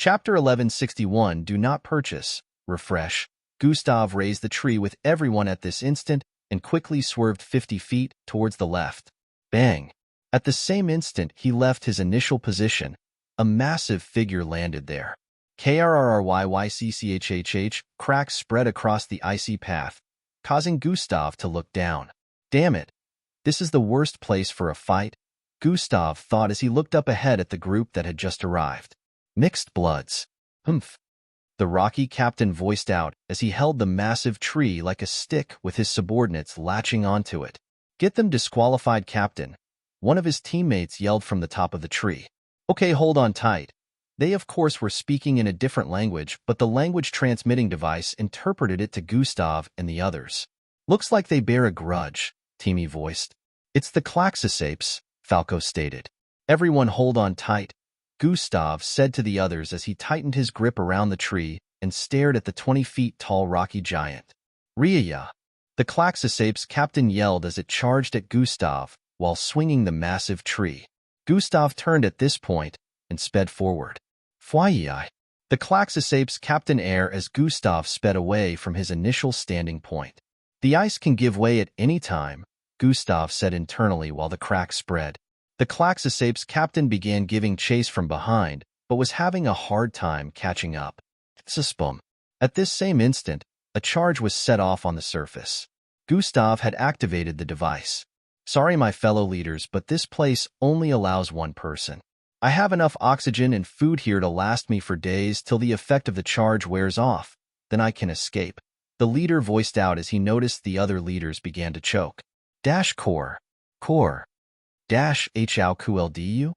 Chapter 1161. Do not purchase. Refresh. Gustav raised the tree with everyone at this instant and quickly swerved 50 feet towards the left. Bang! At the same instant he left his initial position, a massive figure landed there. Krrryycchhh, cracks spread across the icy path, causing Gustav to look down. Damn it! This is the worst place for a fight, Gustav thought as he looked up ahead at the group that had just arrived. Mixed bloods. Humph. The Rocky captain voiced out as he held the massive tree like a stick with his subordinates latching onto it. Get them disqualified, Captain. One of his teammates yelled from the top of the tree. Okay, hold on tight. They, of course, were speaking in a different language, but the language transmitting device interpreted it to Gustav and the others. Looks like they bear a grudge, Timmy voiced. It's the Klaxosapes, Falco stated. Everyone hold on tight, Gustav said to the others as he tightened his grip around the tree and stared at the 20 feet tall rocky giant. Ria! The Klaxosapes captain yelled as it charged at Gustav while swinging the massive tree. Gustav turned at this point and sped forward. Fwyi! The Klaxosapes captain air as Gustav sped away from his initial standing point. The ice can give way at any time, Gustav said internally while the cracks spread. The Klaxosapes captain began giving chase from behind, but was having a hard time catching up. Tsuspum. At this same instant, a charge was set off on the surface. Gustav had activated the device. Sorry, my fellow leaders, but this place only allows one person. I have enough oxygen and food here to last me for days till the effect of the charge wears off. Then I can escape. The leader voiced out as he noticed the other leaders began to choke. Core. HOQLDU?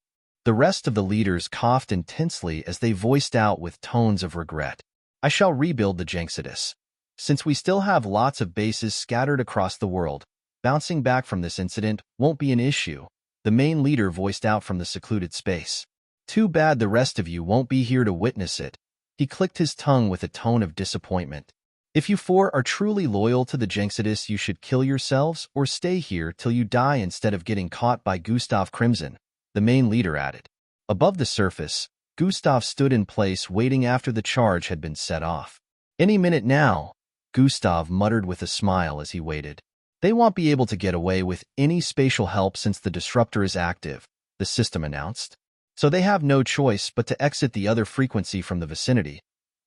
The rest of the leaders coughed intensely as they voiced out with tones of regret. I shall rebuild the Jinxidus. Since we still have lots of bases scattered across the world, bouncing back from this incident won't be an issue, the main leader voiced out from the secluded space. Too bad the rest of you won't be here to witness it. He clicked his tongue with a tone of disappointment. If you four are truly loyal to the Jinxidus, you should kill yourselves or stay here till you die instead of getting caught by Gustav Crimson, the main leader added. Above the surface, Gustav stood in place waiting after the charge had been set off. Any minute now, Gustav muttered with a smile as he waited. They won't be able to get away with any spatial help since the disruptor is active, the system announced. So they have no choice but to exit the other frequency from the vicinity.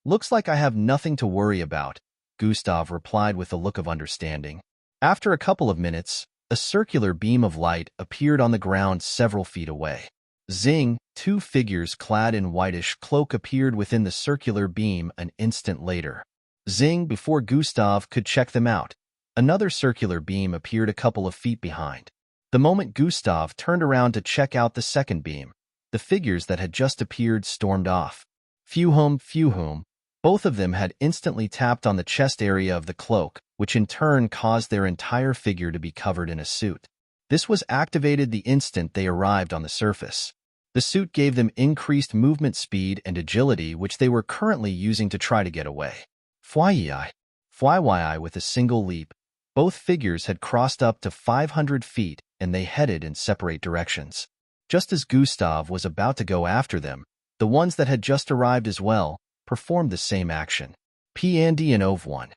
Looks like I have nothing to worry about, Gustav replied with a look of understanding. After a couple of minutes, a circular beam of light appeared on the ground several feet away. Zing! 2 figures clad in whitish cloak appeared within the circular beam an instant later. Zing! Before Gustav could check them out, another circular beam appeared a couple of feet behind. The moment Gustav turned around to check out the second beam, the figures that had just appeared stormed off. Phew-hum. Both of them had instantly tapped on the chest area of the cloak, which in turn caused their entire figure to be covered in a suit. This was activated the instant they arrived on the surface. The suit gave them increased movement speed and agility, which they were currently using to try to get away. Fwyi! With a single leap, both figures had crossed up to 500 feet and they headed in separate directions. Just as Gustav was about to go after them, the ones that had just arrived as well performed the same action. P&D and Ov1.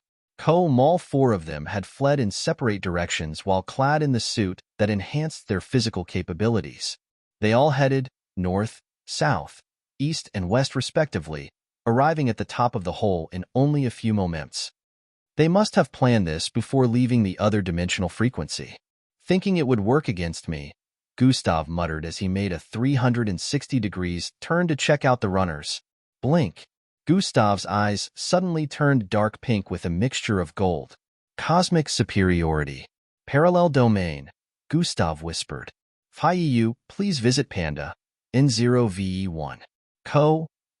All 4 of them had fled in separate directions while clad in the suit that enhanced their physical capabilities. They all headed north, south, east, and west respectively, arriving at the top of the hole in only a few moments. They must have planned this before leaving the other dimensional frequency. Thinking it would work against me, Gustav muttered as he made a 360 degrees turn to check out the runners. Blink. Gustav's eyes suddenly turned dark pink with a mixture of gold. Cosmic superiority. Parallel domain, Gustav whispered. Fyu, please visit Panda. N0VE1.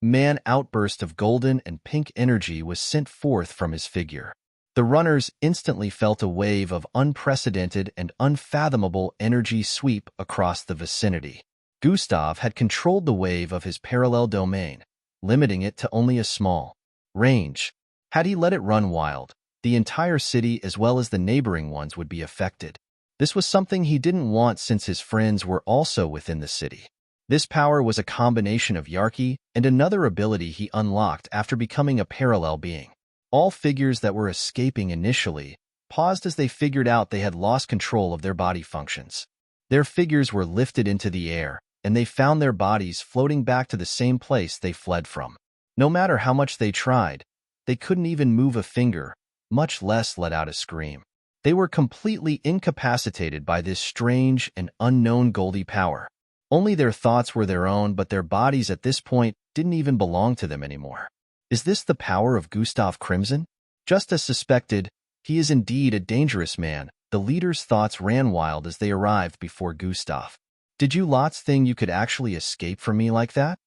Man outburst of golden and pink energy was sent forth from his figure. The runners instantly felt a wave of unprecedented and unfathomable energy sweep across the vicinity. Gustav had controlled the wave of his parallel domain, limiting it to only a small range. Had he let it run wild, the entire city as well as the neighboring ones would be affected. This was something he didn't want since his friends were also within the city. This power was a combination of Yarki and another ability he unlocked after becoming a parallel being. All figures that were escaping initially paused as they figured out they had lost control of their body functions. Their figures were lifted into the air, and they found their bodies floating back to the same place they fled from. No matter how much they tried, they couldn't even move a finger, much less let out a scream. They were completely incapacitated by this strange and unknown Goldie power. Only their thoughts were their own, but their bodies at this point didn't even belong to them anymore. Is this the power of Gustav Crimson? Just as suspected, he is indeed a dangerous man. The leader's thoughts ran wild as they arrived before Gustav. Did you lots think you could actually escape from me like that?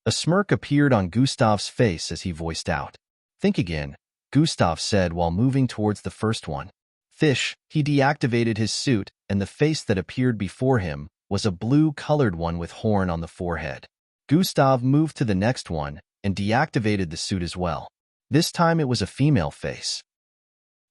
A smirk appeared on Gustav's face as he voiced out. Think again, Gustav said while moving towards the first one. Fish, he deactivated his suit, and the face that appeared before him was a blue-colored one with horn on the forehead. Gustav moved to the next one and deactivated the suit as well. This time it was a female face.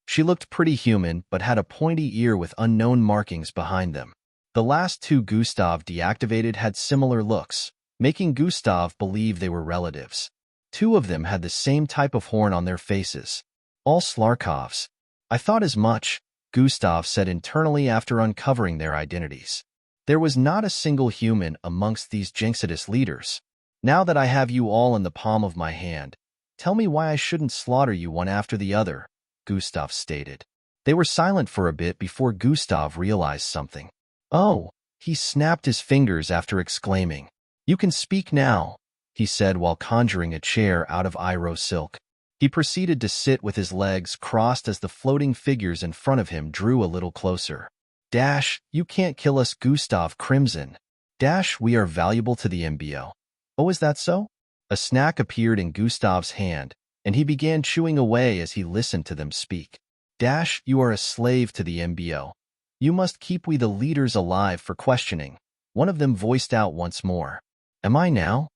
She looked pretty human, but had a pointy ear with unknown markings behind them. The last two Gustav deactivated had similar looks, making Gustav believe they were relatives. Two of them had the same type of horn on their faces. All Slarkovs. I thought as much, Gustav said internally after uncovering their identities. There was not a single human amongst these Jinxidus leaders. Now that I have you all in the palm of my hand, tell me why I shouldn't slaughter you one after the other, Gustav stated. They were silent for a bit before Gustav realized something. Oh, he snapped his fingers after exclaiming. You can speak now, he said while conjuring a chair out of Iro silk. He proceeded to sit with his legs crossed as the floating figures in front of him drew a little closer. Dash, you can't kill us, Gustav Crimson. Dash, we are valuable to the MBO. Oh, is that so? A snack appeared in Gustav's hand, and he began chewing away as he listened to them speak. Dash, you are a slave to the MBO. You must keep we the leaders alive for questioning. One of them voiced out once more. Am I now?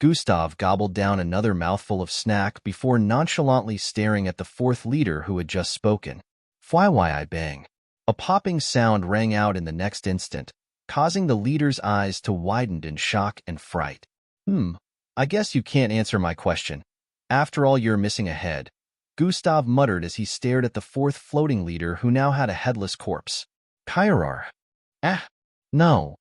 Gustav gobbled down another mouthful of snack before nonchalantly staring at the fourth leader who had just spoken. Why I bang. A popping sound rang out in the next instant, causing the leader's eyes to widen in shock and fright. I guess you can't answer my question. After all, you're missing a head, Gustav muttered as he stared at the fourth floating leader who now had a headless corpse. Kairar. No.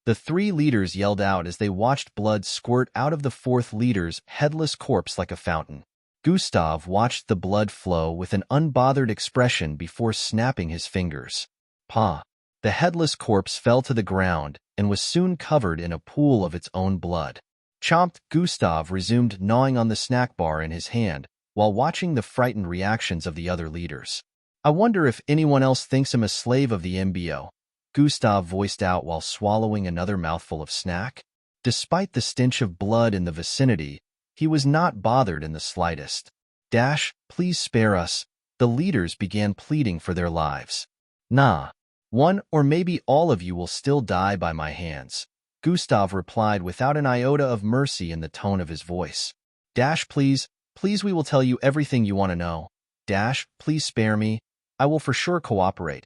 The three leaders yelled out as they watched blood squirt out of the fourth leader's headless corpse like a fountain. Gustav watched the blood flow with an unbothered expression before snapping his fingers. Pa. The headless corpse fell to the ground and was soon covered in a pool of its own blood. Chomped, Gustav resumed gnawing on the snack bar in his hand while watching the frightened reactions of the other leaders. I wonder if anyone else thinks him a slave of the MBO, Gustav voiced out while swallowing another mouthful of snack. Despite the stench of blood in the vicinity, he was not bothered in the slightest. Dash, please spare us. The leaders began pleading for their lives. Nah. One or maybe all of you will still die by my hands, Gustav replied without an iota of mercy in the tone of his voice. Dash, please, we will tell you everything you want to know. Dash, please spare me. I will for sure cooperate.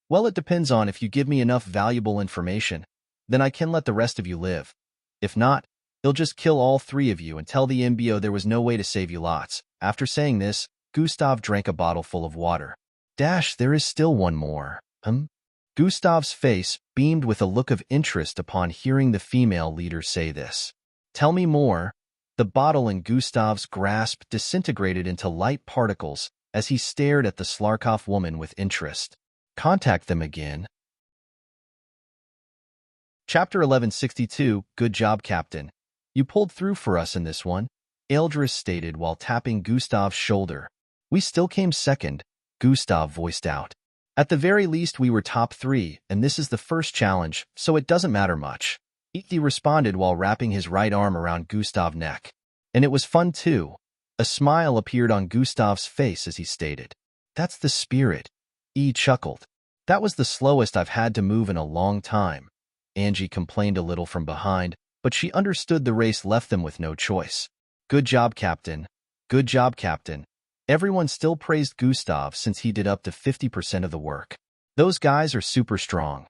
Well, it depends on if you give me enough valuable information. Then I can let the rest of you live. If not, they'll just kill all three of you and tell the MBO there was no way to save you lots. After saying this, Gustav drank a bottle full of water. Dash, there is still one more. Gustav's face beamed with a look of interest upon hearing the female leader say this. Tell me more. The bottle in Gustav's grasp disintegrated into light particles as he stared at the Slarkov woman with interest. Contact them again. Chapter 1162, Good job, Captain. You pulled through for us in this one, Eldris stated while tapping Gustav's shoulder. We still came second, Gustav voiced out. At the very least we were top 3, and this is the first challenge, so it doesn't matter much. Ithi responded while wrapping his right arm around Gustav's neck. And it was fun too. A smile appeared on Gustav's face as he stated. That's the spirit. E chuckled. That was the slowest I've had to move in a long time. Angie complained a little from behind, but she understood the race left them with no choice. Good job, Captain. Good job, Captain. Everyone still praised Gustav since he did up to 50% of the work. Those guys are super strong.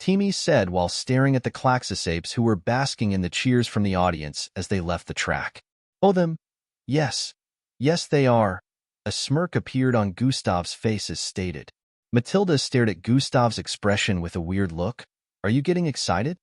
Teamy said while staring at the Klaxosapes who were basking in the cheers from the audience as they left the track. Oh, them? Yes. Yes, they are. A smirk appeared on Gustav's face as stated. Matilda stared at Gustav's expression with a weird look. Are you getting excited?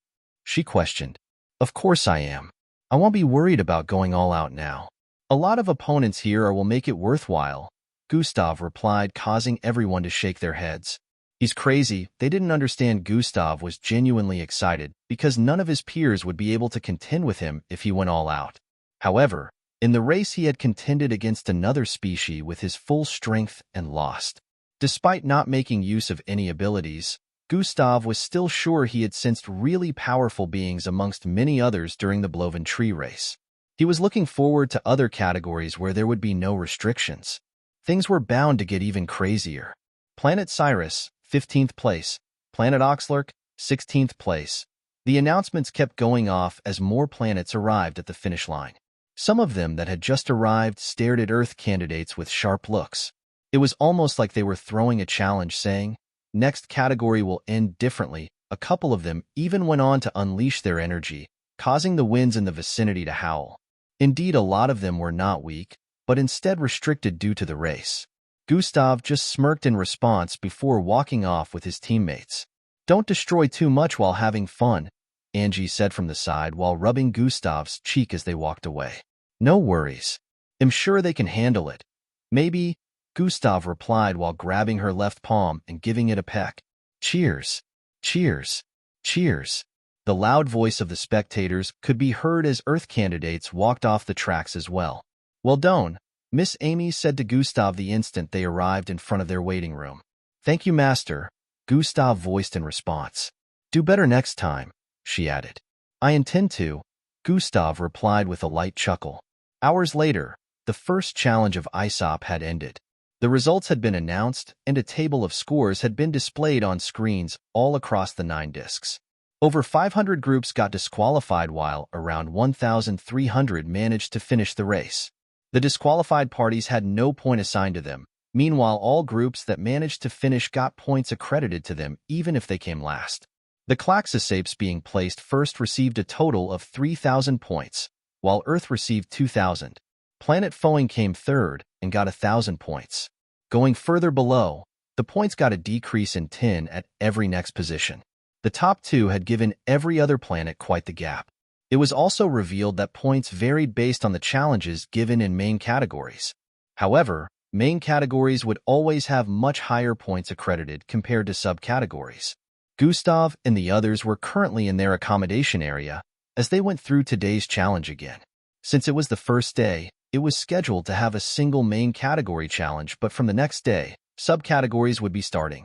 She questioned. Of course I am. I won't be worried about going all out now. A lot of opponents here will make it worthwhile, Gustav replied, causing everyone to shake their heads. He's crazy. They didn't understand Gustav was genuinely excited because none of his peers would be able to contend with him if he went all out. However, in the race he had contended against another species with his full strength and lost. Despite not making use of any abilities, Gustav was still sure he had sensed really powerful beings amongst many others during the Bloven Tree race. He was looking forward to other categories where there would be no restrictions. Things were bound to get even crazier. Planet Cyrus, 15th place. Planet Oxlurk, 16th place. The announcements kept going off as more planets arrived at the finish line. Some of them that had just arrived stared at Earth candidates with sharp looks. It was almost like they were throwing a challenge saying, next category will end differently. A couple of them even went on to unleash their energy, causing the winds in the vicinity to howl. Indeed, a lot of them were not weak, but instead restricted due to the race. Gustav just smirked in response before walking off with his teammates. Don't destroy too much while having fun, Angie said from the side while rubbing Gustav's cheek as they walked away. No worries. I'm sure they can handle it. Maybe, Gustav replied while grabbing her left palm and giving it a peck. Cheers. Cheers. Cheers. The loud voice of the spectators could be heard as Earth candidates walked off the tracks as well. Well done, Miss Amy said to Gustav the instant they arrived in front of their waiting room. Thank you, Master, Gustav voiced in response. Do better next time, she added. I intend to, Gustav replied with a light chuckle. Hours later, the first challenge of Aesop had ended. The results had been announced, and a table of scores had been displayed on screens all across the 9 discs. Over 500 groups got disqualified while around 1,300 managed to finish the race. The disqualified parties had no point assigned to them. Meanwhile, all groups that managed to finish got points accredited to them even if they came last. The Klaxosapes being placed first received a total of 3,000 points, while Earth received 2,000. Planet Foing came third and got 1,000 points. Going further below, the points got a decrease in 10 at every next position. The top 2 had given every other planet quite the gap. It was also revealed that points varied based on the challenges given in main categories. However, main categories would always have much higher points accredited compared to subcategories. Gustav and the others were currently in their accommodation area as they went through today's challenge again. Since it was the first day, it was scheduled to have a single main category challenge, but from the next day, subcategories would be starting.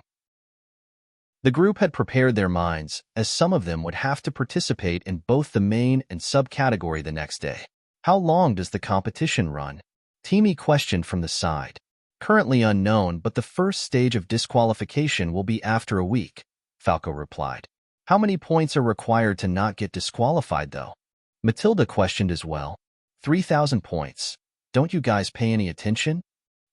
The group had prepared their minds, as some of them would have to participate in both the main and subcategory the next day. How long does the competition run? Teamy questioned from the side. Currently unknown, but the first stage of disqualification will be after a week, Falco replied. How many points are required to not get disqualified, though? Matilda questioned as well. 3,000 points. Don't you guys pay any attention?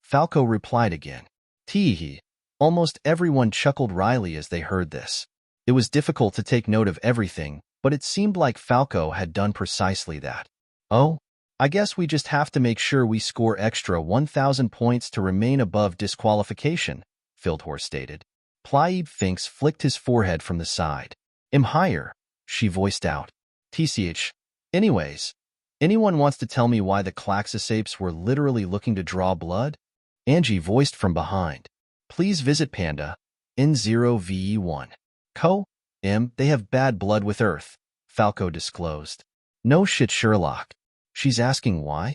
Falco replied again. Tee-hee. Almost everyone chuckled wryly as they heard this. It was difficult to take note of everything, but it seemed like Falco had done precisely that. Oh, I guess we just have to make sure we score extra 1,000 points to remain above disqualification, Fildhor stated. Plaid Finks flicked his forehead from the side. I'm higher, she voiced out. TCH. Anyways, anyone wants to tell me why the Klaxosapes were literally looking to draw blood? Angie voiced from behind. Please visit Panda, N0VE1. They have bad blood with Earth, Falco disclosed. No shit, Sherlock. She's asking why?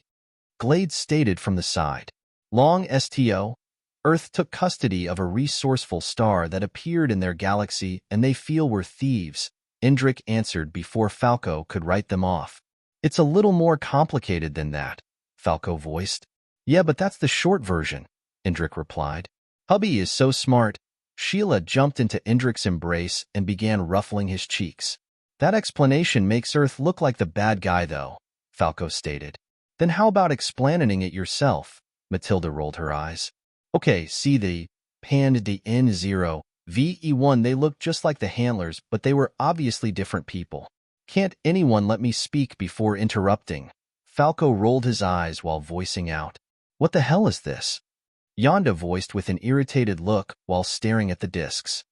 Glade stated from the side. Long STO, Earth took custody of a resourceful star that appeared in their galaxy and they feel we're thieves, Indrik answered before Falco could write them off. It's a little more complicated than that, Falco voiced. Yeah, but that's the short version, Indrik replied. Hubby is so smart. Sheila jumped into Indrik's embrace and began ruffling his cheeks. That explanation makes Earth look like the bad guy, though, Falco stated. Then how about explaining it yourself? Matilda rolled her eyes. Okay, see the Pand de N0 VE1 they looked just like the handlers, but they were obviously different people. Can't anyone let me speak before interrupting? Falco rolled his eyes while voicing out. What the hell is this? Yonda voiced with an irritated look while staring at the discs.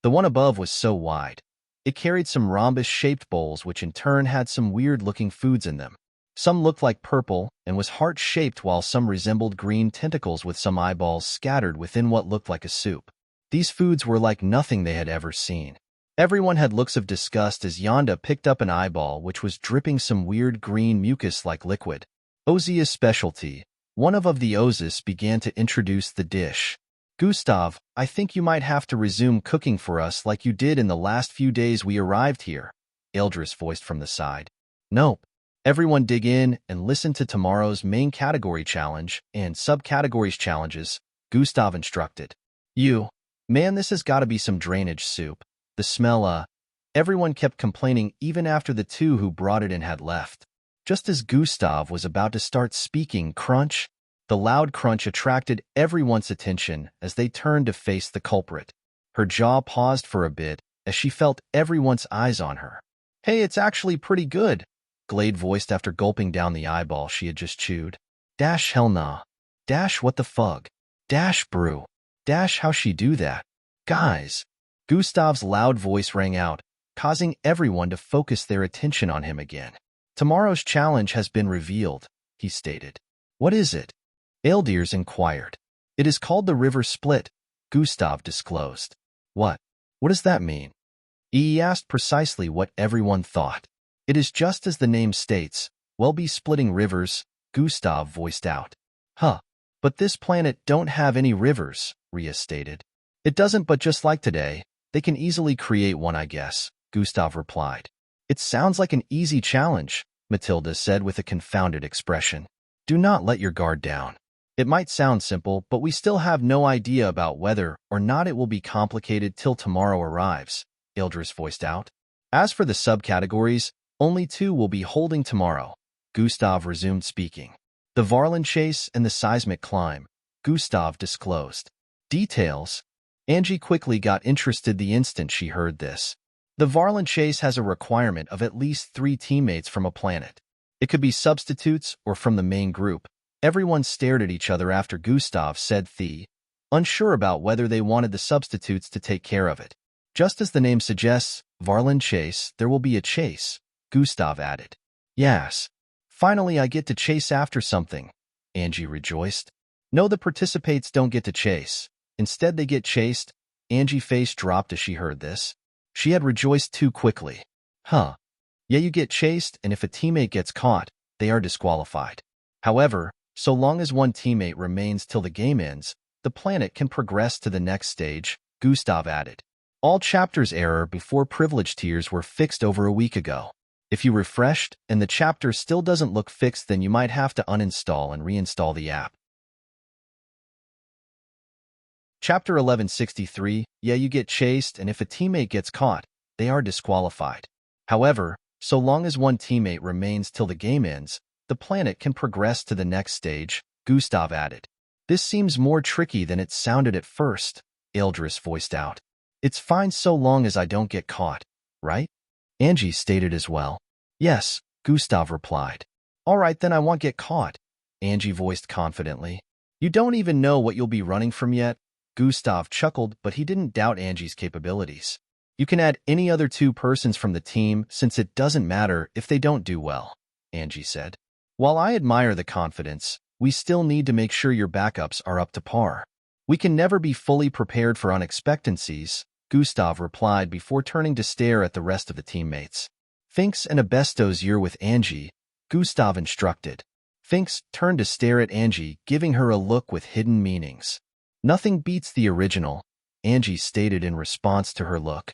The one above was so wide. It carried some rhombus-shaped bowls which in turn had some weird-looking foods in them. Some looked like purple and was heart-shaped while some resembled green tentacles with some eyeballs scattered within what looked like a soup. These foods were like nothing they had ever seen. Everyone had looks of disgust as Yonda picked up an eyeball which was dripping some weird green mucus-like liquid. Ozia's specialty. One of the Ozis began to introduce the dish. Gustav, I think you might have to resume cooking for us like you did in the last few days we arrived here, Eldris voiced from the side. Nope. Everyone dig in and listen to tomorrow's main category challenge and subcategories challenges, Gustav instructed. Man, this has got to be some drainage soup. The smell, Everyone kept complaining even after the two who brought it in had left. Just as Gustav was about to start speaking, crunch. The loud crunch attracted everyone's attention as they turned to face the culprit. Her jaw paused for a bit as she felt everyone's eyes on her. Hey, it's actually pretty good, Glade voiced after gulping down the eyeball she had just chewed. Dash hell nah. Dash what the fuck. Dash brew. Dash how she do that. Guys. Gustav's loud voice rang out, causing everyone to focus their attention on him again. Tomorrow's challenge has been revealed, he stated. What is it? Eldirs inquired. It is called the River Split, Gustav disclosed. What? What does that mean? He asked precisely what everyone thought. It is just as the name states, we'll be splitting rivers, Gustav voiced out. Huh. But this planet don't have any rivers, Rhea stated. It doesn't, but just like today, they can easily create one, I guess, Gustav replied. It sounds like an easy challenge, Matilda said with a confounded expression. Do not let your guard down. It might sound simple, but we still have no idea about whether or not it will be complicated till tomorrow arrives, Eldris voiced out. As for the subcategories, only two will be holding tomorrow, Gustav resumed speaking. The Varlin chase and the seismic climb, Gustav disclosed. Details. Angie quickly got interested the instant she heard this. The Varlin chase has a requirement of at least 3 teammates from a planet. It could be substitutes or from the main group. Everyone stared at each other after Gustav said unsure about whether they wanted the substitutes to take care of it. Just as the name suggests, Varlin chase, there will be a chase, Gustav added. Yes. Finally I get to chase after something, Angie rejoiced. No, the participates don't get to chase. Instead they get chased. Angie's face dropped as she heard this. She had rejoiced too quickly. Huh. Yeah, you get chased, and if a teammate gets caught, they are disqualified. However, so long as one teammate remains till the game ends, the planet can progress to the next stage, Gustav added. All chapters error before privilege tiers were fixed over a week ago. If you refreshed and the chapter still doesn't look fixed, then you might have to uninstall and reinstall the app. Chapter 1163, yeah, you get chased, and if a teammate gets caught, they are disqualified. However, so long as one teammate remains till the game ends, the planet can progress to the next stage, Gustav added. This seems more tricky than it sounded at first, Eldris voiced out. It's fine so long as I don't get caught, right? Angie stated as well. Yes, Gustav replied. All right, then I won't get caught, Angie voiced confidently. You don't even know what you'll be running from yet? Gustav chuckled, but he didn't doubt Angie's capabilities. You can add any other 2 persons from the team since it doesn't matter if they don't do well, Angie said. While I admire the confidence, we still need to make sure your backups are up to par. We can never be fully prepared for unexpectancies, Gustav replied before turning to stare at the rest of the teammates. Finks and Abesto's you're with Angie, Gustav instructed. Finks turned to stare at Angie, giving her a look with hidden meanings. Nothing beats the original, Angie stated in response to her look.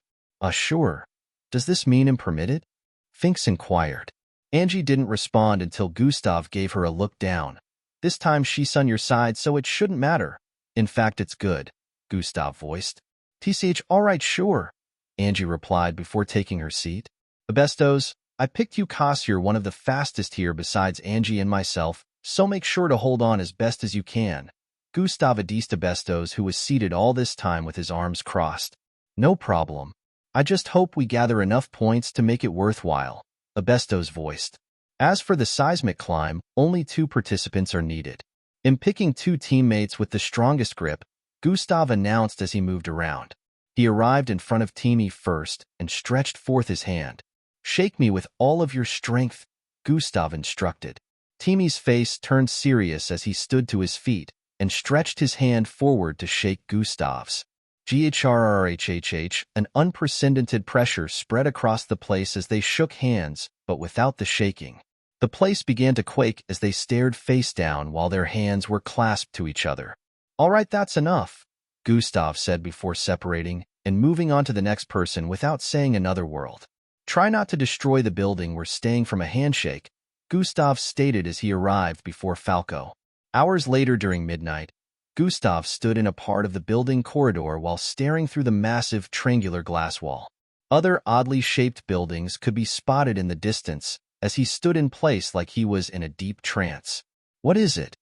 Sure. Does this mean impermitted? Finks inquired. Angie didn't respond until Gustav gave her a look down. This time she's on your side, so it shouldn't matter. In fact, it's good, Gustav voiced. TCH, all right, sure, Angie replied before taking her seat. Abestos, I picked you 'cause you're one of the fastest here besides Angie and myself, so make sure to hold on as best as you can, Gustav Adista Bestos, who was seated all this time with his arms crossed. No problem. I just hope we gather enough points to make it worthwhile, Abestos voiced. As for the seismic climb, only 2 participants are needed. In picking 2 teammates with the strongest grip, Gustav announced as he moved around. He arrived in front of Timmy first and stretched forth his hand. Shake me with all of your strength, Gustav instructed. Timmy's face turned serious as he stood to his feet and stretched his hand forward to shake Gustav's. GHRRHHH, an unprecedented pressure spread across the place as they shook hands, but without the shaking. The place began to quake as they stared face down while their hands were clasped to each other. All right, that's enough, Gustav said before separating and moving on to the next person without saying another word. Try not to destroy the building we're staying from a handshake, Gustav stated as he arrived before Falco. Hours later during midnight, Gustav stood in a part of the building corridor while staring through the massive triangular glass wall. Other oddly shaped buildings could be spotted in the distance as he stood in place like he was in a deep trance. What is it?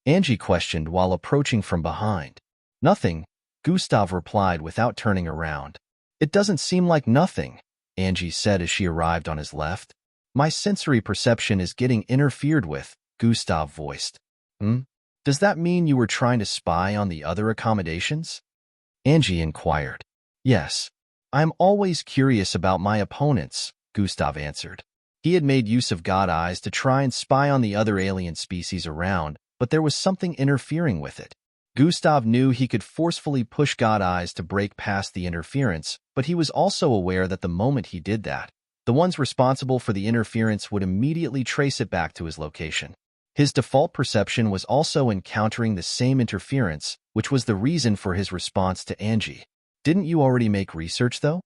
Angie questioned while approaching from behind. Nothing, Gustav replied without turning around. It doesn't seem like nothing, Angie said as she arrived on his left. My sensory perception is getting interfered with, Gustav voiced. Does that mean you were trying to spy on the other accommodations? Angie inquired. Yes. I'm always curious about my opponents, Gustav answered. He had made use of God eyes to try and spy on the other alien species around, but there was something interfering with it. Gustav knew he could forcefully push God eyes to break past the interference, but he was also aware that the moment he did that, the ones responsible for the interference would immediately trace it back to his location. His default perception was also encountering the same interference, which was the reason for his response to Angie. Didn't you already make research, though?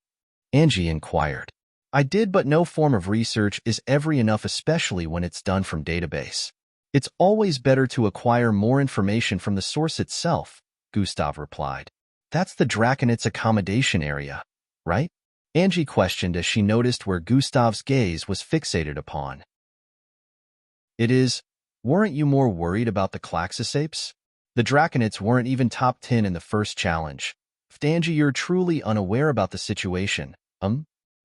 Angie inquired. I did, but no form of research is ever enough, especially when it's done from database. It's always better to acquire more information from the source itself, Gustav replied. That's the Draconit's accommodation area, right? Angie questioned as she noticed where Gustav's gaze was fixated upon. It is. Weren't you more worried about the Klaxosapes? The Draconits weren't even top 10 in the first challenge. Angie, you're truly unaware about the situation,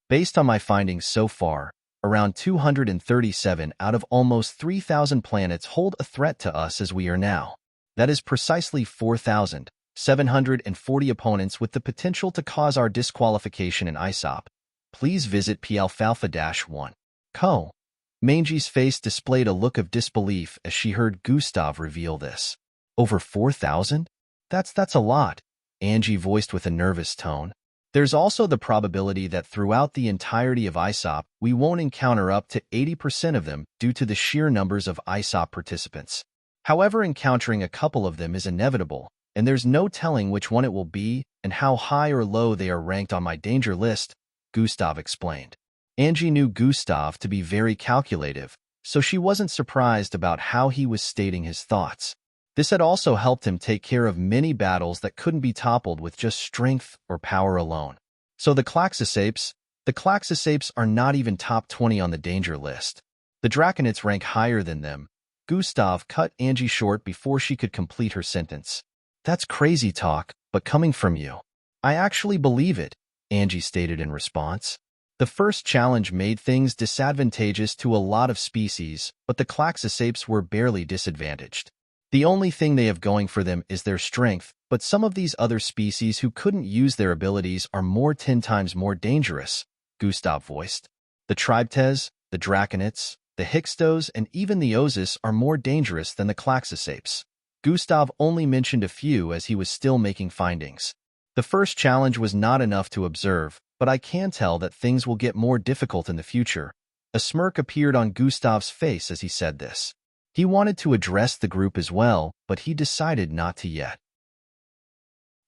Based on my findings so far, around 237 out of almost 3,000 planets hold a threat to us as we are now. That is precisely 4,740 opponents with the potential to cause our disqualification in ISOP. Please visit P-alfalfa-1. Co. Mangie's face displayed a look of disbelief as she heard Gustav reveal this. Over 4,000? That's a lot, Angie voiced with a nervous tone. There's also the probability that throughout the entirety of ISOP, we won't encounter up to 80% of them due to the sheer numbers of ISOP participants. However, encountering a couple of them is inevitable, and there's no telling which one it will be and how high or low they are ranked on my danger list, Gustav explained. Angie knew Gustav to be very calculative, so she wasn't surprised about how he was stating his thoughts. This had also helped him take care of many battles that couldn't be toppled with just strength or power alone. So the Klaxosapes are not even top 20 on the danger list. The Draconits rank higher than them. Gustav cut Angie short before she could complete her sentence. That's crazy talk, but coming from you. I actually believe it, Angie stated in response. The first challenge made things disadvantageous to a lot of species, but the Klaxosapes were barely disadvantaged. The only thing they have going for them is their strength, but some of these other species who couldn't use their abilities are 10 times more dangerous, Gustav voiced. The Tribtes, the Draconits, the Hixtos, and even the Osis are more dangerous than the Klaxosapes. Gustav only mentioned a few as he was still making findings. The first challenge was not enough to observe, but I can tell that things will get more difficult in the future. A smirk appeared on Gustav's face as he said this. He wanted to address the group as well, but he decided not to yet.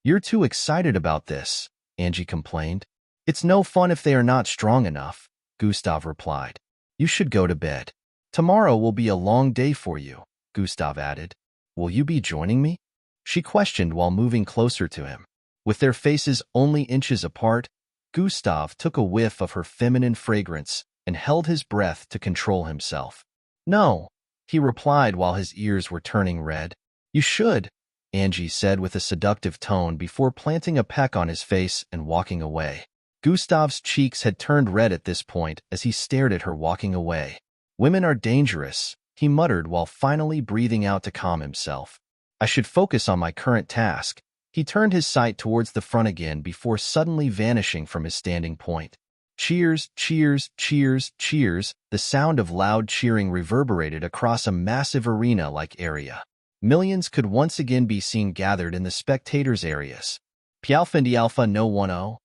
You're too excited about this, Angie complained. It's no fun if they are not strong enough, Gustav replied. You should go to bed. Tomorrow will be a long day for you, Gustav added. Will you be joining me? She questioned while moving closer to him. With their faces only inches apart, Gustav took a whiff of her feminine fragrance and held his breath to control himself. No, he replied while his ears were turning red. You should. Angie said with a seductive tone before planting a peck on his face and walking away. Gustav's cheeks had turned red at this point as he stared at her walking away. Women are dangerous, he muttered while finally breathing out to calm himself. I should focus on my current task. He turned his sight towards the front again before suddenly vanishing from his standing point. Cheers, cheers, cheers, cheers. The sound of loud cheering reverberated across a massive arena-like area. Millions could once again be seen gathered in the spectators' areas. Pialfindi Alpha No 10.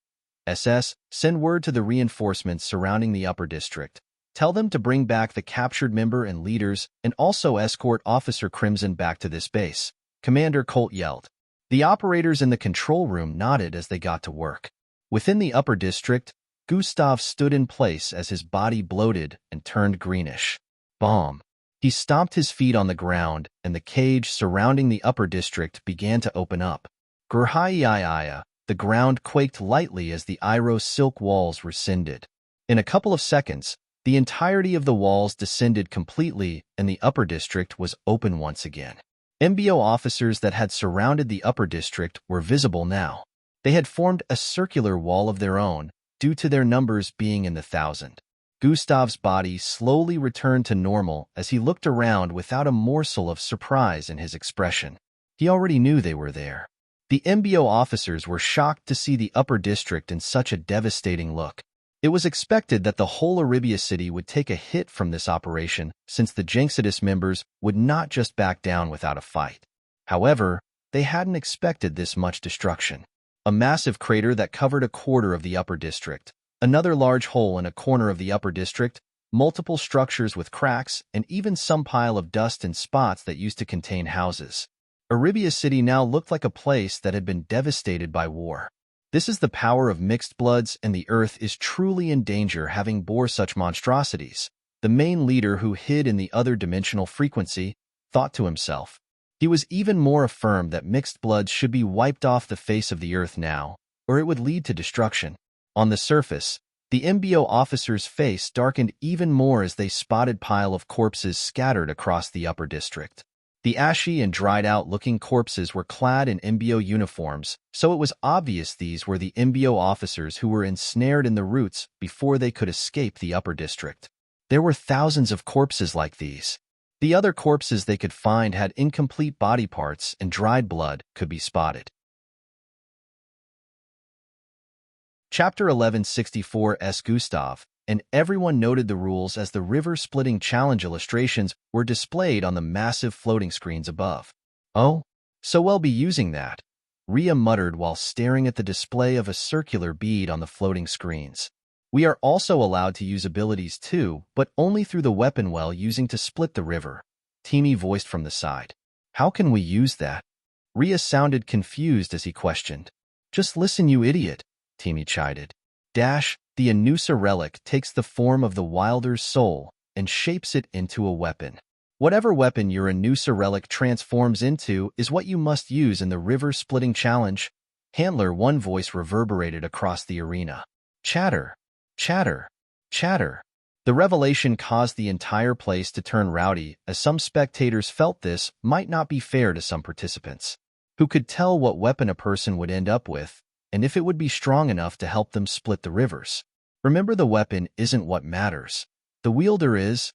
SS, send word to the reinforcements surrounding the upper district. Tell them to bring back the captured member and leaders and also escort Officer Crimson back to this base, Commander Colt yelled. The operators in the control room nodded as they got to work. Within the upper district, Gustav stood in place as his body bloated and turned greenish. Bomb. He stomped his feet on the ground, and the cage surrounding the upper district began to open up. Grhaiiaya, the ground quaked lightly as the Iroh silk walls rescinded. In a couple of seconds, the entirety of the walls descended completely, and the upper district was open once again. MBO officers that had surrounded the upper district were visible now. They had formed a circular wall of their own, due to their numbers being in the thousand. Gustav's body slowly returned to normal as he looked around without a morsel of surprise in his expression. He already knew they were there. The MBO officers were shocked to see the upper district in such a devastating look. It was expected that the whole Arabia city would take a hit from this operation since the Jinxidus members would not just back down without a fight. However, they hadn't expected this much destruction. A massive crater that covered a quarter of the upper district, another large hole in a corner of the upper district, multiple structures with cracks, and even some pile of dust and spots that used to contain houses. Arabia City now looked like a place that had been devastated by war. This is the power of mixed bloods, and the earth is truly in danger having bore such monstrosities. The main leader, who hid in the other dimensional frequency, thought to himself. He was even more affirmed that mixed bloods should be wiped off the face of the earth now, or it would lead to destruction. On the surface, the MBO officer's face darkened even more as they spotted pile of corpses scattered across the upper district. The ashy and dried-out-looking corpses were clad in MBO uniforms, so it was obvious these were the MBO officers who were ensnared in the roots before they could escape the upper district. There were thousands of corpses like these. The other corpses they could find had incomplete body parts, and dried blood could be spotted. Chapter 1164 Gustav, and everyone noted the rules as the river-splitting challenge illustrations were displayed on the massive floating screens above. Oh, so we'll be using that, Rhea muttered while staring at the display of a circular bead on the floating screens. We are also allowed to use abilities too, but only through the weapon well using to split the river, Teamy voiced from the side. How can we use that? Rhea sounded confused as he questioned. Just listen, you idiot, Teamy chided. The Anusa relic takes the form of the Wilder's soul and shapes it into a weapon. Whatever weapon your Anusa relic transforms into is what you must use in the river-splitting challenge. Handler One voice reverberated across the arena. Chatter, chatter, chatter. The revelation caused the entire place to turn rowdy, as some spectators felt this might not be fair to some participants. Who could tell what weapon a person would end up with, and if it would be strong enough to help them split the rivers. Remember, the weapon isn't what matters. The wielder is,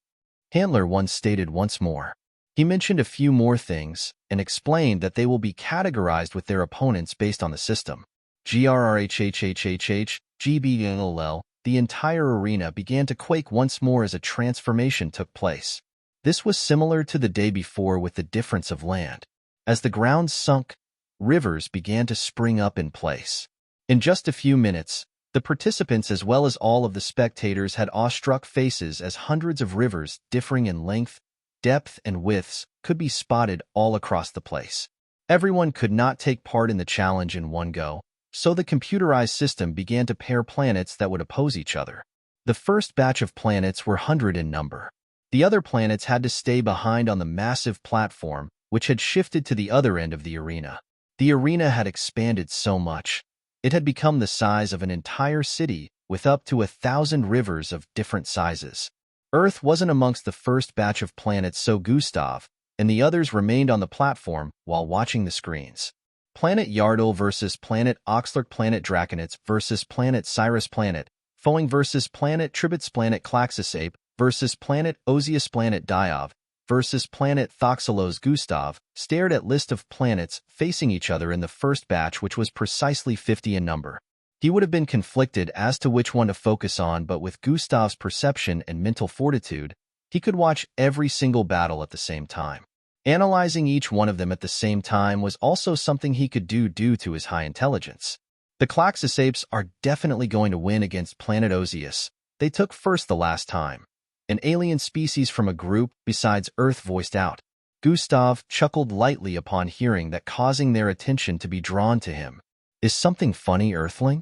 Handler One stated once more. He mentioned a few more things and explained that they will be categorized with their opponents based on the system. GRRHHHHH, GBLL, the entire arena began to quake once more as a transformation took place. This was similar to the day before with the difference of land. As the ground sunk, rivers began to spring up in place. In just a few minutes, the participants as well as all of the spectators had awestruck faces as hundreds of rivers differing in length, depth, and widths could be spotted all across the place. Everyone could not take part in the challenge in one go, so the computerized system began to pair planets that would oppose each other. The first batch of planets were 100 in number. The other planets had to stay behind on the massive platform, which had shifted to the other end of the arena. The arena had expanded so much. It had become the size of an entire city with up to 1,000 rivers of different sizes. Earth wasn't amongst the first batch of planets, so Gustav, and the others remained on the platform while watching the screens. Planet Yardle versus Planet Oxlark, Planet Draconitz versus Planet Cyrus, Planet Foing versus Planet Tribits, Planet Claxosape versus Planet Osius, Planet Diov versus Planet Thoxelos. Gustav stared at list of planets facing each other in the first batch, which was precisely 50 in number. He would have been conflicted as to which one to focus on, but with Gustav's perception and mental fortitude, he could watch every single battle at the same time. Analyzing each one of them at the same time was also something he could do due to his high intelligence. The Claxosapes are definitely going to win against Planet Osius. They took first the last time. An alien species from a group besides Earth voiced out. Gustav chuckled lightly upon hearing that, causing their attention to be drawn to him. Is something funny, Earthling?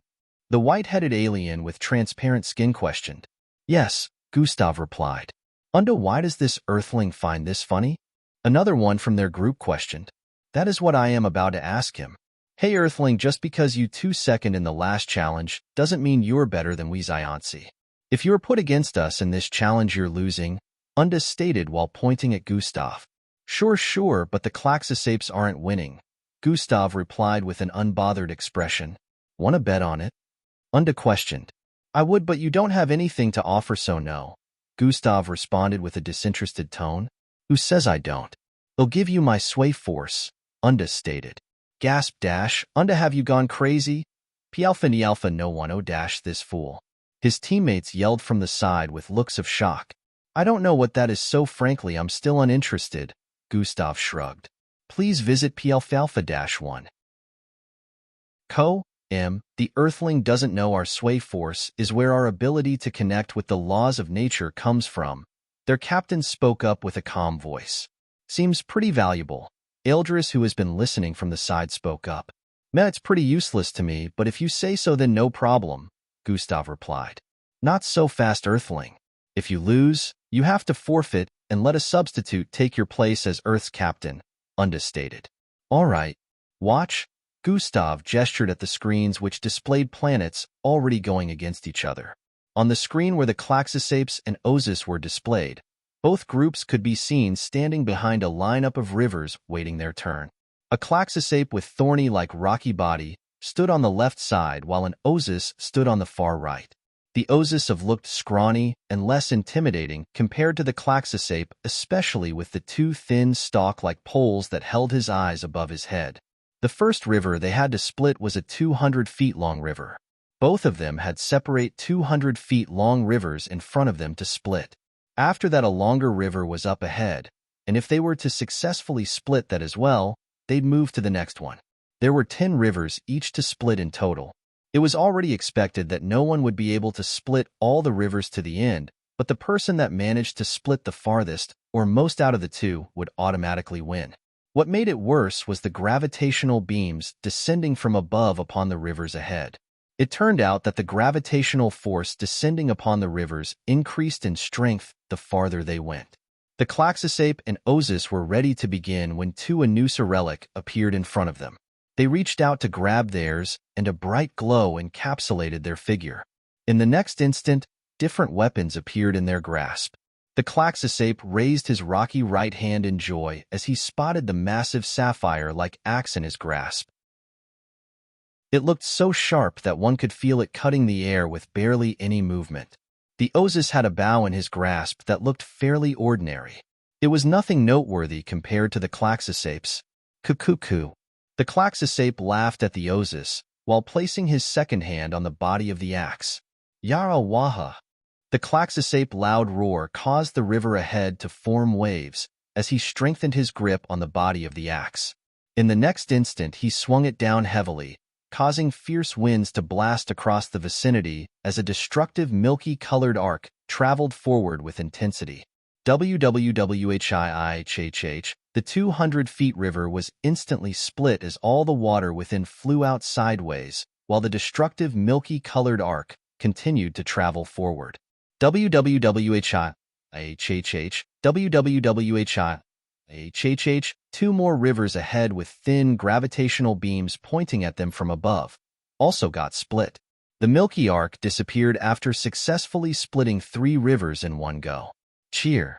The white-headed alien with transparent skin questioned. Yes, Gustav replied. Unda, why does this Earthling find this funny? Another one from their group questioned. That is what I am about to ask him. Hey Earthling, just because you 2nd in the last challenge doesn't mean you're better than we Zionci. If you're put against us in this challenge, you're losing, Unda stated while pointing at Gustav. Sure, but the Claxosapes aren't winning, Gustav replied with an unbothered expression. Wanna bet on it? Unda questioned. I would, but you don't have anything to offer, so no, Gustav responded with a disinterested tone. Who says I don't? I'll give you my sway force, Unda stated. Gasp dash, Unda, have you gone crazy? P-alpha Ni-alpha no one, oh dash this fool. His teammates yelled from the side with looks of shock. I don't know what that is, so frankly I'm still uninterested, Gustav shrugged. Please visit P-alpha-1. The Earthling doesn't know our sway force is where our ability to connect with the laws of nature comes from. Their captain spoke up with a calm voice. Seems pretty valuable. Eldris, who has been listening from the side, spoke up. Meh, it's pretty useless to me, but if you say so then no problem, Gustav replied. Not so fast, Earthling. If you lose, you have to forfeit and let a substitute take your place as Earth's captain, Unda stated. All right. Watch. Gustav gestured at the screens which displayed planets already going against each other. On the screen where the Claxosapes and Osius were displayed, both groups could be seen standing behind a lineup of rivers waiting their turn. A Claxosape with thorny like rocky body stood on the left side while an Osius stood on the far right. The Osius looked scrawny and less intimidating compared to the Claxosape, especially with the two thin stalk-like poles that held his eyes above his head. The first river they had to split was a 200 feet long river. Both of them had separate 200 feet long rivers in front of them to split. After that, a longer river was up ahead, and if they were to successfully split that as well, they'd move to the next one. There were 10 rivers each to split in total. It was already expected that no one would be able to split all the rivers to the end, but the person that managed to split the farthest or most out of the two would automatically win. What made it worse was the gravitational beams descending from above upon the rivers ahead. It turned out that the gravitational force descending upon the rivers increased in strength the farther they went. The Claxosape and Osius were ready to begin when two Anusa relic appeared in front of them. They reached out to grab theirs, and a bright glow encapsulated their figure. In the next instant, different weapons appeared in their grasp. The Claxosape raised his rocky right hand in joy as he spotted the massive sapphire-like axe in his grasp. It looked so sharp that one could feel it cutting the air with barely any movement. The Osius had a bow in his grasp that looked fairly ordinary. It was nothing noteworthy compared to the Claxosapes. Cuckoo. The Claxosape laughed at the Osius while placing his second hand on the body of the axe. Yara waha. The Claxosape loud roar caused the river ahead to form waves as he strengthened his grip on the body of the axe. In the next instant, he swung it down heavily, causing fierce winds to blast across the vicinity as a destructive milky-colored arc traveled forward with intensity. WWWHIIHH, the 200-feet river was instantly split as all the water within flew out sideways, while the destructive milky-colored arc continued to travel forward. WWWHIIHH, WWWHIIHH, two more rivers ahead with thin gravitational beams pointing at them from above, also got split. The milky arc disappeared after successfully splitting 3 rivers in one go. Cheer.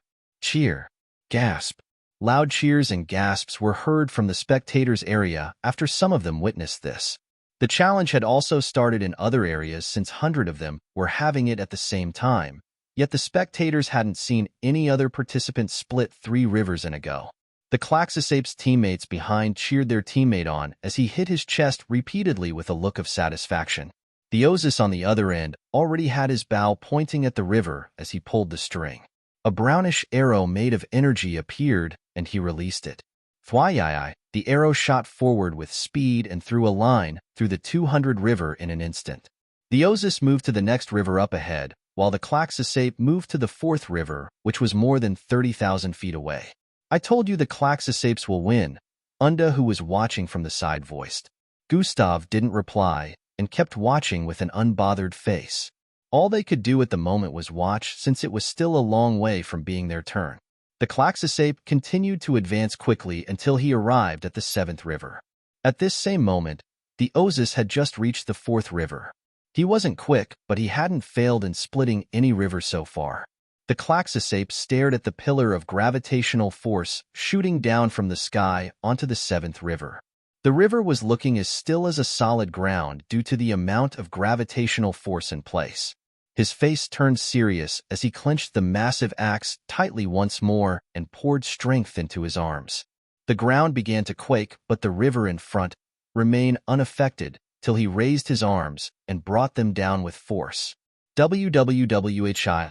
Gasp. Loud cheers and gasps were heard from the spectators' area after some of them witnessed this. The challenge had also started in other areas since hundreds of them were having it at the same time, yet the spectators hadn't seen any other participant split 3 rivers in a go. The Klaxosape's teammates behind cheered their teammate on as he hit his chest repeatedly with a look of satisfaction. The Ozus on the other end already had his bow pointing at the river as he pulled the string. A brownish arrow made of energy appeared, and he released it. Thwayai, the arrow shot forward with speed and threw a line through the 200 river in an instant. The Ozus moved to the next river up ahead, while the Klaxosape moved to the 4th river, which was more than 30,000 feet away. I told you the Klaxosapes will win, Unda, who was watching from the side, voiced. Gustav didn't reply and kept watching with an unbothered face. All they could do at the moment was watch, since it was still a long way from being their turn. The Klaxosape continued to advance quickly until he arrived at the 7th river. At this same moment, the Ozus had just reached the 4th river. He wasn't quick, but he hadn't failed in splitting any river so far. The Klaxosape stared at the pillar of gravitational force shooting down from the sky onto the 7th river. The river was looking as still as a solid ground due to the amount of gravitational force in place. His face turned serious as he clenched the massive axe tightly once more and poured strength into his arms. The ground began to quake, but the river in front remained unaffected till he raised his arms and brought them down with force. WWWHIHHH,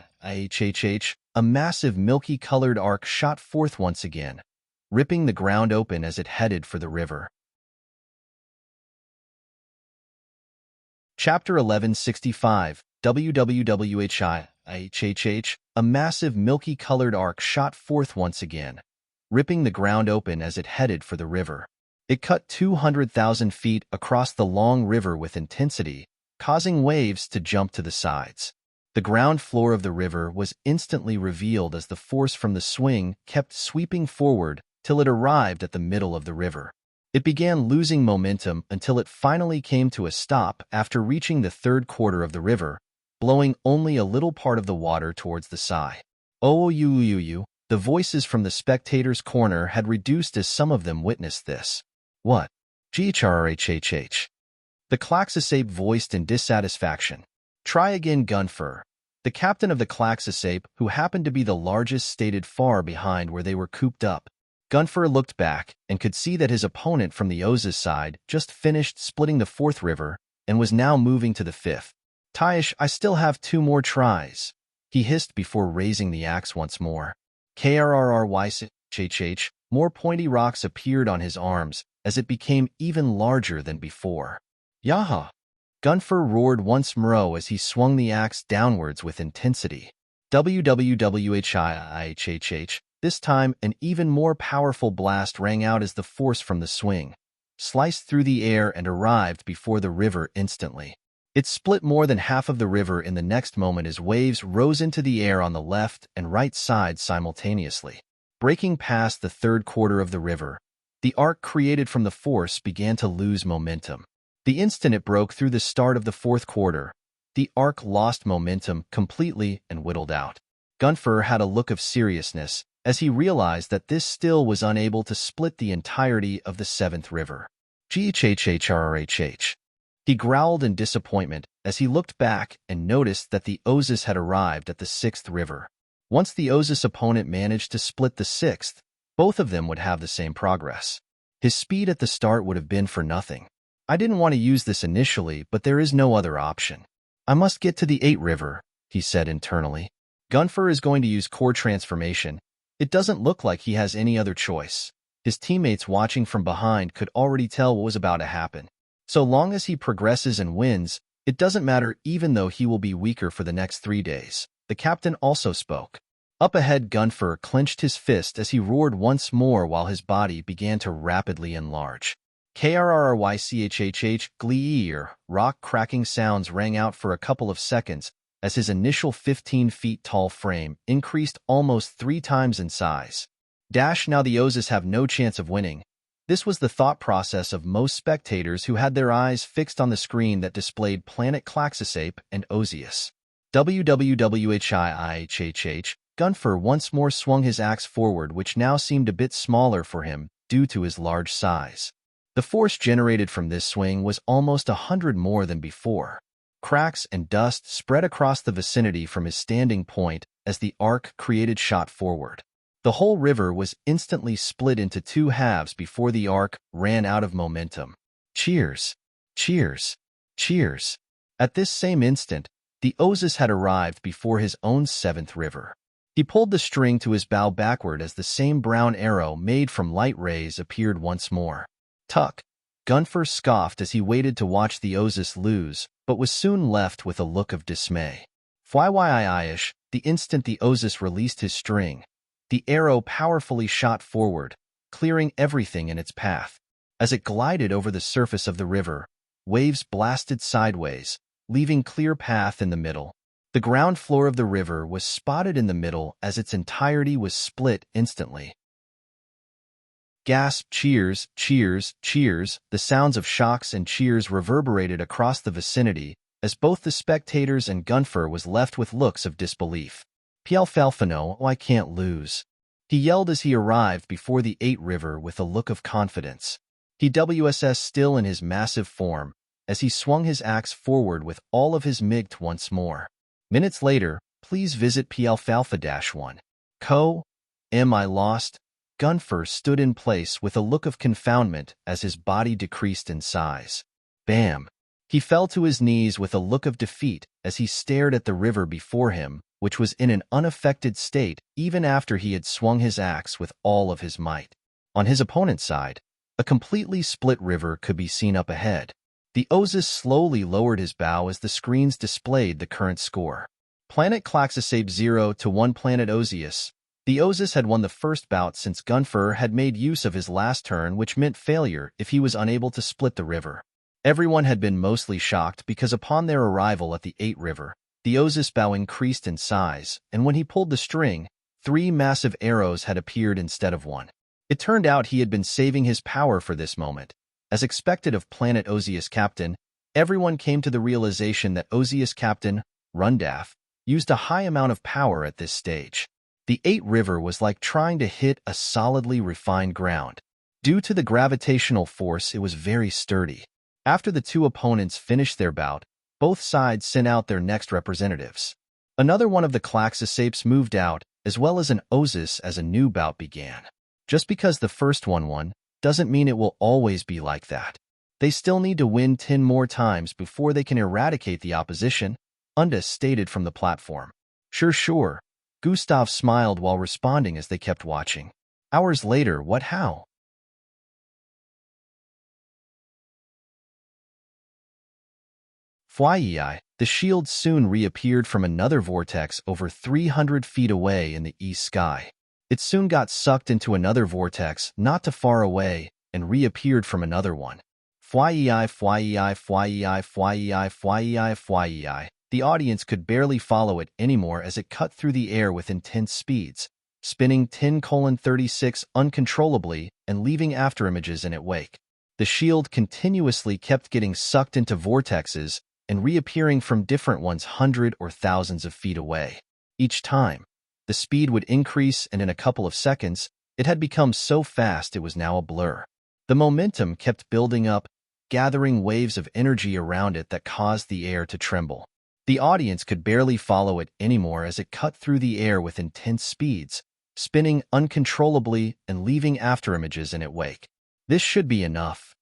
a massive milky-colored arc shot forth once again, ripping the ground open as it headed for the river. Chapter 1165, WWWHIHHH, a massive milky-colored arc shot forth once again, ripping the ground open as it headed for the river. It cut 200,000 feet across the long river with intensity, causing waves to jump to the sides. The ground floor of the river was instantly revealed as the force from the swing kept sweeping forward till it arrived at the middle of the river. It began losing momentum until it finally came to a stop after reaching the 3rd quarter of the river, blowing only a little part of the water towards the side. Oh, the voices from the spectators' corner had reduced as some of them witnessed this. What? GHRHHH. The Klaxosape voiced in dissatisfaction. Try again, Gunfer. The captain of the Klaxosape, who happened to be the largest, stated far behind where they were cooped up. Gunfer looked back and could see that his opponent from the Ozus side just finished splitting the 4th river and was now moving to the 5th. Taish, I still have 2 more tries, he hissed before raising the axe once more. KRRRYHHH, more pointy rocks appeared on his arms as it became even larger than before. Yaha! Gunfer roared once more as he swung the axe downwards with intensity. WWWHIHHH. This time, an even more powerful blast rang out as the force from the swing sliced through the air and arrived before the river instantly. It split more than half of the river in the next moment as waves rose into the air on the left and right sides simultaneously. Breaking past the 3rd quarter of the river, the arc created from the force began to lose momentum. The instant it broke through the start of the 4th quarter, the arc lost momentum completely and whittled out. Gunfer had a look of seriousness as he realized that this still was unable to split the entirety of the 7th river. GHHHRHH. He growled in disappointment as he looked back and noticed that the Ozus had arrived at the 6th river. Once the Ozus opponent managed to split the 6th, both of them would have the same progress. His speed at the start would have been for nothing. I didn't want to use this initially, but there is no other option. I must get to the 8th river, he said internally. Gunfer is going to use core transformation. It doesn't look like he has any other choice. His teammates watching from behind could already tell what was about to happen. So long as he progresses and wins, it doesn't matter even though he will be weaker for the next 3 days. The captain also spoke. Up ahead, Gunfer clenched his fist as he roared once more while his body began to rapidly enlarge. KRRRYCHHH, glee-ear, rock-cracking sounds rang out for a couple of seconds as his initial 15-feet-tall frame increased almost 3 times in size. Now the Ozus have no chance of winning. This was the thought process of most spectators who had their eyes fixed on the screen that displayed Planet Klaxosape and Ozius. WWWHIHHH, Gunfer once more swung his axe forward, which now seemed a bit smaller for him due to his large size. The force generated from this swing was almost 100 more than before. Cracks and dust spread across the vicinity from his standing point as the arc created shot forward. The whole river was instantly split into two halves before the arc ran out of momentum. Cheers! Cheers! Cheers! At this same instant, the Ozus had arrived before his own seventh river. He pulled the string to his bow backward as the same brown arrow made from light rays appeared once more. Tuck! Gunfer scoffed as he waited to watch the Ozus lose, but was soon left with a look of dismay. Fyi-ish, the instant the Ozus released his string, the arrow powerfully shot forward, clearing everything in its path. As it glided over the surface of the river, waves blasted sideways, leaving clear path in the middle. The ground floor of the river was spotted in the middle as its entirety was split instantly. Gasp! Cheers! Cheers! Cheers! The sounds of shocks and cheers reverberated across the vicinity as both the spectators and Gunfer was left with looks of disbelief. Pielfalfano, I can't lose, he yelled as he arrived before the 8 river with a look of confidence. He WSS still in his massive form as he swung his axe forward with all of his might once more. Minutes later, please visit Pielfalfa-1. Co. Am I lost? Gunfer stood in place with a look of confoundment as his body decreased in size. Bam! He fell to his knees with a look of defeat as he stared at the river before him, which was in an unaffected state even after he had swung his axe with all of his might. On his opponent's side, a completely split river could be seen up ahead. The Ozus slowly lowered his bow as the screens displayed the current score. Planet Klaxosape 0 to 1 Planet Ozius. The Ozus had won the first bout since Gunfer had made use of his last turn, which meant failure if he was unable to split the river. Everyone had been mostly shocked because upon their arrival at the 8 river, the Ozus bow increased in size, and when he pulled the string, 3 massive arrows had appeared instead of 1. It turned out he had been saving his power for this moment. As expected of Planet Ozius Captain, everyone came to the realization that Ozius Captain, Rundaf, used a high amount of power at this stage. The 8 river was like trying to hit a solidly refined ground. Due to the gravitational force, it was very sturdy. After the 2 opponents finished their bout, both sides sent out their next representatives. Another one of the Klaxosapes moved out, as well as an Ozus as a new bout began. Just because the first one won, doesn't mean it will always be like that. They still need to win 10 more times before they can eradicate the opposition, Unda stated from the platform. Sure. Gustav smiled while responding as they kept watching. Hours later, what how? Fyi, the shield soon reappeared from another vortex over 300 feet away in the east sky. It soon got sucked into another vortex not too far away and reappeared from another one. Fyi. The audience could barely follow it anymore as it cut through the air with intense speeds, spinning 10:36 uncontrollably and leaving afterimages in its wake. The shield continuously kept getting sucked into vortexes and reappearing from different ones hundreds or thousands of feet away. Each time, the speed would increase, and in a couple of seconds, it had become so fast it was now a blur. The momentum kept building up, gathering waves of energy around it that caused the air to tremble. The audience could barely follow it anymore as it cut through the air with intense speeds, spinning uncontrollably and leaving afterimages in its wake. This should be enough,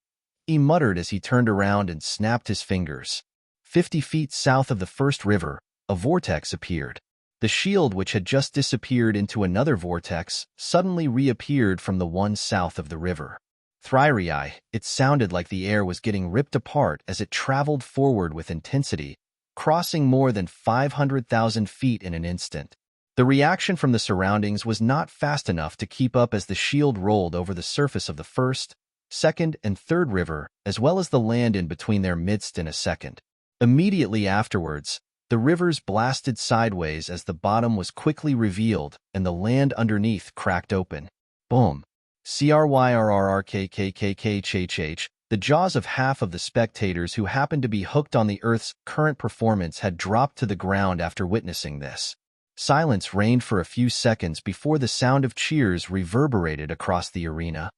he muttered as he turned around and snapped his fingers. 50 feet south of the first river, a vortex appeared. The shield, which had just disappeared into another vortex, suddenly reappeared from the one south of the river. Thryrii, it sounded like the air was getting ripped apart as it traveled forward with intensity, crossing more than 500,000 feet in an instant. The reaction from the surroundings was not fast enough to keep up as the shield rolled over the surface of the first, second, and third river, as well as the land in between their midst in a second. Immediately afterwards, the rivers blasted sideways as the bottom was quickly revealed and the land underneath cracked open. Boom. Cryrrrkkkkkkh. The jaws of half of the spectators who happened to be hooked on the Earth's current performance had dropped to the ground after witnessing this. Silence reigned for a few seconds before the sound of cheers reverberated across the arena.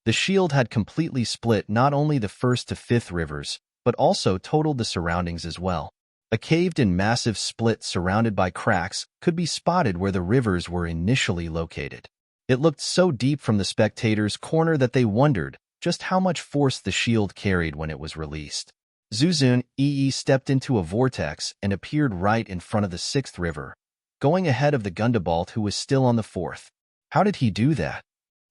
The shield had completely split not only the first to fifth rivers, but also totaled the surroundings as well. A caved-in massive split surrounded by cracks could be spotted where the rivers were initially located. It looked so deep from the spectators' corner that they wondered just how much force the shield carried when it was released. Zuzun Yi stepped into a vortex and appeared right in front of the sixth river, going ahead of the Gundabalt who was still on the fourth. How did he do that?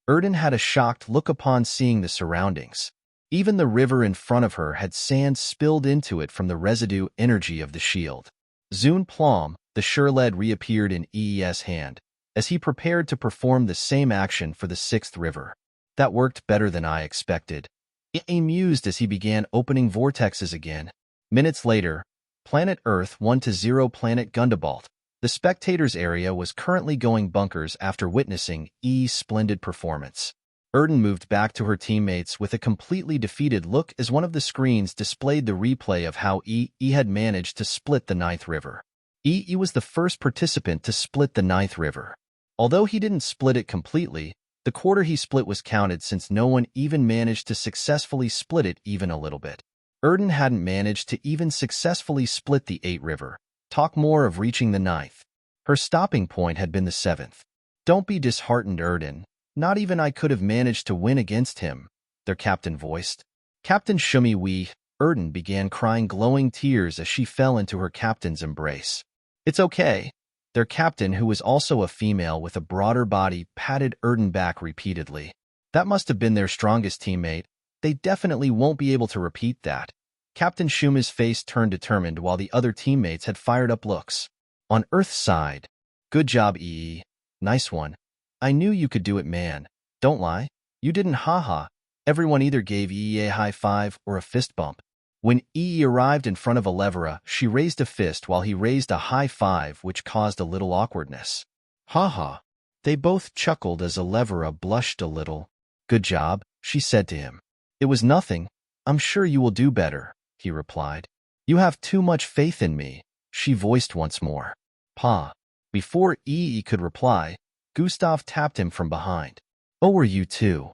Erden had a shocked look upon seeing the surroundings. Even the river in front of her had sand spilled into it from the residue energy of the shield. Zun Plom, the Shurled, reappeared in Yi's hand, as he prepared to perform the same action for the sixth river. That worked better than I expected. Yi mused as he began opening vortexes again. Minutes later, Planet Earth 1-0 Planet Gundabalt. The spectators' area was currently going bonkers after witnessing Yi's splendid performance. Erden moved back to her teammates with a completely defeated look as one of the screens displayed the replay of how Yi had managed to split the ninth river. Yi was the first participant to split the ninth river. Although he didn't split it completely, the quarter he split was counted since no one even managed to successfully split it even a little bit. Erden hadn't managed to even successfully split the eighth river. Talk more of reaching the ninth. Her stopping point had been the seventh. Don't be disheartened, Erden. Not even I could have managed to win against him, their captain voiced. Captain Shumi Wee, Erden began crying glowing tears as she fell into her captain's embrace. It's okay. Their captain, who was also a female with a broader body, patted Erden back repeatedly. That must have been their strongest teammate. They definitely won't be able to repeat that. Captain Shuma's face turned determined while the other teammates had fired up looks. On Earth's side. Good job, Yi. Nice one. I knew you could do it, man. Don't lie. You didn't, haha. Everyone either gave Yi a high five or a fist bump. When Yi arrived in front of Elevera, she raised a fist while he raised a high five, which caused a little awkwardness. Haha. They both chuckled as Elevera blushed a little. Good job, she said to him. It was nothing. I'm sure you will do better, he replied. You have too much faith in me, she voiced once more. Pa. Before Yi could reply, Gustav tapped him from behind. Oh, were you too?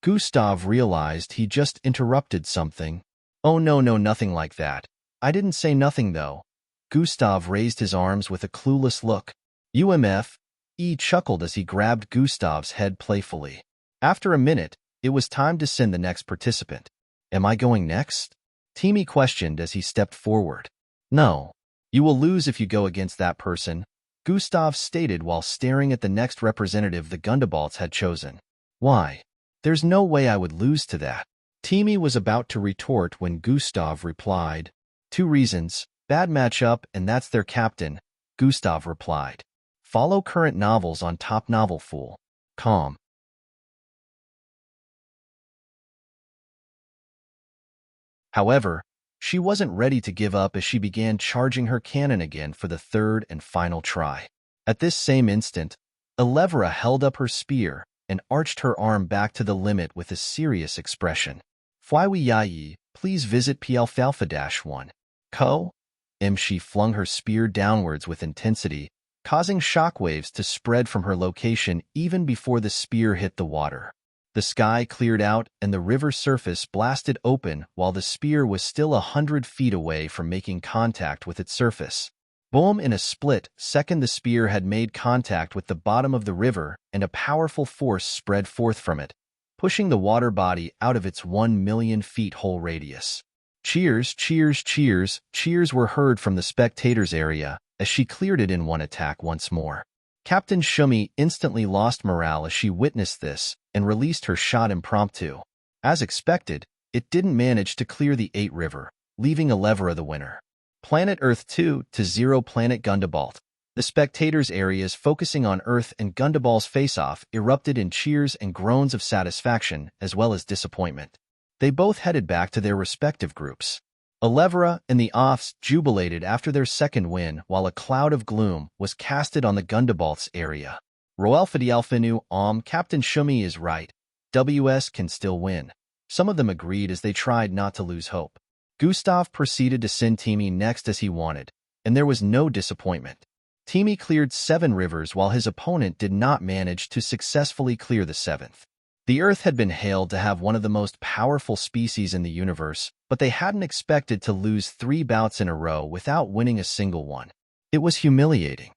Gustav realized he just interrupted something. Oh no, nothing like that. I didn't say nothing though. Gustav raised his arms with a clueless look. UMF, Yi chuckled as he grabbed Gustav's head playfully. After a minute, it was time to send the next participant. Am I going next? Timmy questioned as he stepped forward. No. You will lose if you go against that person, Gustav stated while staring at the next representative the Gundabalts had chosen. Why? There's no way I would lose to that. Timmy was about to retort when Gustav replied. 2 reasons, bad matchup and that's their captain, Gustav replied. Follow current novels on Top Novel Fool. Calm. However, she wasn't ready to give up as she began charging her cannon again for the third and final try. At this same instant, Elevera held up her spear and arched her arm back to the limit with a serious expression. Flywi Yayi, please visit PLFalpha-1. Ko? She flung her spear downwards with intensity, causing shockwaves to spread from her location even before the spear hit the water. The sky cleared out and the river surface blasted open while the spear was still 100 feet away from making contact with its surface. Boom! In a split second the spear had made contact with the bottom of the river and a powerful force spread forth from it, pushing the water body out of its 1 million feet whole radius. Cheers, cheers, cheers, cheers were heard from the spectators' area as she cleared it in one attack once more. Captain Shumi instantly lost morale as she witnessed this and released her shot impromptu. As expected, it didn't manage to clear the 8 river, leaving Elevera the winner. Planet Earth 2-0 Planet Gundabalt. The spectators' areas focusing on Earth and Gundabalt's face-off erupted in cheers and groans of satisfaction as well as disappointment. They both headed back to their respective groups. Elevera and the Offs jubilated after their second win while a cloud of gloom was casted on the Gundabalt's area. Roelfadialfinu Captain Shumi is right. WS can still win. Some of them agreed as they tried not to lose hope. Gustav proceeded to send Timmy next as he wanted, and there was no disappointment. Timi cleared 7 rivers while his opponent did not manage to successfully clear the 7th. The Earth had been hailed to have one of the most powerful species in the universe, but they hadn't expected to lose 3 bouts in a row without winning a single one. It was humiliating.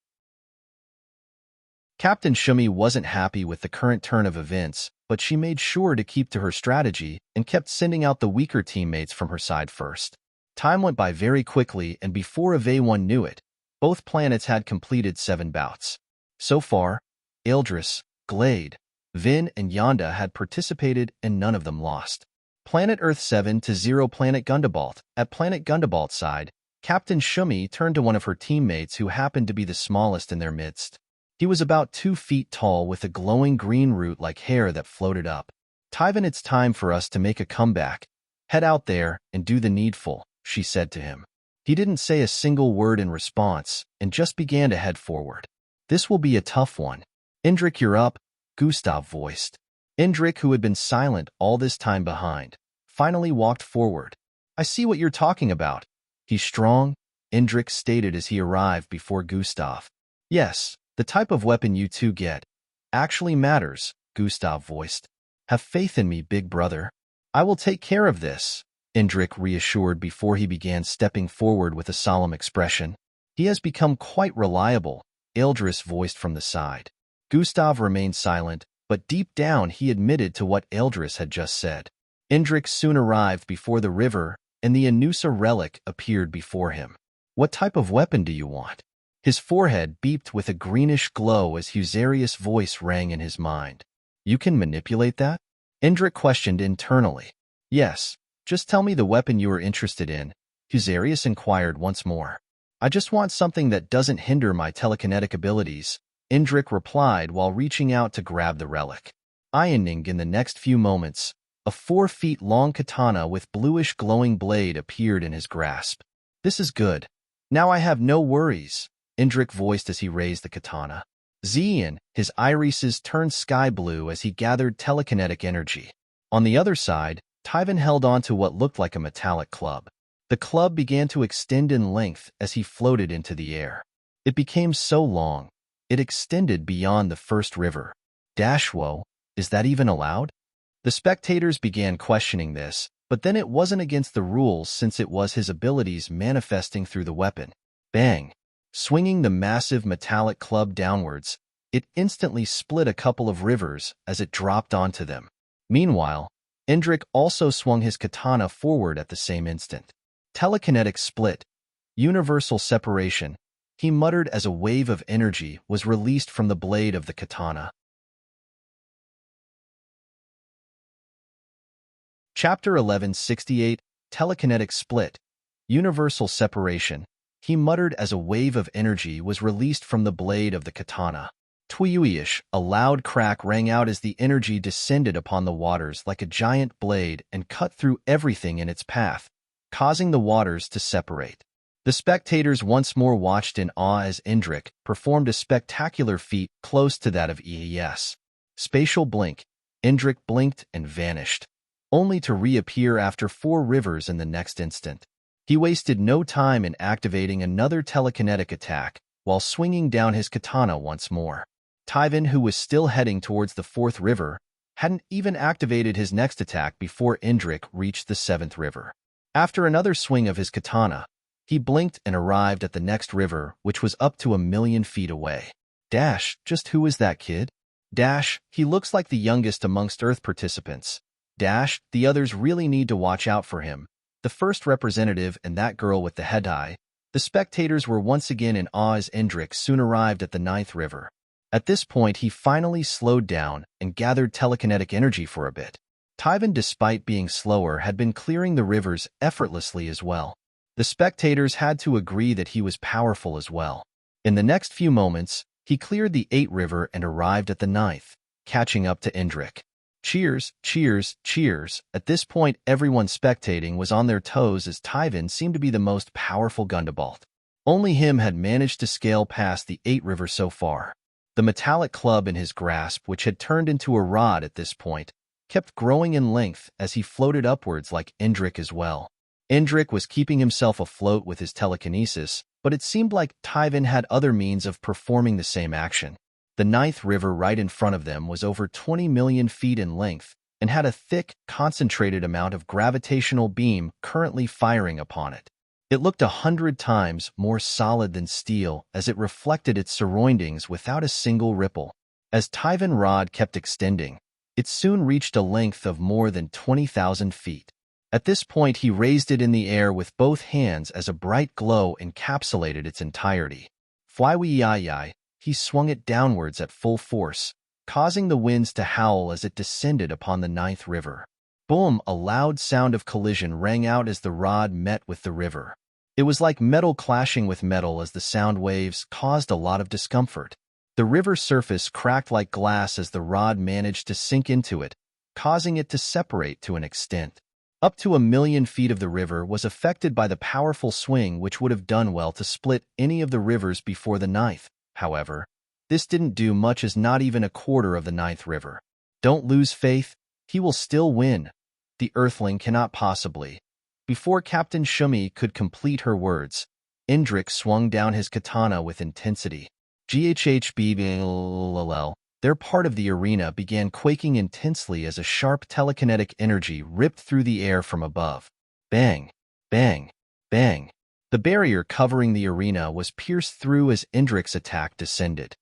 Captain Shumi wasn't happy with the current turn of events, but she made sure to keep to her strategy and kept sending out the weaker teammates from her side first. Time went by very quickly, and before Ave-1 knew it, both planets had completed 7 bouts. So far, Eldris, Glade, Vin, and Yonda had participated, and none of them lost. Planet Earth 7-0 Planet Gundabalt. At Planet Gundabalt's side, Captain Shumi turned to one of her teammates who happened to be the smallest in their midst. He was about 2 feet tall with a glowing green root-like hair that floated up. "Tyvan, it's time for us to make a comeback. Head out there and do the needful," she said to him. He didn't say a single word in response and just began to head forward. "This will be a tough one." "Indrik, you're up," Gustav voiced. Indrik, who had been silent all this time behind, finally walked forward. "I see what you're talking about. He's strong," Indrik stated as he arrived before Gustav. "Yes, the type of weapon you two get actually matters," Gustav voiced. "Have faith in me, big brother. I will take care of this," Indrik reassured before he began stepping forward with a solemn expression. "He has become quite reliable," Eldris voiced from the side. Gustav remained silent, but deep down he admitted to what Eldris had just said. Indrik soon arrived before the river, and the Anusa relic appeared before him. "What type of weapon do you want?" His forehead beeped with a greenish glow as Husarius' voice rang in his mind. "You can manipulate that?" Indrik questioned internally. "Yes, just tell me the weapon you are interested in," Husarius inquired once more. "I just want something that doesn't hinder my telekinetic abilities," Indrik replied while reaching out to grab the relic. Ironing in the next few moments, a 4-feet-long katana with bluish glowing blade appeared in his grasp. "This is good. Now I have no worries," Indrik voiced as he raised the katana. Zian, his irises turned sky blue as he gathered telekinetic energy. On the other side, Tyvan held on to what looked like a metallic club. The club began to extend in length as he floated into the air. It became so long, it extended beyond the first river. "Dashwo, is that even allowed?" The spectators began questioning this, but then it wasn't against the rules since it was his abilities manifesting through the weapon. Bang! Swinging the massive metallic club downwards, it instantly split a couple of rivers as it dropped onto them. Meanwhile, Indrik also swung his katana forward at the same instant. Telekinetic split, universal separation, he muttered as a wave of energy was released from the blade of the katana. Chapter 1168, Telekinetic Split, Universal Separation, he muttered as a wave of energy was released from the blade of the katana. Twiyuish, a loud crack rang out as the energy descended upon the waters like a giant blade and cut through everything in its path, causing the waters to separate. The spectators once more watched in awe as Indrik performed a spectacular feat close to that of EES. Spatial blink, Indrik blinked and vanished, only to reappear after 4 rivers in the next instant. He wasted no time in activating another telekinetic attack while swinging down his katana once more. Tyvan, who was still heading towards the 4th river, hadn't even activated his next attack before Indrik reached the 7th river. After another swing of his katana, he blinked and arrived at the next river, which was up to 1,000,000 feet away. "Dash, just who is that kid?" "Dash, he looks like the youngest amongst Earth participants. Dash, the others really need to watch out for him. The first representative and that girl with the head eye." The spectators were once again in awe as Indrik soon arrived at the 9th river. At this point, he finally slowed down and gathered telekinetic energy for a bit. Tyvan, despite being slower, had been clearing the rivers effortlessly as well. The spectators had to agree that he was powerful as well. In the next few moments, he cleared the 8th river and arrived at the 9th, catching up to Indrik. Cheers, cheers, cheers. At this point, everyone spectating was on their toes as Tyvan seemed to be the most powerful Gundabalt. Only him had managed to scale past the 8th river so far. The metallic club in his grasp, which had turned into a rod at this point, kept growing in length as he floated upwards like Indrik as well. Indrik was keeping himself afloat with his telekinesis, but it seemed like Tyvan had other means of performing the same action. The ninth river right in front of them was over 20 million feet in length and had a thick, concentrated amount of gravitational beam currently firing upon it. It looked 100 times more solid than steel as it reflected its surroundings without a single ripple. As Tyvan rod kept extending, it soon reached a length of more than 20,000 feet. At this point, he raised it in the air with both hands as a bright glow encapsulated its entirety. Fly-wee-yi-yi, he swung it downwards at full force, causing the winds to howl as it descended upon the ninth river. Boom! A loud sound of collision rang out as the rod met with the river. It was like metal clashing with metal as the sound waves caused a lot of discomfort. The river surface cracked like glass as the rod managed to sink into it, causing it to separate to an extent. Up to 1,000,000 feet of the river was affected by the powerful swing, which would have done well to split any of the rivers before the ninth. However, this didn't do much as not even a quarter of the ninth river. Don't lose faith, he will still win. The Earthling cannot possibly. Before Captain Shumi could complete her words, Indrik swung down his katana with intensity. GHHB, their part of the arena began quaking intensely as a sharp telekinetic energy ripped through the air from above. Bang, bang, bang. The barrier covering the arena was pierced through as Indrik's attack descended.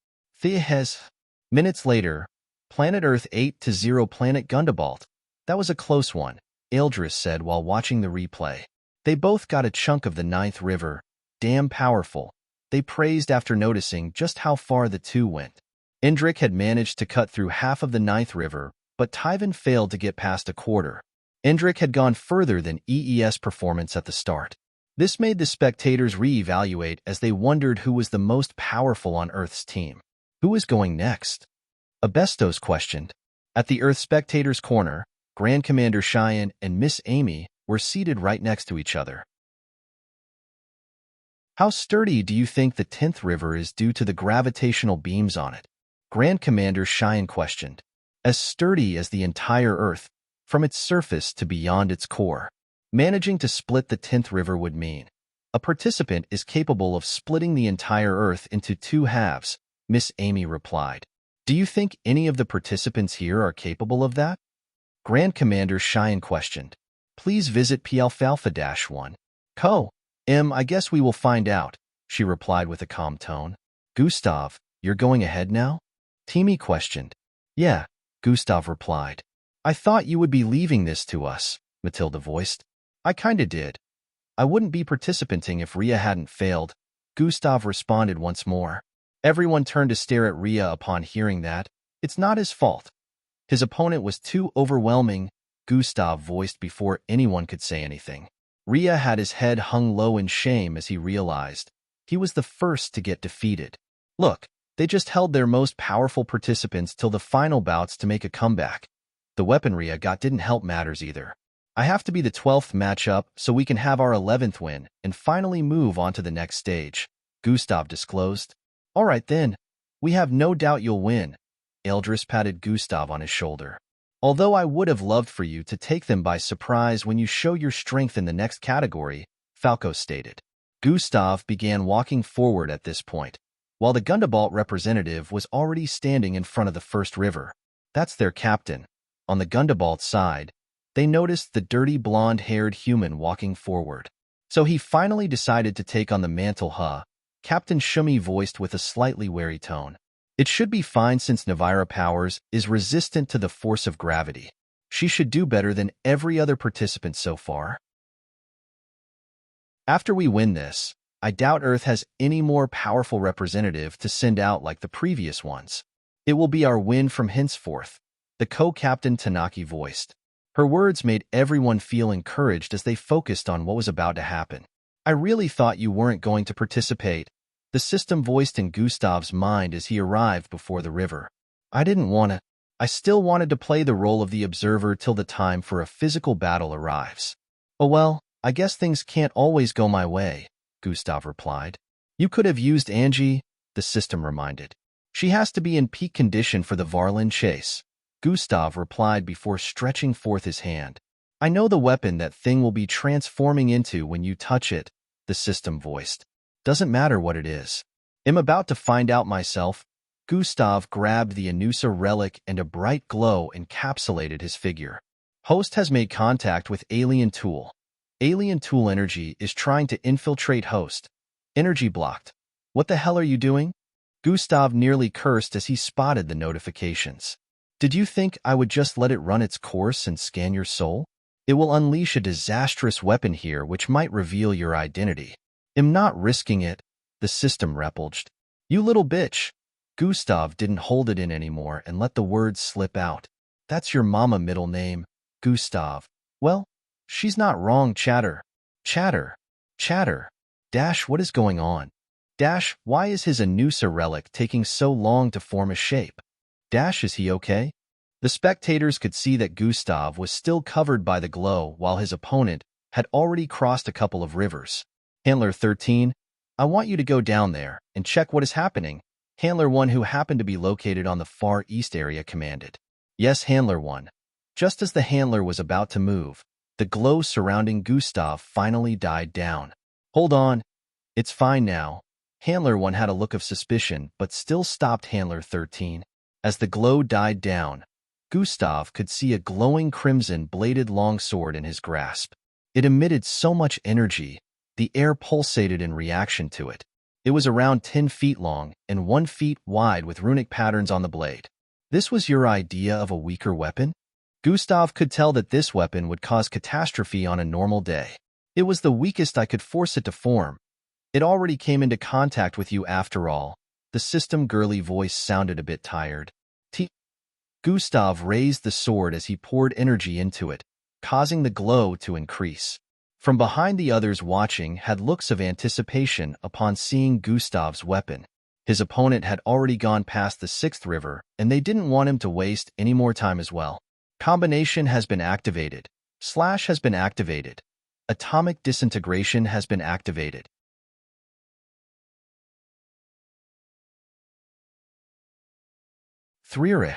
Minutes later, Planet Earth 8-0 Planet Gundabalt. That was a close one, Eldris said while watching the replay. They both got a chunk of the ninth river. Damn powerful, they praised after noticing just how far the two went. Indrik had managed to cut through half of the ninth river, but Tyvan failed to get past a quarter. Indrik had gone further than EES performance at the start. This made the spectators re-evaluate as they wondered who was the most powerful on Earth's team. Who was going next? Abestos questioned. At the Earth spectators' corner, Grand Commander Cheyenne and Miss Amy were seated right next to each other. How sturdy do you think the 10th river is due to the gravitational beams on it? Grand Commander Cheyenne questioned. As sturdy as the entire Earth, from its surface to beyond its core. Managing to split the 10th river would mean a participant is capable of splitting the entire Earth into two halves, Miss Amy replied. Do you think any of the participants here are capable of that? Grand Commander Cheyenne questioned. Please visit P-Alpha-1. I guess we will find out, she replied with a calm tone. Gustav, you're going ahead now? Teamy questioned. Yeah, Gustav replied. I thought you would be leaving this to us, Matilda voiced. I kinda did. I wouldn't be participating if Rhea hadn't failed, Gustav responded once more. Everyone turned to stare at Rhea upon hearing that. It's not his fault. His opponent was too overwhelming, Gustav voiced before anyone could say anything. Rhea had his head hung low in shame as he realized he was the first to get defeated. Look, they just held their most powerful participants till the final bouts to make a comeback. The weapon Rhea got didn't help matters either. I have to be the 12th matchup so we can have our 11th win and finally move on to the next stage, Gustav disclosed. All right then, we have no doubt you'll win. Eldris patted Gustav on his shoulder. Although I would have loved for you to take them by surprise when you show your strength in the next category, Falco stated. Gustav began walking forward at this point, while the Gundabalt representative was already standing in front of the first river. That's their captain. On the Gundabalt side, they noticed the dirty blonde-haired human walking forward. So he finally decided to take on the mantle, Captain Shumi voiced with a slightly wary tone. It should be fine since Navira Powers is resistant to the force of gravity. She should do better than every other participant so far. After we win this, I doubt Earth has any more powerful representative to send out like the previous ones. It will be our win from henceforth, the co-captain Tanaki voiced. Her words made everyone feel encouraged as they focused on what was about to happen. I really thought you weren't going to participate, the system voiced in Gustav's mind as he arrived before the river. I didn't want to. I still wanted to play the role of the observer till the time for a physical battle arrives. Oh well, I guess things can't always go my way, Gustav replied. You could have used Angie, the system reminded. She has to be in peak condition for the Varlin chase, Gustav replied before stretching forth his hand. I know the weapon that thing will be transforming into when you touch it, the system voiced. Doesn't matter what it is. I'm about to find out myself. Gustav grabbed the Anusa relic and a bright glow encapsulated his figure. Host has made contact with Alien Tool. Alien Tool energy is trying to infiltrate Host. Energy blocked. What the hell are you doing? Gustav nearly cursed as he spotted the notifications. Did you think I would just let it run its course and scan your soul? It will unleash a disastrous weapon here which might reveal your identity. I'm not risking it, the system repulged. You little bitch. Gustav didn't hold it in anymore and let the words slip out. That's your mama middle name, Gustav. Well, she's not wrong, chatter. Chatter. Chatter. Dash, what is going on? Dash, why is his Anusa relic taking so long to form a shape? Dash, is he okay? The spectators could see that Gustav was still covered by the glow while his opponent had already crossed a couple of rivers. Handler 13, I want you to go down there and check what is happening. Handler 1, who happened to be located on the far east area, commanded. Yes, Handler 1. Just as the handler was about to move, the glow surrounding Gustav finally died down. Hold on. It's fine now. Handler 1 had a look of suspicion but still stopped Handler 13. As the glow died down, Gustav could see a glowing crimson-bladed longsword in his grasp. It emitted so much energy, the air pulsated in reaction to it. It was around 10 feet long and 1 foot wide with runic patterns on the blade. This was your idea of a weaker weapon? Gustav could tell that this weapon would cause catastrophe on a normal day. It was the weakest I could force it to form. It already came into contact with you after all. The system girly voice sounded a bit tired. Gustav raised the sword as he poured energy into it, causing the glow to increase. From behind, the others watching had looks of anticipation upon seeing Gustav's weapon. His opponent had already gone past the 6th river, and they didn't want him to waste any more time as well. Combination has been activated. Slash has been activated. Atomic disintegration has been activated. Three.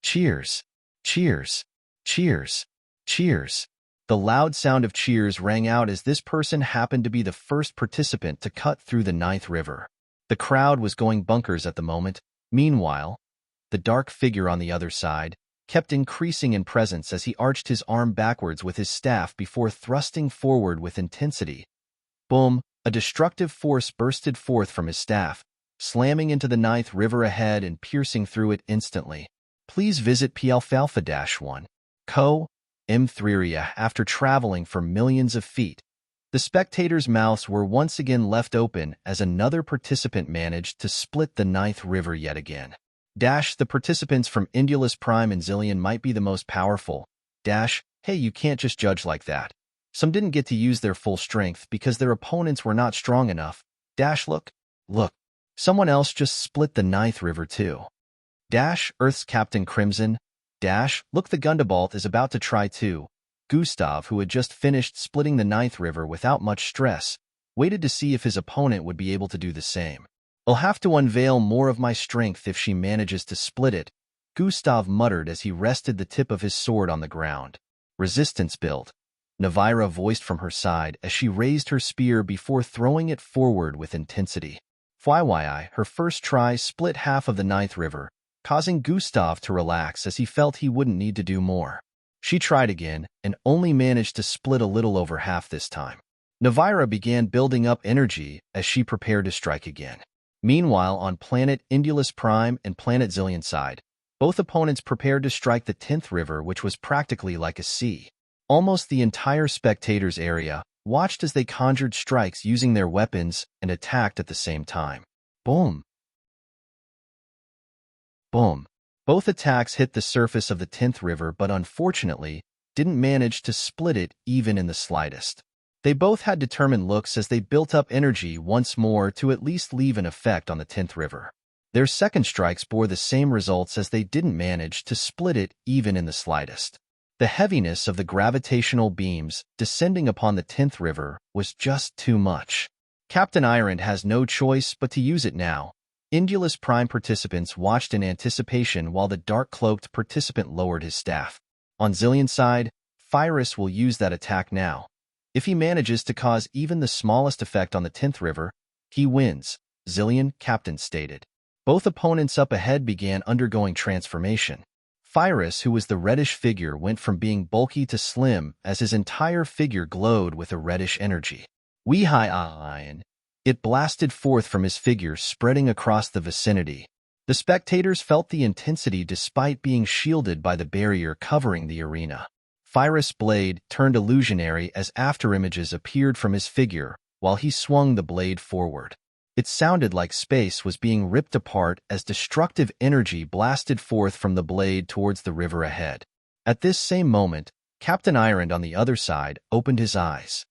Cheers. Cheers. Cheers. Cheers. The loud sound of cheers rang out as this person happened to be the first participant to cut through the 9th river. The crowd was going bonkers at the moment. Meanwhile, the dark figure on the other side kept increasing in presence as he arched his arm backwards with his staff before thrusting forward with intensity. Boom! A destructive force bursted forth from his staff, slamming into the 9th river ahead and piercing through it instantly. Please visit P-Alpha-1. Co. M3 after traveling for millions of feet. The spectators' mouths were once again left open as another participant managed to split the 9th river yet again. Dash, the participants from Indulus Prime and Zillion might be the most powerful. Dash, hey, you can't just judge like that. Some didn't get to use their full strength because their opponents were not strong enough. Dash, look. Someone else just split the 9th river too. Dash, Earth's Captain Crimson. Dash, look, the Gundabalt is about to try too. Gustav, who had just finished splitting the 9th river without much stress, waited to see if his opponent would be able to do the same. I'll have to unveil more of my strength if she manages to split it, Gustav muttered as he rested the tip of his sword on the ground. Resistance build. Navira voiced from her side as she raised her spear before throwing it forward with intensity. FYI, her first try split half of the 9th river, causing Gustav to relax as he felt he wouldn't need to do more. She tried again and only managed to split a little over half this time. Navira began building up energy as she prepared to strike again. Meanwhile, on planet Indulus Prime and planet Zillion side, both opponents prepared to strike the 10th river, which was practically like a sea. Almost the entire spectators' area watched as they conjured strikes using their weapons and attacked at the same time. Boom! Boom! Both attacks hit the surface of the 10th river but unfortunately didn't manage to split it even in the slightest. They both had determined looks as they built up energy once more to at least leave an effect on the 10th river. Their second strikes bore the same results as they didn't manage to split it even in the slightest. The heaviness of the gravitational beams descending upon the 10th river was just too much. Captain Iron has no choice but to use it now. Indulus Prime participants watched in anticipation while the dark-cloaked participant lowered his staff. On Zillion's side, Phyrus will use that attack now. If he manages to cause even the smallest effect on the 10th river, He wins, Zillion, Captain stated. Both opponents up ahead began undergoing transformation. Phyrus, who was the reddish figure, went from being bulky to slim as his entire figure glowed with a reddish energy. Wee-hi-iron. It blasted forth from his figure, spreading across the vicinity. The spectators felt the intensity despite being shielded by the barrier covering the arena. Phyrus' blade turned illusionary as afterimages appeared from his figure while he swung the blade forward. It sounded like space was being ripped apart as destructive energy blasted forth from the blade towards the river ahead. At this same moment, Captain Iron on the other side opened his eyes.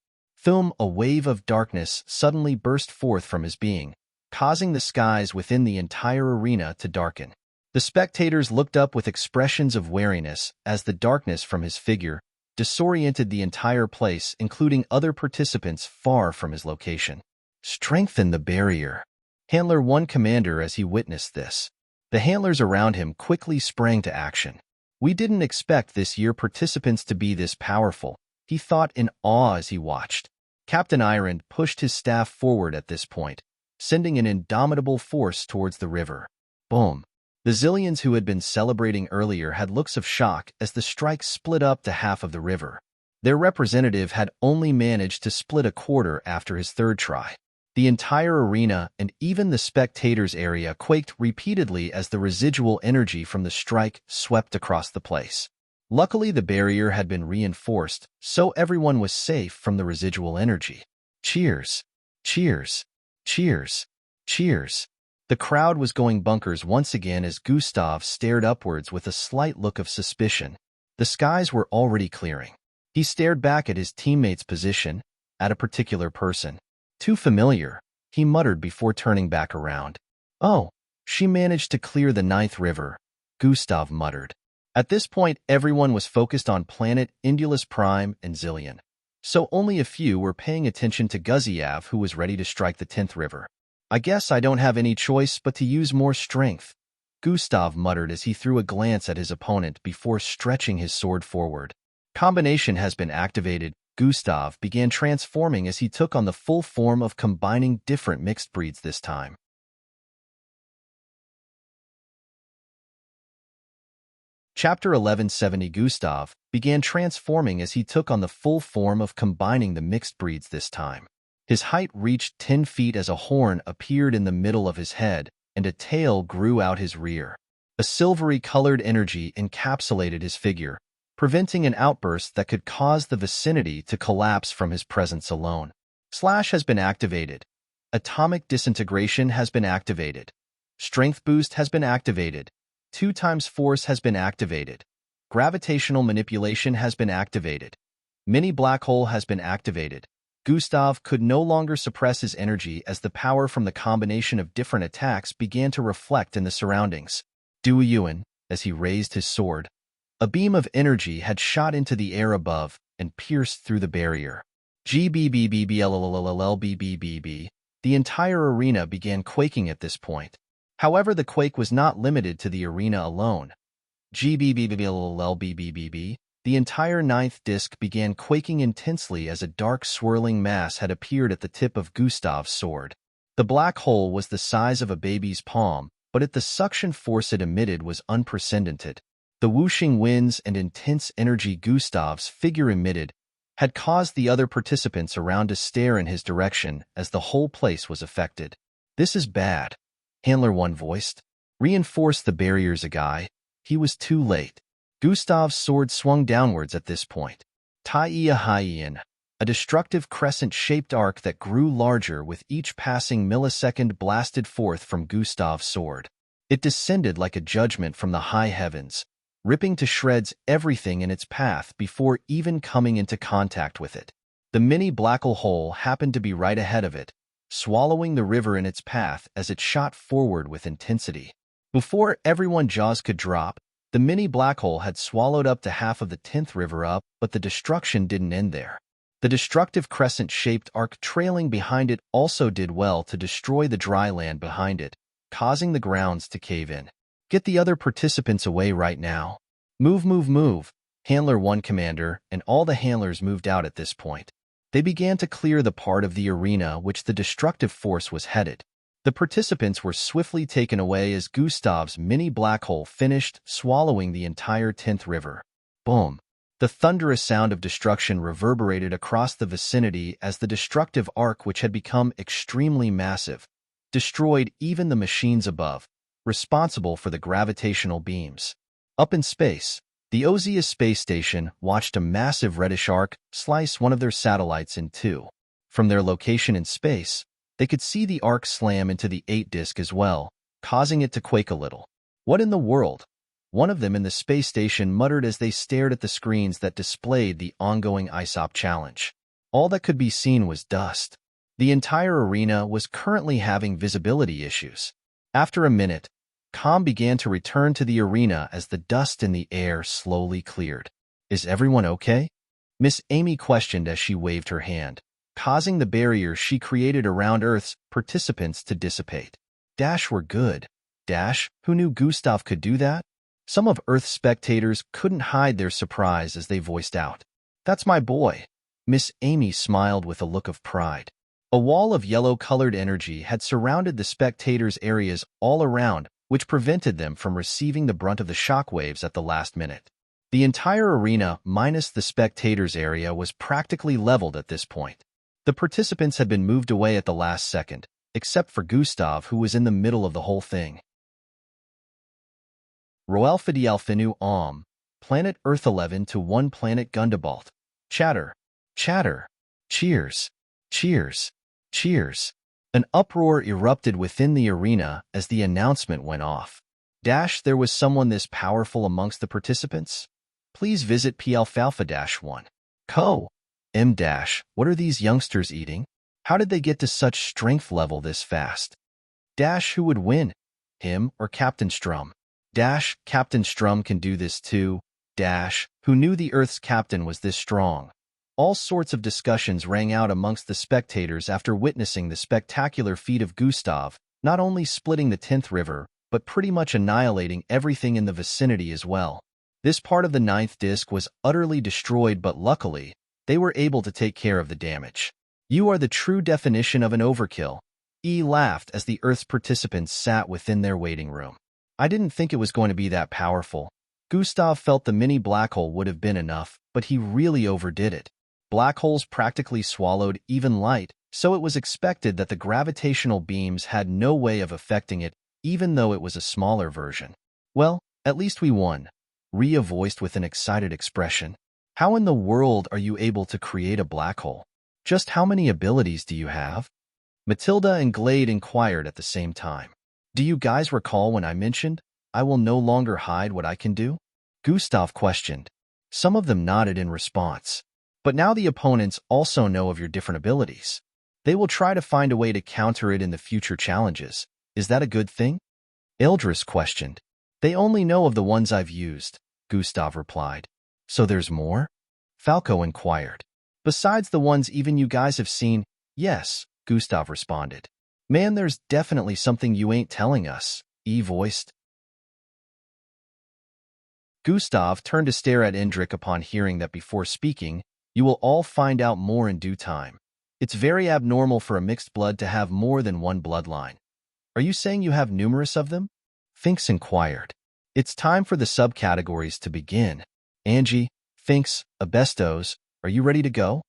A wave of darkness suddenly burst forth from his being, causing the skies within the entire arena to darken. The spectators looked up with expressions of wariness as the darkness from his figure disoriented the entire place, including other participants far from his location. Strengthen the barrier. Handler 1 commander as he witnessed this. The handlers around him quickly sprang to action. We didn't expect this year participants to be this powerful, he thought in awe as he watched. Captain Iron pushed his staff forward at this point, sending an indomitable force towards the river. Boom. The Zillions who had been celebrating earlier had looks of shock as the strike split up to half of the river. Their representative had only managed to split a quarter after his third try. The entire arena and even the spectators' area quaked repeatedly as the residual energy from the strike swept across the place. Luckily, the barrier had been reinforced, so everyone was safe from the residual energy. Cheers! Cheers! Cheers! Cheers! The crowd was going bonkers once again as Gustav stared upwards with a slight look of suspicion. The skies were already clearing. He stared back at his teammate's position, at a particular person. Too familiar, he muttered before turning back around. Oh, she managed to clear the 9th river, Gustav muttered. At this point, everyone was focused on planet Indulus Prime and Zillion, so only a few were paying attention to Guziev, who was ready to strike the 10th river. I guess I don't have any choice but to use more strength, Gustav muttered as he threw a glance at his opponent before stretching his sword forward. Combination has been activated. Gustav began transforming as he took on the full form of combining different mixed breeds this time. Chapter 1170 Gustav began transforming as he took on the full form of combining the mixed breeds this time. His height reached 10 feet as a horn appeared in the middle of his head, and a tail grew out his rear. A silvery-colored energy encapsulated his figure, preventing an outburst that could cause the vicinity to collapse from his presence alone. Slash has been activated. Atomic disintegration has been activated. Strength boost has been activated. 2 times force has been activated. Gravitational manipulation has been activated. Mini black hole has been activated. Gustav could no longer suppress his energy as the power from the combination of different attacks began to reflect in the surroundings. Duoyuan, as he raised his sword, a beam of energy had shot into the air above and pierced through the barrier. GBBBBLLLLBBBB. The entire arena began quaking at this point. However, the quake was not limited to the arena alone. GBBBBLLBBBB. The entire 9th disc began quaking intensely as a dark swirling mass had appeared at the tip of Gustav's sword. The black hole was the size of a baby's palm, but the suction force it emitted was unprecedented. The whooshing winds and intense energy Gustav's figure emitted had caused the other participants around to stare in his direction as the whole place was affected. This is bad, Handler 1 voiced. Reinforce the barriers, a guy. He was too late. Gustav's sword swung downwards at this point. Tai-ia-hi-ian, a destructive crescent-shaped arc that grew larger with each passing millisecond blasted forth from Gustav's sword. It descended like a judgment from the high heavens, ripping to shreds everything in its path before even coming into contact with it. The mini black hole happened to be right ahead of it, swallowing the river in its path as it shot forward with intensity. Before everyone's jaws could drop, the mini black hole had swallowed up to half of the 10th river up, but the destruction didn't end there. The destructive crescent-shaped arc trailing behind it also did well to destroy the dry land behind it, causing the grounds to cave in. Get the other participants away right now. Move, move, move. Handler 1 commander and all the handlers moved out at this point. They began to clear the part of the arena which the destructive force was headed. The participants were swiftly taken away as Gustav's mini black hole finished swallowing the entire 10th river. Boom! The thunderous sound of destruction reverberated across the vicinity as the destructive arc, which had become extremely massive, destroyed even the machines above, responsible for the gravitational beams. Up in space, the Ozia space station watched a massive reddish arc slice one of their satellites in two. From their location in space, they could see the arc slam into the 8-disk as well, causing it to quake a little. "What in the world?" one of them in the space station muttered as they stared at the screens that displayed the ongoing ISOP challenge. All that could be seen was dust. The entire arena was currently having visibility issues. After a minute, calm began to return to the arena as the dust in the air slowly cleared. "Is everyone okay?" Miss Amy questioned as she waved her hand, causing the barrier she created around Earth's participants to dissipate. We're good. Who knew Gustav could do that? Some of Earth's spectators couldn't hide their surprise as they voiced out. "That's my boy." Miss Amy smiled with a look of pride. A wall of yellow-colored energy had surrounded the spectators' areas all around, which prevented them from receiving the brunt of the shockwaves at the last minute. The entire arena, minus the spectators' area, was practically leveled at this point. The participants had been moved away at the last second, except for Gustav, who was in the middle of the whole thing. Roelfidialfinu Planet Earth 11 to 1 Planet Gundabalt. Chatter. Chatter. Cheers. Cheers. Cheers. An uproar erupted within the arena as the announcement went off. There was someone this powerful amongst the participants? Please visit PLFalpha-1. Co. M-. What are these youngsters eating? How did they get to such strength level this fast? Who would win? Him or Captain Strum? Captain Strum can do this too. Who knew the Earth's captain was this strong? All sorts of discussions rang out amongst the spectators after witnessing the spectacular feat of Gustav, not only splitting the 10th river, but pretty much annihilating everything in the vicinity as well. This part of the 9th disk was utterly destroyed, but luckily, they were able to take care of the damage. "You are the true definition of an overkill." E laughed as the Earth's participants sat within their waiting room. "I didn't think it was going to be that powerful." Gustav felt the mini black hole would have been enough, but he really overdid it. Black holes practically swallowed even light, so it was expected that the gravitational beams had no way of affecting it, even though it was a smaller version. "Well, at least we won," Ria voiced with an excited expression. "How in the world are you able to create a black hole? Just how many abilities do you have?" Matilda and Glade inquired at the same time. "Do you guys recall when I mentioned, I will no longer hide what I can do?" Gustav questioned. Some of them nodded in response. "But now the opponents also know of your different abilities. They will try to find a way to counter it in the future challenges. Is that a good thing?" Eldris questioned. "They only know of the ones I've used," Gustav replied. "So there's more?" Falco inquired. "Besides the ones even you guys have seen?" "Yes," Gustav responded. "Man, there's definitely something you ain't telling us," E voiced. Gustav turned to stare at Indrik upon hearing that before speaking, "You will all find out more in due time. It's very abnormal for a mixed blood to have more than one bloodline." "Are you saying you have numerous of them?" Finks inquired. "It's time for the subcategories to begin. Angie, Finks, Abestos, are you ready to go?"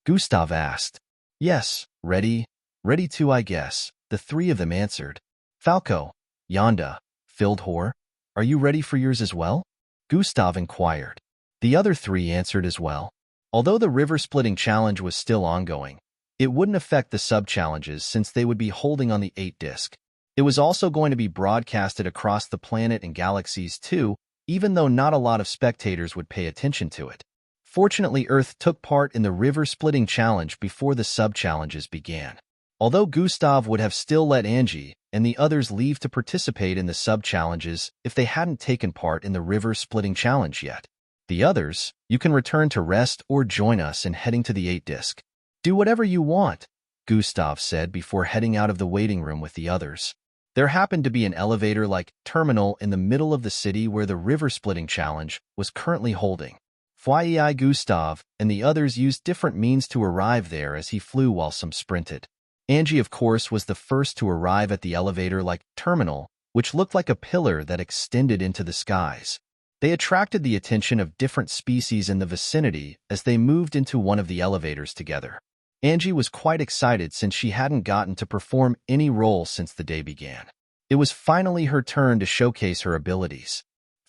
Gustav asked. "Yes, ready. Ready to, I guess," the three of them answered. "Falco, Yonda, Fildhor, are you ready for yours as well?" Gustav inquired. The other three answered as well. Although the river-splitting challenge was still ongoing, it wouldn't affect the sub-challenges since they would be holding on the 8-disk. It was also going to be broadcasted across the planet and galaxies too, even though not a lot of spectators would pay attention to it. Fortunately, Earth took part in the river-splitting challenge before the sub-challenges began. Although Gustav would have still let Angie and the others leave to participate in the sub-challenges if they hadn't taken part in the river-splitting challenge yet. The others, you can return to rest or join us in heading to the 8-disk. "Do whatever you want," Gustav said before heading out of the waiting room with the others. There happened to be an elevator-like terminal in the middle of the city where the river-splitting challenge was currently holding. Foyer Gustave and the others used different means to arrive there as he flew while some sprinted. Angie, of course, was the first to arrive at the elevator-like terminal, which looked like a pillar that extended into the skies. They attracted the attention of different species in the vicinity as they moved into one of the elevators together. Angie was quite excited since she hadn't gotten to perform any role since the day began. It was finally her turn to showcase her abilities.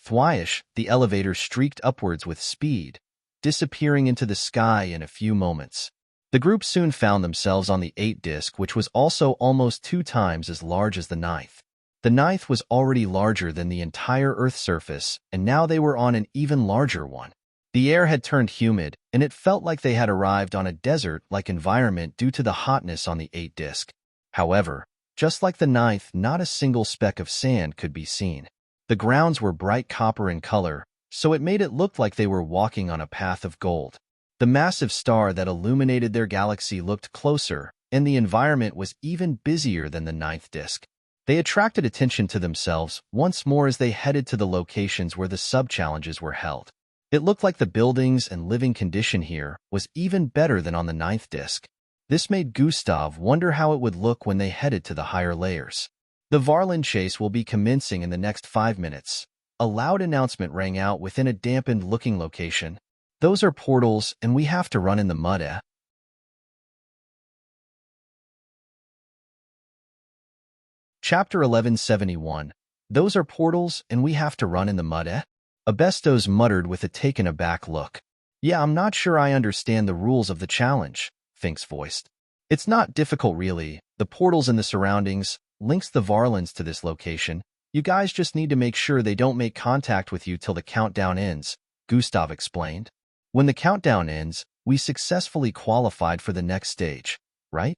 Thwaish, the elevator streaked upwards with speed, disappearing into the sky in a few moments. The group soon found themselves on the 8th disc, which was also almost 2 times as large as the 9th. The 9th was already larger than the entire Earth's surface, and now they were on an even larger one. The air had turned humid, and it felt like they had arrived on a desert-like environment due to the hotness on the 8th disc. However, just like the 9th, not a single speck of sand could be seen. The grounds were bright copper in color, so it made it look like they were walking on a path of gold. The massive star that illuminated their galaxy looked closer, and the environment was even busier than the 9th disc. They attracted attention to themselves once more as they headed to the locations where the sub-challenges were held. It looked like the buildings and living condition here was even better than on the 9th disc. This made Gustave wonder how it would look when they headed to the higher layers. The Varlin chase will be commencing in the next 5 minutes. A loud announcement rang out within a dampened-looking location. Those are portals, and we have to run in the mud, eh? Chapter 1171. Those are portals, and we have to run in the mud, eh? Abestos muttered with a taken-aback look. Yeah, I'm not sure I understand the rules of the challenge, Finks voiced. It's not difficult, really. The portals and the surroundings links the Varlins to this location. You guys just need to make sure they don't make contact with you till the countdown ends, Gustave explained. When the countdown ends, we successfully qualified for the next stage, right?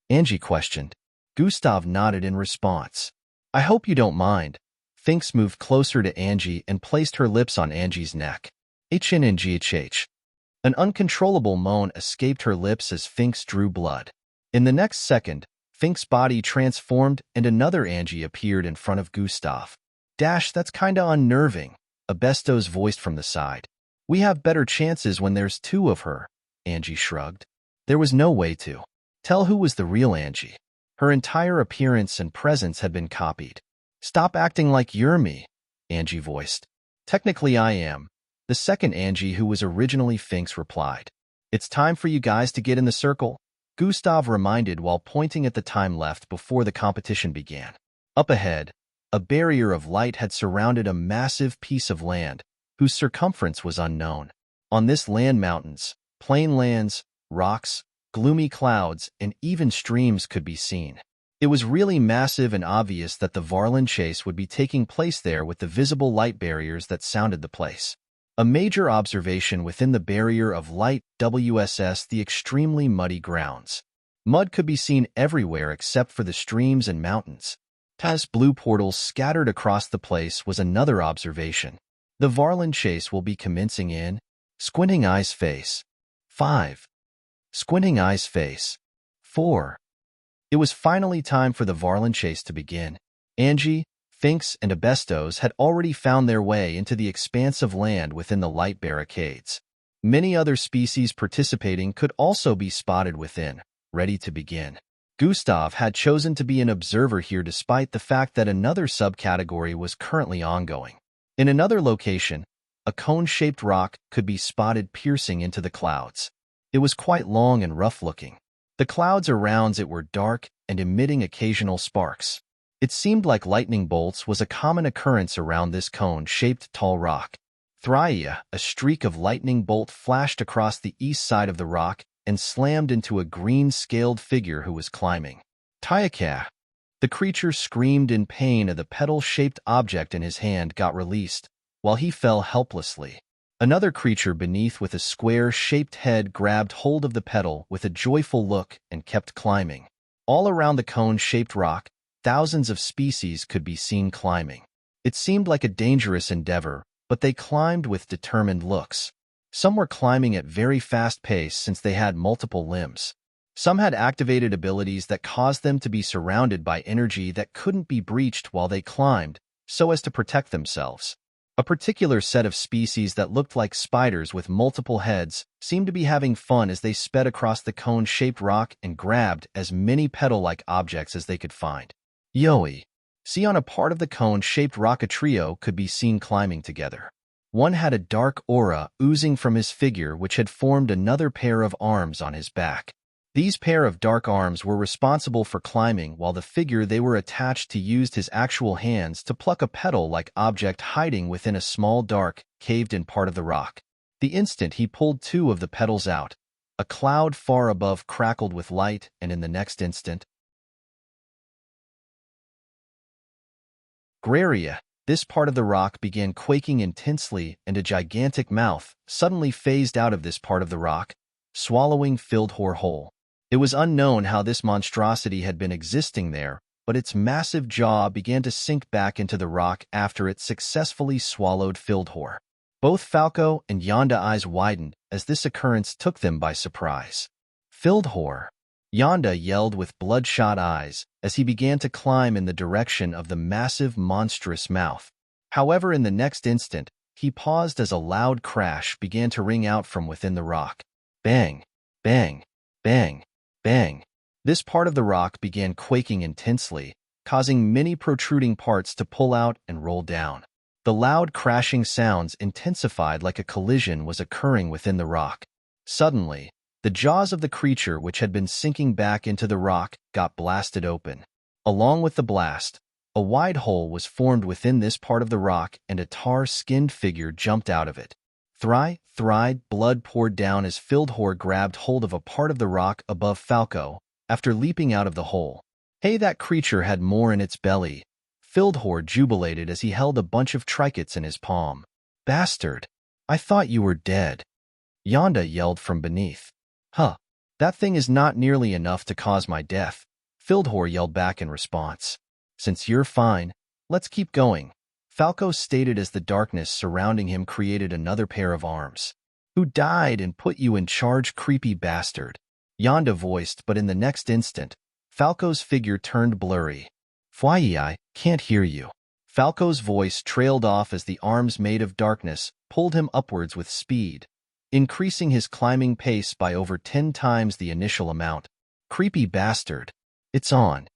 Angie questioned. Gustave nodded in response. I hope you don't mind. Finks moved closer to Angie and placed her lips on Angie's neck. HNNGHH. An uncontrollable moan escaped her lips as Finks drew blood. In the next second, Finks' body transformed and another Angie appeared in front of Gustave. Dash, that's kinda unnerving, Abestos voiced from the side. We have better chances when there's 2 of her, Angie shrugged. There was no way to tell who was the real Angie. Her entire appearance and presence had been copied. Stop acting like you're me, Angie voiced. Technically I am. The second Angie, who was originally Finks, replied. It's time for you guys to get in the circle, Gustave reminded while pointing at the time left before the competition began. Up ahead, a barrier of light had surrounded a massive piece of land, whose circumference was unknown. On this land, mountains, plain lands, rocks, gloomy clouds, and even streams could be seen. It was really massive and obvious that the Varlin chase would be taking place there with the visible light barriers that sounded the place. A major observation within the barrier of light WSS the extremely muddy grounds. Mud could be seen everywhere except for the streams and mountains. Taz blue portals scattered across the place was another observation. The Varlin chase will be commencing in Squinting Eyes Face 5. Squinting Eyes Face 4. It was finally time for the Varlin chase to begin. Angie, Finks, and Abestos had already found their way into the expanse of land within the light barricades. Many other species participating could also be spotted within, ready to begin. Gustave had chosen to be an observer here despite the fact that another subcategory was currently ongoing. In another location, a cone-shaped rock could be spotted piercing into the clouds. It was quite long and rough-looking. The clouds around it were dark and emitting occasional sparks. It seemed like lightning bolts was a common occurrence around this cone-shaped tall rock. Thria, a streak of lightning bolt flashed across the east side of the rock and slammed into a green-scaled figure who was climbing. Tyaka. The creature screamed in pain as the petal-shaped object in his hand got released, while he fell helplessly. Another creature beneath with a square-shaped head grabbed hold of the petal with a joyful look and kept climbing. All around the cone-shaped rock, thousands of species could be seen climbing. It seemed like a dangerous endeavor, but they climbed with determined looks. Some were climbing at very fast pace since they had multiple limbs. Some had activated abilities that caused them to be surrounded by energy that couldn't be breached while they climbed, so as to protect themselves. A particular set of species that looked like spiders with multiple heads seemed to be having fun as they sped across the cone-shaped rock and grabbed as many petal-like objects as they could find. Yoi! See, on a part of the cone-shaped rock a trio could be seen climbing together. One had a dark aura oozing from his figure which had formed another pair of arms on his back. These pair of dark arms were responsible for climbing, while the figure they were attached to used his actual hands to pluck a petal-like object hiding within a small dark, caved-in part of the rock. The instant he pulled two of the petals out, a cloud far above crackled with light, and in the next instant, Graria, this part of the rock began quaking intensely, and a gigantic mouth suddenly phased out of this part of the rock, swallowing Fildhor whole. It was unknown how this monstrosity had been existing there, but its massive jaw began to sink back into the rock after it successfully swallowed Fildhor. Both Falco and Yonda's eyes widened as this occurrence took them by surprise. Fildhor! Yonda yelled with bloodshot eyes as he began to climb in the direction of the massive, monstrous mouth. However, in the next instant, he paused as a loud crash began to ring out from within the rock. Bang! Bang! Bang! Bang! This part of the rock began quaking intensely, causing many protruding parts to pull out and roll down. The loud crashing sounds intensified like a collision was occurring within the rock. Suddenly, the jaws of the creature which had been sinking back into the rock got blasted open. Along with the blast, a wide hole was formed within this part of the rock and a tar-skinned figure jumped out of it. Blood poured down as Fildhor grabbed hold of a part of the rock above Falco after leaping out of the hole. Hey, that creature had more in its belly. Fildhor jubilated as he held a bunch of trinkets in his palm. Bastard! I thought you were dead. Yonda yelled from beneath. Huh, that thing is not nearly enough to cause my death, Fildhor yelled back in response. Since you're fine, let's keep going, Falco stated as the darkness surrounding him created another pair of arms. Who died and put you in charge, creepy bastard? Yonda voiced, but in the next instant, Falco's figure turned blurry. Fwye, I can't hear you. Falco's voice trailed off as the arms made of darkness pulled him upwards with speed, increasing his climbing pace by over 10 times the initial amount. Creepy bastard. It's on.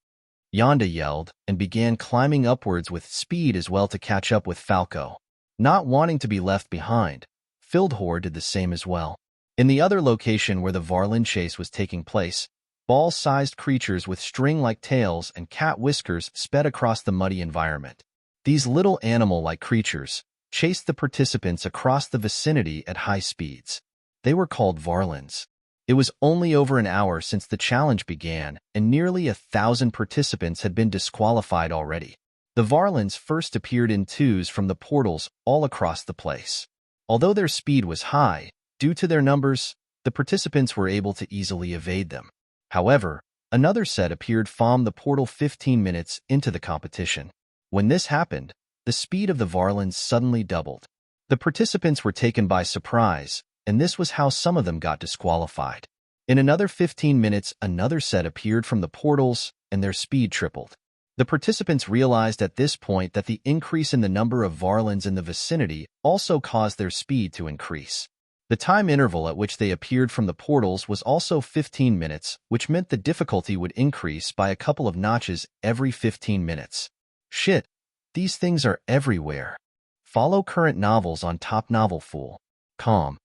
Yonda yelled and began climbing upwards with speed as well to catch up with Falco. Not wanting to be left behind, Fildhor did the same as well. In the other location where the Varlin chase was taking place, ball-sized creatures with string-like tails and cat whiskers sped across the muddy environment. These little animal-like creatures chased the participants across the vicinity at high speeds. They were called Varlins. It was only over an hour since the challenge began, and nearly 1,000 participants had been disqualified already. The Varlins first appeared in twos from the portals all across the place. Although their speed was high, due to their numbers, the participants were able to easily evade them. However, another set appeared from the portal 15 minutes into the competition. When this happened, the speed of the Varlins suddenly doubled. The participants were taken by surprise, and this was how some of them got disqualified. In another 15 minutes, another set appeared from the portals, and their speed tripled. The participants realized at this point that the increase in the number of Varlins in the vicinity also caused their speed to increase. The time interval at which they appeared from the portals was also 15 minutes, which meant the difficulty would increase by a couple of notches every 15 minutes. Shit, these things are everywhere. Follow current novels on Top Novel Fool. Com.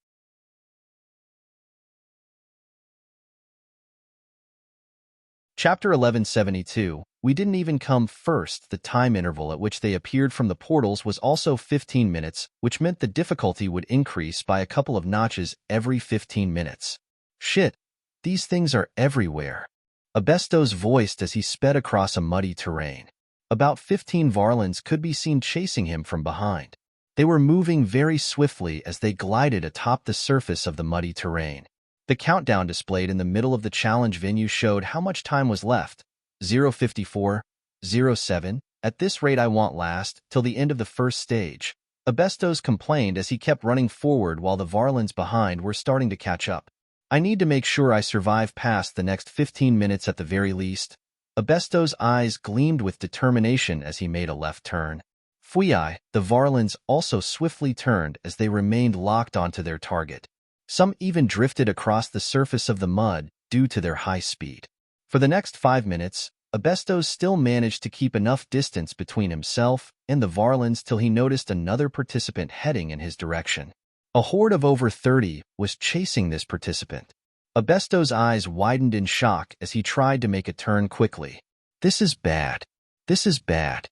Chapter 1172. We didn't even come first. The time interval at which they appeared from the portals was also 15 minutes, which meant the difficulty would increase by a couple of notches every 15 minutes. Shit, these things are everywhere. Abestos voiced as he sped across a muddy terrain. About 15 Varlins could be seen chasing him from behind. They were moving very swiftly as they glided atop the surface of the muddy terrain. The countdown displayed in the middle of the challenge venue showed how much time was left. 0:54, 07. At this rate I won't last till the end of the first stage. Abestos complained as he kept running forward while the Varlins behind were starting to catch up. I need to make sure I survive past the next 15 minutes at the very least. Abestos' eyes gleamed with determination as he made a left turn. Fui, the Varlins also swiftly turned as they remained locked onto their target. Some even drifted across the surface of the mud due to their high speed. For the next 5 minutes, Abestos still managed to keep enough distance between himself and the Varlins till he noticed another participant heading in his direction. A horde of over 30 was chasing this participant. Abestos' eyes widened in shock as he tried to make a turn quickly. This is bad. This is bad.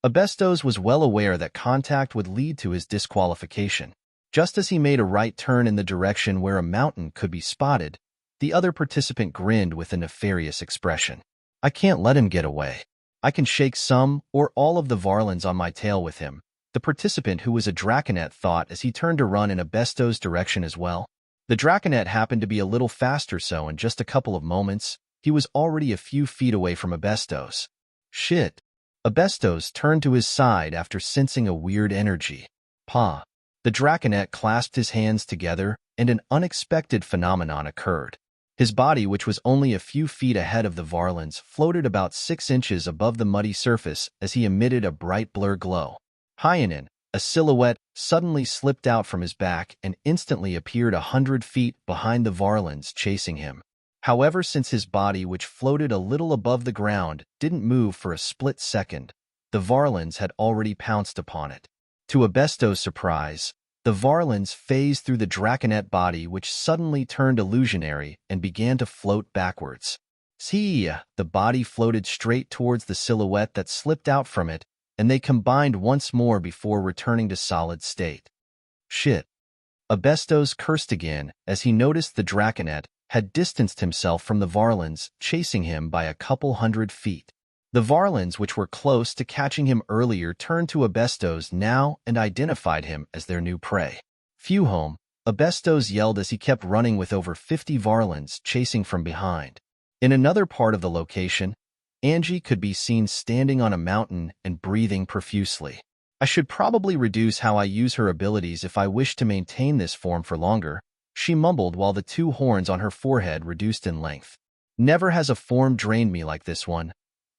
Abestos was well aware that contact would lead to his disqualification. Just as he made a right turn in the direction where a mountain could be spotted, the other participant grinned with a nefarious expression. I can't let him get away. I can shake some or all of the Varlins on my tail with him, the participant who was a Draconet thought as he turned to run in Abestos' direction as well. The Draconet happened to be a little faster, so in just a couple of moments, he was already a few feet away from Abestos. Shit. Abestos turned to his side after sensing a weird energy. Pa. The Draconet clasped his hands together, and an unexpected phenomenon occurred. His body, which was only a few feet ahead of the Varlins, floated about 6 inches above the muddy surface as he emitted a bright blur glow. Hyanin, a silhouette, suddenly slipped out from his back and instantly appeared 100 feet behind the Varlins chasing him. However, since his body, which floated a little above the ground, didn't move for a split second, the Varlins had already pounced upon it. To Abestos' surprise, the Varlins phased through the Draconet body, which suddenly turned illusionary and began to float backwards. See, the body floated straight towards the silhouette that slipped out from it, and they combined once more before returning to solid state. Shit. Abestos cursed again as he noticed the Draconet had distanced himself from the Varlins, chasing him by a couple 100 feet. The Varlins, which were close to catching him earlier, turned to Abestos now and identified him as their new prey. Phew home, Abestos yelled as he kept running with over 50 Varlins chasing from behind. In another part of the location, Angie could be seen standing on a mountain and breathing profusely. I should probably reduce how I use her abilities if I wish to maintain this form for longer, she mumbled while the 2 horns on her forehead reduced in length. Never has a form drained me like this one.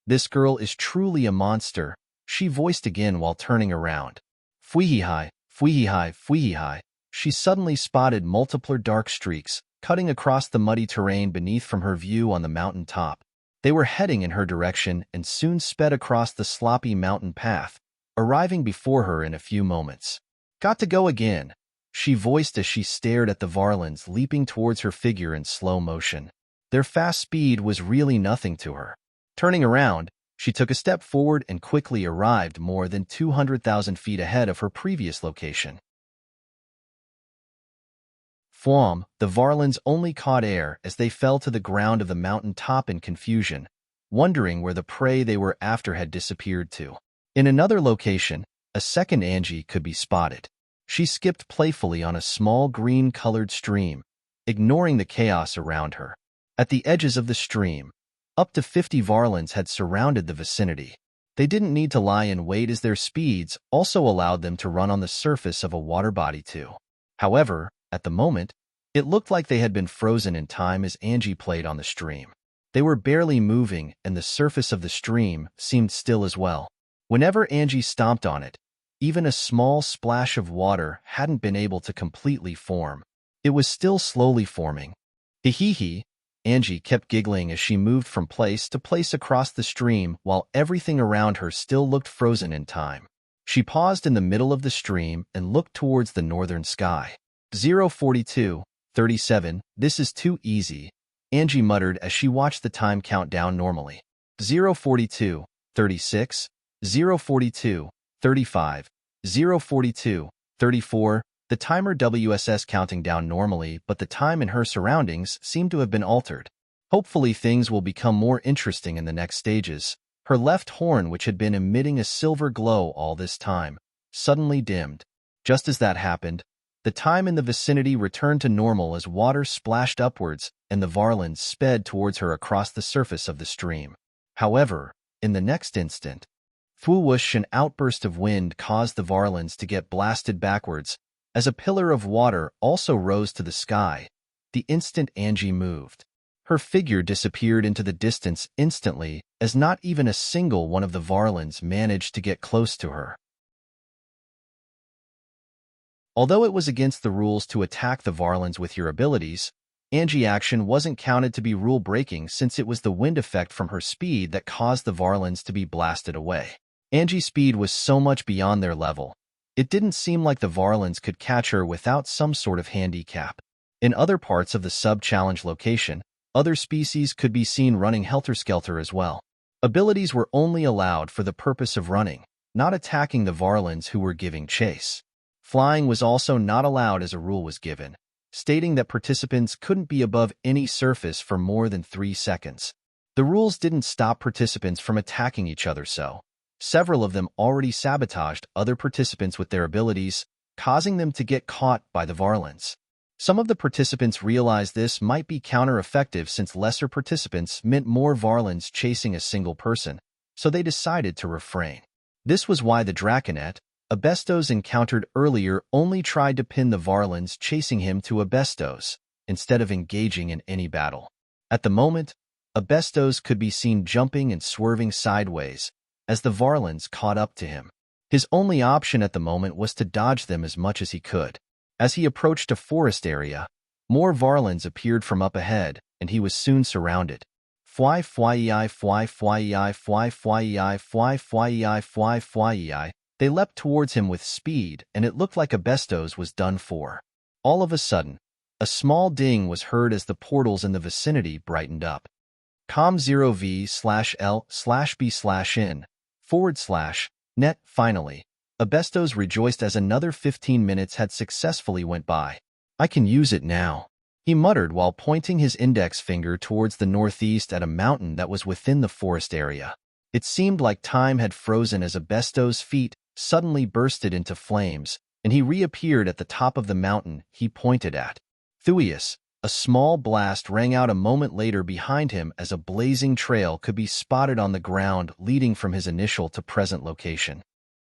This girl is truly a monster, she voiced again while turning around. Fuihihai, fuihihai, fuihihai. She suddenly spotted multiple dark streaks cutting across the muddy terrain beneath from her view on the mountain top. They were heading in her direction and soon sped across the sloppy mountain path, arriving before her in a few moments. Got to go again, she voiced as she stared at the Varlins leaping towards her figure in slow motion. Their fast speed was really nothing to her. Turning around, she took a step forward and quickly arrived more than 200,000 feet ahead of her previous location. Fwam, the Varlins only caught air as they fell to the ground of the mountain top in confusion, wondering where the prey they were after had disappeared to. In another location, a second Angie could be spotted. She skipped playfully on a small green-colored stream, ignoring the chaos around her. At the edges of the stream, up to 50 Varlins had surrounded the vicinity. They didn't need to lie in wait as their speeds also allowed them to run on the surface of a water body too. However, at the moment, it looked like they had been frozen in time as Angie played on the stream. They were barely moving and the surface of the stream seemed still as well. Whenever Angie stomped on it, even a small splash of water hadn't been able to completely form. It was still slowly forming. Hee. Angie kept giggling as she moved from place to place across the stream while everything around her still looked frozen in time. She paused in the middle of the stream and looked towards the northern sky. 0:42:37, this is too easy, Angie muttered as she watched the time count down normally. 0:42:36, 0:42:35, 0:42:34, the timer WSS counting down normally, but the time in her surroundings seemed to have been altered. Hopefully things will become more interesting in the next stages. Her left horn, which had been emitting a silver glow all this time, suddenly dimmed. Just as that happened, the time in the vicinity returned to normal as water splashed upwards and the Varlins sped towards her across the surface of the stream. However, in the next instant, whoosh, an outburst of wind caused the Varlins to get blasted backwards, as a pillar of water also rose to the sky. The instant Angie moved, her figure disappeared into the distance instantly as not even a single one of the Varlins managed to get close to her. Although it was against the rules to attack the Varlins with your abilities, Angie's action wasn't counted to be rule-breaking since it was the wind effect from her speed that caused the Varlins to be blasted away. Angie's speed was so much beyond their level. It didn't seem like the Varlins could catch her without some sort of handicap. In other parts of the sub-challenge location, other species could be seen running helter-skelter as well. Abilities were only allowed for the purpose of running, not attacking the Varlins who were giving chase. Flying was also not allowed as a rule was given, stating that participants couldn't be above any surface for more than 3 seconds. The rules didn't stop participants from attacking each other, so several of them already sabotaged other participants with their abilities, causing them to get caught by the Varlins. Some of the participants realized this might be counter-effective since lesser participants meant more Varlins chasing a single person, so they decided to refrain. This was why the Draconet, Abestos encountered earlier, only tried to pin the Varlins chasing him to Abestos, instead of engaging in any battle. At the moment, Abestos could be seen jumping and swerving sideways as the Varlins caught up to him. His only option at the moment was to dodge them as much as he could. As he approached a forest area, more Varlins appeared from up ahead, and he was soon surrounded. Fly fly fly fly fly fly fly fly fly fly. They leapt towards him with speed, and it looked like Abestos was done for. All of a sudden, a small ding was heard as the portals in the vicinity brightened up. com0v/l/b/in/net. Finally, Abestos rejoiced as another 15 minutes had successfully went by. I can use it now, he muttered while pointing his index finger towards the northeast at a mountain that was within the forest area. It seemed like time had frozen as Abestos' feet suddenly bursted into flames, and he reappeared at the top of the mountain he pointed at. Thuius, a small blast rang out a moment later behind him as a blazing trail could be spotted on the ground leading from his initial to present location.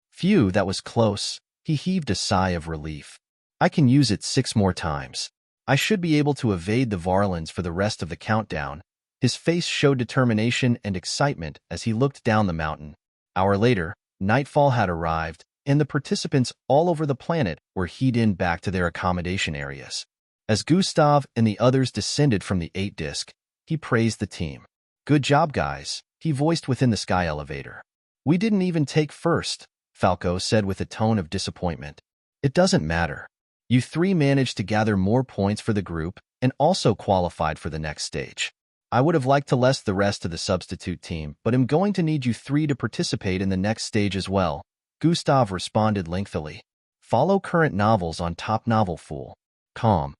Phew, that was close. He heaved a sigh of relief. I can use it 6 more times. I should be able to evade the Varlins for the rest of the countdown. His face showed determination and excitement as he looked down the mountain. Hour later, nightfall had arrived, and the participants all over the planet were heed in back to their accommodation areas. As Gustav and the others descended from the 8-disc, he praised the team. Good job, guys, he voiced within the sky elevator. We didn't even take first, Falco said with a tone of disappointment. It doesn't matter. You 3 managed to gather more points for the group and also qualified for the next stage. I would have liked to list the rest of the substitute team, but am going to need you 3 to participate in the next stage as well, Gustav responded lengthily. Follow current novels on Top Novel Fool. Com.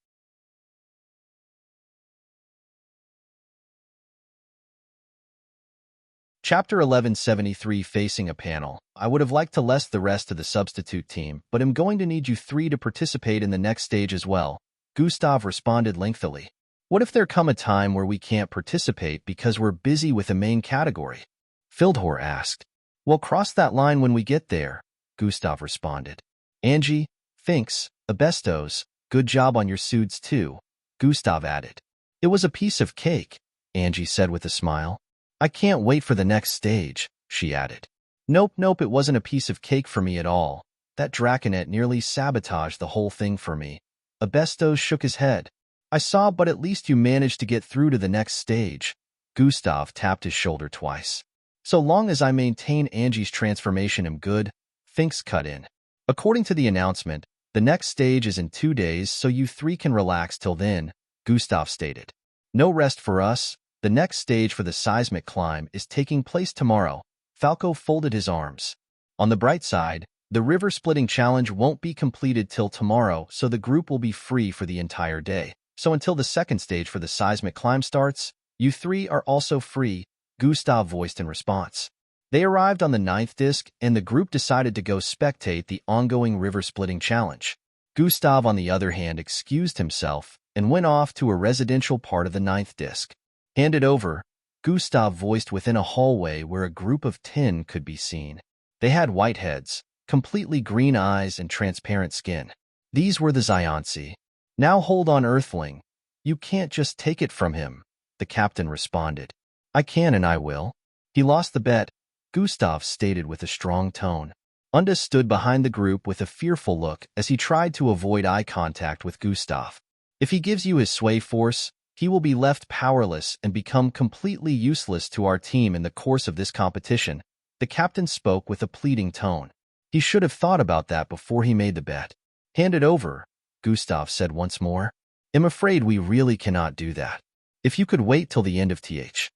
Chapter 1173 Facing a Panel. I would have liked to list the rest of the substitute team, but am going to need you 3 to participate in the next stage as well, Gustav responded lengthily. What if there come a time where we can't participate because we're busy with the main category? Fildhor asked. We'll cross that line when we get there, Gustav responded. Angie, Finks, Abestos, good job on your suits too, Gustav added. It was a piece of cake, Angie said with a smile. I can't wait for the next stage, she added. Nope, it wasn't a piece of cake for me at all. That Draconet nearly sabotaged the whole thing for me. Abestos shook his head. I saw, but at least you managed to get through to the next stage. Gustav tapped his shoulder twice. So long as I maintain Angie's transformation am good, Finks cut in. According to the announcement, the next stage is in 2 days, so you 3 can relax till then, Gustav stated. No rest for us. The next stage for the seismic climb is taking place tomorrow. Falco folded his arms. On the bright side, the river splitting challenge won't be completed till tomorrow, so the group will be free for the entire day. So until the second stage for the seismic climb starts, you 3 are also free, Gustav voiced in response. They arrived on the 9th disc, and the group decided to go spectate the ongoing river-splitting challenge. Gustav, on the other hand, excused himself and went off to a residential part of the 9th disc. Handed over, Gustav voiced within a hallway where a group of 10 could be seen. They had white heads, completely green eyes, and transparent skin. These were the Zionsi. Now hold on, Earthling. You can't just take it from him, the captain responded. I can and I will. He lost the bet, Gustav stated with a strong tone. Unda stood behind the group with a fearful look as he tried to avoid eye contact with Gustav. If he gives you his sway force, he will be left powerless and become completely useless to our team in the course of this competition. The captain spoke with a pleading tone. He should have thought about that before he made the bet. Hand it over, Gustav said once more. I'm afraid we really cannot do that. If you could wait till the end of th.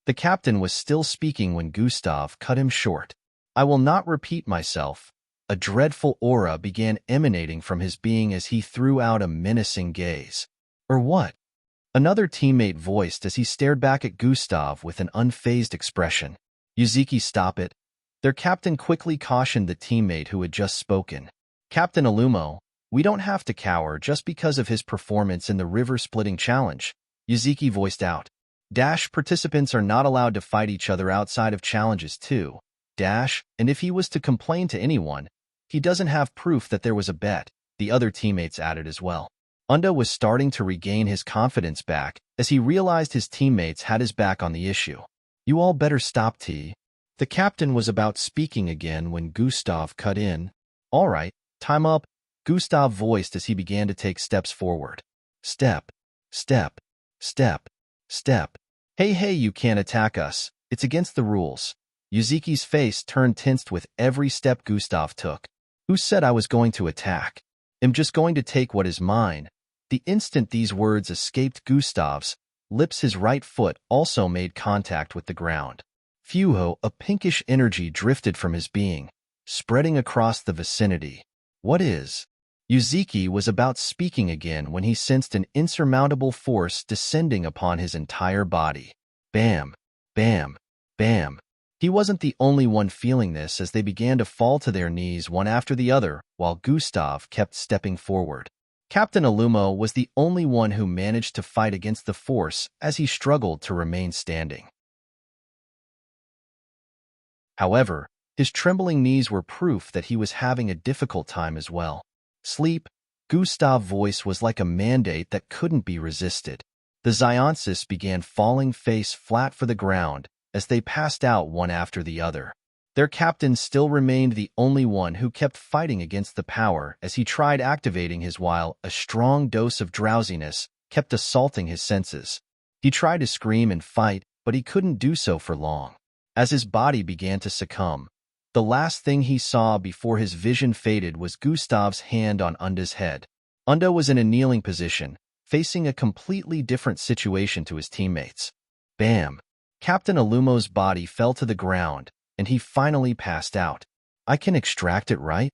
The captain was still speaking when Gustav cut him short. I will not repeat myself. A dreadful aura began emanating from his being as he threw out a menacing gaze. Or what? Another teammate voiced as he stared back at Gustav with an unfazed expression. Yuzuki, stop it. Their captain quickly cautioned the teammate who had just spoken. Captain Alumo, we don't have to cower just because of his performance in the river-splitting challenge, Yuzuki voiced out. Participants are not allowed to fight each other outside of challenges too. And if he was to complain to anyone, he doesn't have proof that there was a bet, the other teammates added as well. Unda was starting to regain his confidence back as he realized his teammates had his back on the issue. You all better stop, T. The captain was about speaking again when Gustav cut in. All right, time up, Gustav voiced as he began to take steps forward. Step, step, step, step. Hey, you can't attack us. It's against the rules. Yuzuki's face turned tensed with every step Gustav took. Who said I was going to attack? I'm just going to take what is mine. The instant these words escaped Gustav's lips, his right foot also made contact with the ground. Fuho, a pinkish energy drifted from his being, spreading across the vicinity. What is? Yuzuki was about speaking again when he sensed an insurmountable force descending upon his entire body. Bam, bam, bam. He wasn't the only one feeling this as they began to fall to their knees one after the other while Gustav kept stepping forward. Captain Alumo was the only one who managed to fight against the force as he struggled to remain standing. However, his trembling knees were proof that he was having a difficult time as well. Sleep, Gustav's voice was like a mandate that couldn't be resisted. The Xionsis began falling face flat for the ground as they passed out one after the other. Their captain still remained the only one who kept fighting against the power as he tried activating his while a strong dose of drowsiness kept assaulting his senses. He tried to scream and fight, but he couldn't do so for long. As his body began to succumb, the last thing he saw before his vision faded was Gustav's hand on Unda's head. Unda was in a kneeling position, facing a completely different situation to his teammates. Bam! Captain Alumo's body fell to the ground, and he finally passed out. I can extract it, right?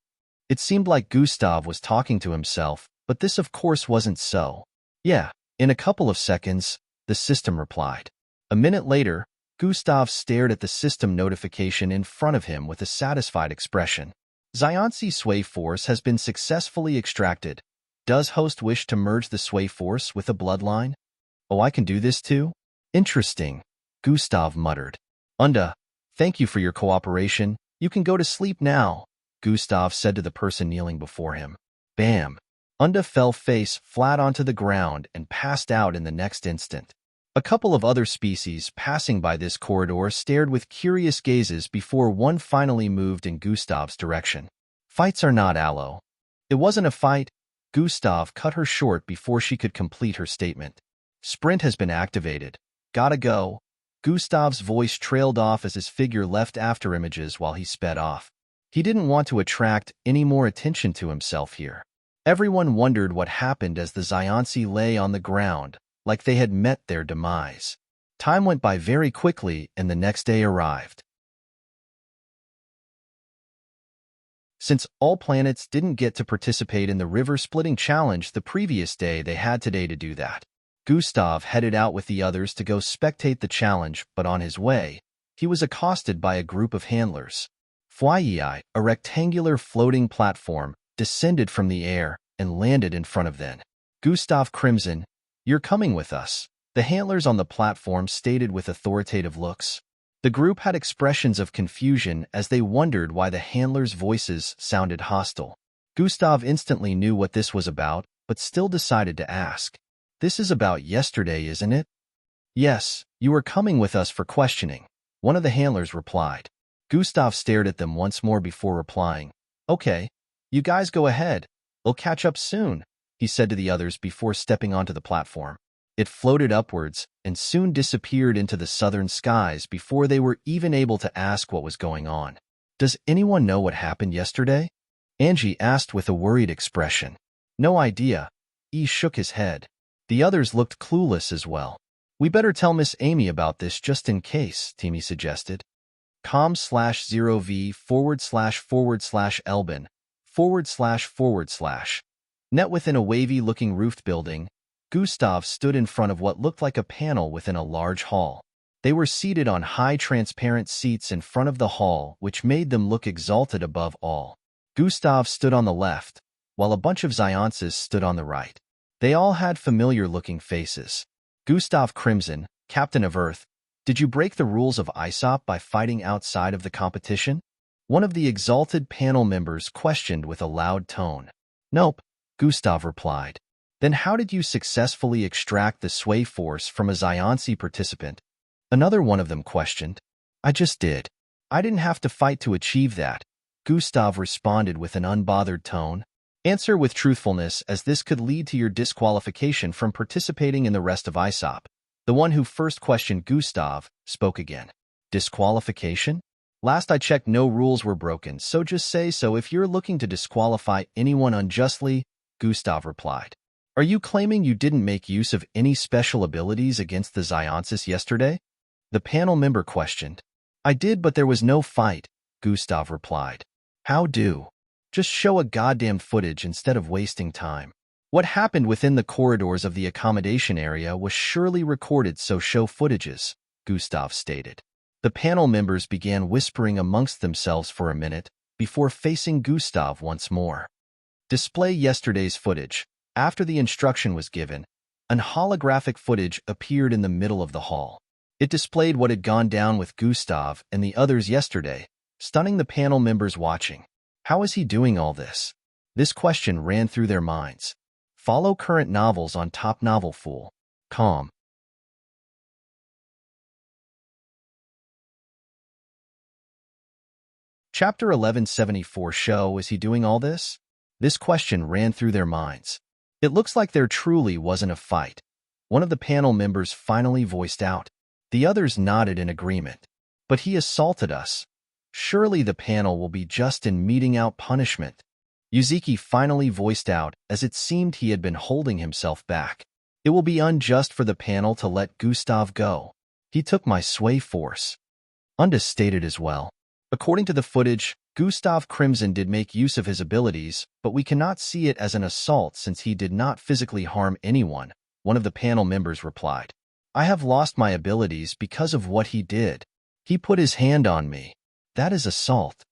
It seemed like Gustav was talking to himself, but this of course wasn't so. Yeah, in a couple of seconds, the system replied. A minute later, Gustav stared at the system notification in front of him with a satisfied expression. Xionsi Sway Force has been successfully extracted. Does host wish to merge the Sway Force with a bloodline? Oh, I can do this too? Interesting, Gustav muttered. Unda, thank you for your cooperation. You can go to sleep now, Gustav said to the person kneeling before him. Bam! Unda fell face flat onto the ground and passed out in the next instant. A couple of other species passing by this corridor stared with curious gazes before one finally moved in Gustav's direction. Fights are not aloe. It wasn't a fight. Gustav cut her short before she could complete her statement. Sprint has been activated. Gotta go. Gustav's voice trailed off as his figure left after images while he sped off. He didn't want to attract any more attention to himself here. Everyone wondered what happened as the Xionsi lay on the ground, like they had met their demise. Time went by very quickly and the next day arrived. Since all planets didn't get to participate in the river-splitting challenge the previous day, they had today to do that. Gustav headed out with the others to go spectate the challenge, but on his way, he was accosted by a group of handlers. Flyei, a rectangular floating platform, descended from the air and landed in front of them. Gustav Crimson, you're coming with us, the handlers on the platform stated with authoritative looks. The group had expressions of confusion as they wondered why the handlers' voices sounded hostile. Gustav instantly knew what this was about, but still decided to ask. This is about yesterday, isn't it? Yes, you are coming with us for questioning, one of the handlers replied. Gustav stared at them once more before replying. Okay, you guys go ahead. We'll catch up soon, he said to the others before stepping onto the platform. It floated upwards and soon disappeared into the southern skies before they were even able to ask what was going on. Does anyone know what happened yesterday? Angie asked with a worried expression. No idea. E shook his head. The others looked clueless as well. We better tell Miss Amy about this just in case, Timmy suggested. com/0v//Elbin // Net within a wavy-looking roofed building, Gustav stood in front of what looked like a panel within a large hall. They were seated on high transparent seats in front of the hall, which made them look exalted above all. Gustav stood on the left, while a bunch of Xionces stood on the right. They all had familiar-looking faces. Gustav Crimson, Captain of Earth, did you break the rules of Aesop by fighting outside of the competition? One of the exalted panel members questioned with a loud tone. Nope, Gustav replied. Then how did you successfully extract the sway force from a Xionce participant? Another one of them questioned. I just did. I didn't have to fight to achieve that, Gustav responded with an unbothered tone. Answer with truthfulness, as this could lead to your disqualification from participating in the rest of Aesop. The one who first questioned Gustav spoke again. Disqualification? Last I checked, no rules were broken, so just say so if you're looking to disqualify anyone unjustly, Gustav replied. Are you claiming you didn't make use of any special abilities against the Xionces yesterday? The panel member questioned. I did, but there was no fight, Gustav replied. How do? Just show a goddamn footage instead of wasting time. What happened within the corridors of the accommodation area was surely recorded, so show footages, Gustav stated. The panel members began whispering amongst themselves for a minute before facing Gustav once more. Display yesterday's footage. After the instruction was given, an holographic footage appeared in the middle of the hall. It displayed what had gone down with Gustav and the others yesterday, stunning the panel members watching. How is he doing all this? This question ran through their minds. Follow current novels on topnovelfool.com. Chapter 1174 Show, is he doing all this? This question ran through their minds. It looks like there truly wasn't a fight. One of the panel members finally voiced out. The others nodded in agreement. But he assaulted us. Surely the panel will be just in meting out punishment. Yuzuki finally voiced out, as it seemed he had been holding himself back. It will be unjust for the panel to let Gustav go. He took my sway force. Unda stated as well. According to the footage, Gustav Crimson did make use of his abilities, but we cannot see it as an assault since he did not physically harm anyone, one of the panel members replied. I have lost my abilities because of what he did. He put his hand on me. That is assault.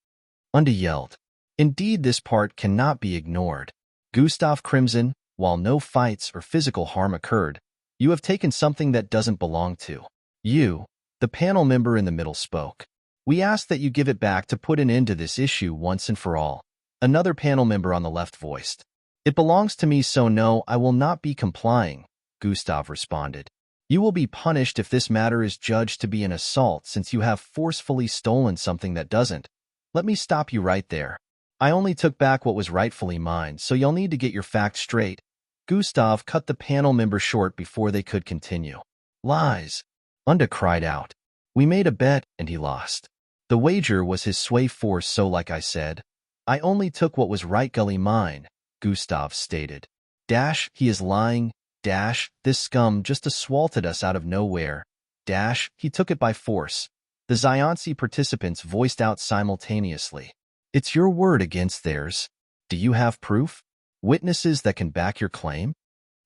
Unda yelled. Indeed, this part cannot be ignored. Gustav Crimson, while no fights or physical harm occurred, you have taken something that doesn't belong to you. The panel member in the middle spoke. We ask that you give it back to put an end to this issue once and for all. Another panel member on the left voiced. It belongs to me, so no, I will not be complying, Gustav responded. You will be punished if this matter is judged to be an assault since you have forcefully stolen something that doesn't. Let me stop you right there. I only took back what was rightfully mine, so you'll need to get your facts straight. Gustav cut the panel member short before they could continue. Lies. Unda cried out. We made a bet, and he lost. The wager was his sway force, so like I said, I only took what was rightfully mine, Gustav stated. Dash, he is lying. Dash, this scum just assaulted us out of nowhere. Dash, he took it by force. The Xionce participants voiced out simultaneously. It's your word against theirs. Do you have proof? Witnesses that can back your claim?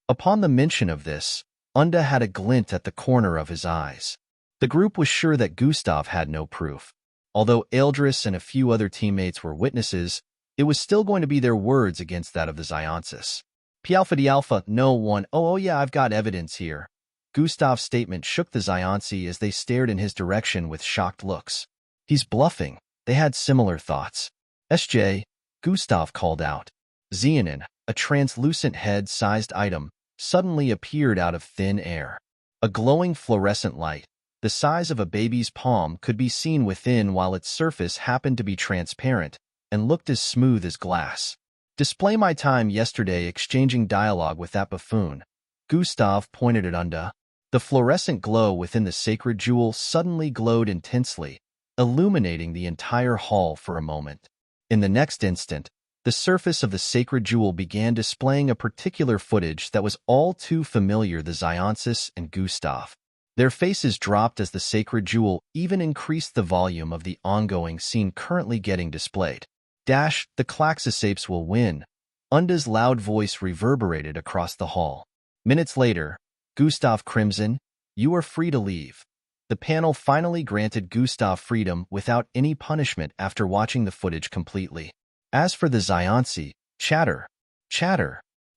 Upon the mention of this, Unda had a glint at the corner of his eyes. The group was sure that Gustav had no proof. Although Eldris and a few other teammates were witnesses, it was still going to be their words against that of the Xionces. P Alpha D Alpha, no one. Oh yeah, I've got evidence here. Gustav's statement shook the Xionce as they stared in his direction with shocked looks. He's bluffing. They had similar thoughts. SJ, Gustav called out. Xeonin, a translucent head-sized item, suddenly appeared out of thin air. A glowing fluorescent light, the size of a baby's palm, could be seen within, while its surface happened to be transparent and looked as smooth as glass. Display my time yesterday exchanging dialogue with that buffoon. Gustav pointed at Unda. The fluorescent glow within the sacred jewel suddenly glowed intensely, illuminating the entire hall for a moment. In the next instant, the surface of the sacred jewel began displaying a particular footage that was all too familiar to Zionsis and Gustav. Their faces dropped as the sacred jewel even increased the volume of the ongoing scene currently getting displayed. Dash, the Klaxosapes will win. Unda's loud voice reverberated across the hall. Minutes later, Gustav Crimson, you are free to leave. The panel finally granted Gustav freedom without any punishment after watching the footage completely. As for the Zionsi, chatter,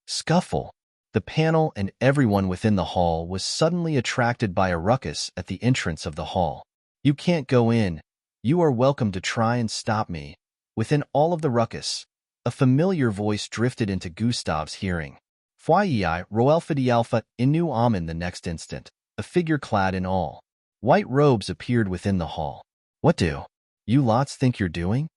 scuffle. The panel and everyone within the hall was suddenly attracted by a ruckus at the entrance of the hall. You can't go in. You are welcome to try and stop me. Within all of the ruckus, a familiar voice drifted into Gustav's hearing. Fyi Roelfa Alpha Inu Amen. The next instant, a figure clad in all white robes appeared within the hall. What do you lots think you're doing?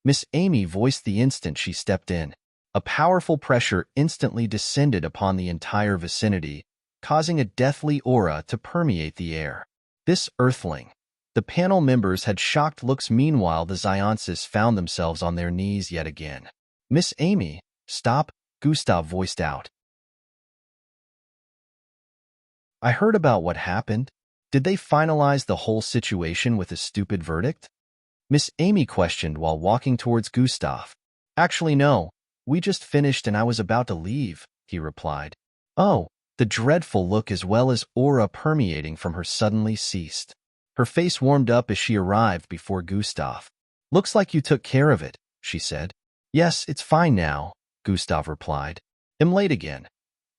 Miss Amy voiced the instant she stepped in. A powerful pressure instantly descended upon the entire vicinity, causing a deathly aura to permeate the air. This earthling. The panel members had shocked looks. Meanwhile, the Zionsis found themselves on their knees yet again. Miss Amy, stop, Gustav voiced out. I heard about what happened. Did they finalize the whole situation with a stupid verdict? Miss Amy questioned while walking towards Gustav. Actually, no. We just finished and I was about to leave, he replied. Oh, the dreadful look as well as aura permeating from her suddenly ceased. Her face warmed up as she arrived before Gustav. Looks like you took care of it, she said. Yes, it's fine now, Gustav replied. I'm late again.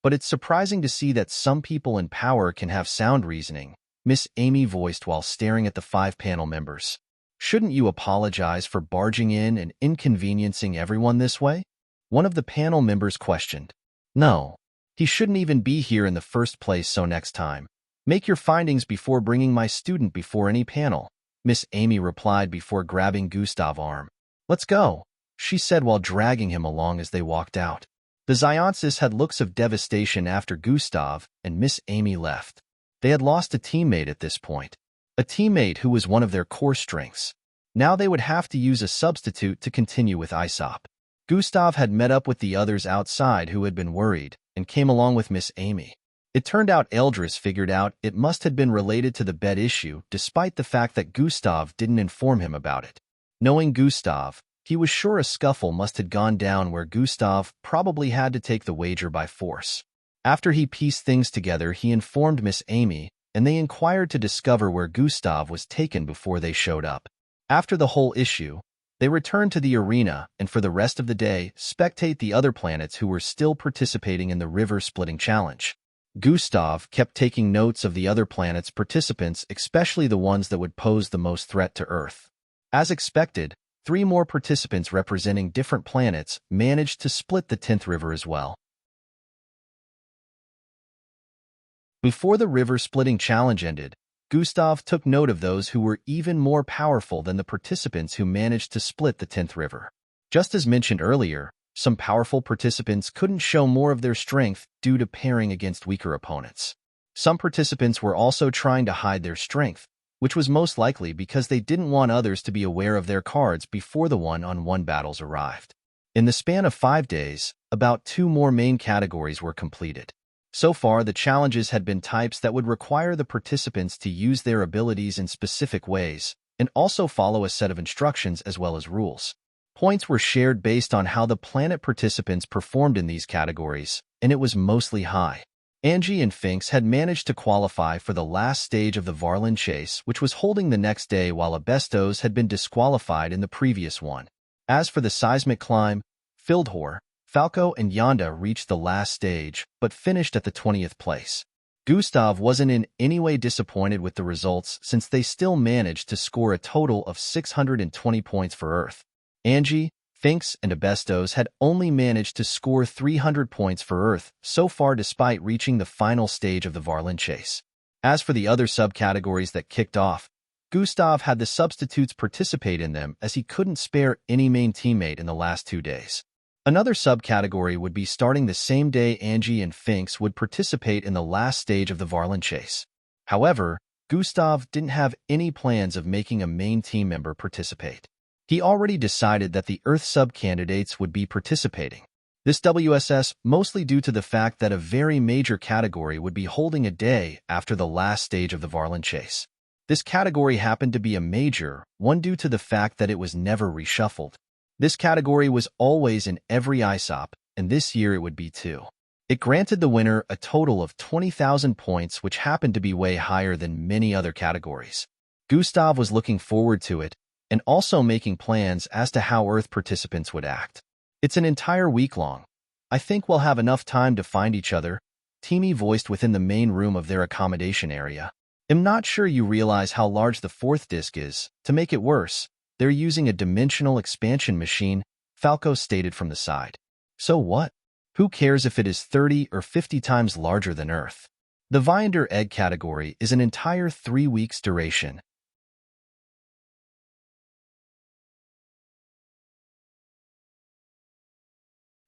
But it's surprising to see that some people in power can have sound reasoning, Miss Amy voiced while staring at the 5 panel members. Shouldn't you apologize for barging in and inconveniencing everyone this way? One of the panel members questioned. No, he shouldn't even be here in the first place, so next time, make your findings before bringing my student before any panel, Miss Amy replied before grabbing Gustav's arm. Let's go, she said while dragging him along as they walked out. The Zionsis had looks of devastation after Gustav and Miss Amy left. They had lost a teammate at this point, a teammate who was one of their core strengths. Now they would have to use a substitute to continue with Aesop. Gustav had met up with the others outside who had been worried and came along with Miss Amy. It turned out Eldris figured out it must have been related to the bed issue despite the fact that Gustav didn't inform him about it. Knowing Gustav, he was sure a scuffle must have gone down where Gustav probably had to take the wager by force. After he pieced things together, he informed Miss Amy, and they inquired to discover where Gustav was taken before they showed up. After the whole issue, they returned to the arena and for the rest of the day spectate the other planets who were still participating in the river-splitting challenge. Gustav kept taking notes of the other planets' participants, especially the ones that would pose the most threat to Earth. As expected, 3 more participants representing different planets managed to split the 10th river as well. Before the river-splitting challenge ended, Gustav took note of those who were even more powerful than the participants who managed to split the 10th river. Just as mentioned earlier, some powerful participants couldn't show more of their strength due to pairing against weaker opponents. Some participants were also trying to hide their strength, which was most likely because they didn't want others to be aware of their cards before the one-on-one battles arrived. In the span of 5 days, about 2 more main categories were completed. So far, the challenges had been types that would require the participants to use their abilities in specific ways and also follow a set of instructions as well as rules. Points were shared based on how the planet participants performed in these categories, and it was mostly high. Angie and Finks had managed to qualify for the last stage of the Varlin chase, which was holding the next day, while Abestos had been disqualified in the previous one. As for the seismic climb, Fildhor, Falco and Yonda reached the last stage, but finished at the 20th place. Gustav wasn't in any way disappointed with the results since they still managed to score a total of 620 points for Earth. Angie, Finks, and Abestos had only managed to score 300 points for Earth so far despite reaching the final stage of the Varlin chase. As for the other subcategories that kicked off, Gustav had the substitutes participate in them as he couldn't spare any main teammate in the last 2 days. Another subcategory would be starting the same day Angie and Finks would participate in the last stage of the Varlin chase. However, Gustav didn't have any plans of making a main team member participate. He already decided that the Earth sub-candidates would be participating. This WSS mostly due to the fact that a very major category would be holding a day after the last stage of the Varlin chase. This category happened to be a major one due to the fact that it was never reshuffled. This category was always in every ISOP, and this year it would be too. It granted the winner a total of 20,000 points, which happened to be way higher than many other categories. Gustav was looking forward to it, and also making plans as to how Earth participants would act. It's an entire week long. I think we'll have enough time to find each other, Teamy voiced within the main room of their accommodation area. I'm not sure you realize how large the 4th disc is. To make it worse, they're using a dimensional expansion machine, Falco stated from the side. So what? Who cares if it is 30 or 50 times larger than Earth? The Viander Egg category is an entire 3 weeks duration.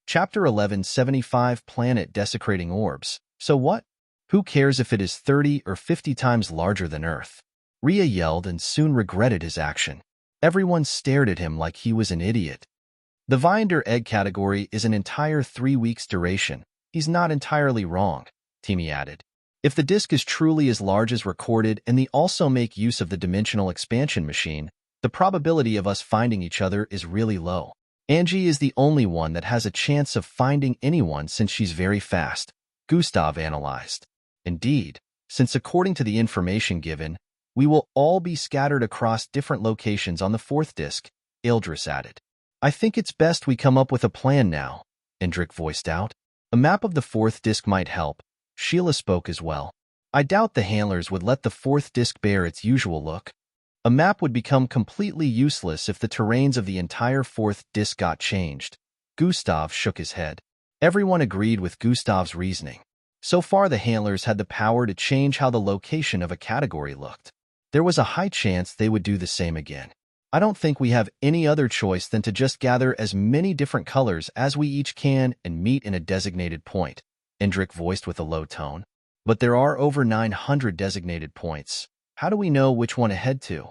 Chapter 11 75 Planet Desecrating Orbs. So what? Who cares if it is 30 or 50 times larger than Earth? Rhea yelled and soon regretted his action. Everyone stared at him like he was an idiot. The Viander Egg category is an entire 3 weeks duration. He's not entirely wrong, Teamy added. If the disc is truly as large as recorded and they also make use of the dimensional expansion machine, the probability of us finding each other is really low. Angie is the only one that has a chance of finding anyone since she's very fast, Gustav analyzed. Indeed, since according to the information given, we will all be scattered across different locations on the 4th disc, Ildris added. I think it's best we come up with a plan now, Endrick voiced out. A map of the 4th disc might help. Sheila spoke as well. I doubt the handlers would let the 4th disc bear its usual look. A map would become completely useless if the terrains of the entire 4th disc got changed. Gustav shook his head. Everyone agreed with Gustav's reasoning. So far, the handlers had the power to change how the location of a category looked. There was a high chance they would do the same again. I don't think we have any other choice than to just gather as many different colors as we each can and meet in a designated point, Endrick voiced with a low tone. But there are over 900 designated points. How do we know which one to head to?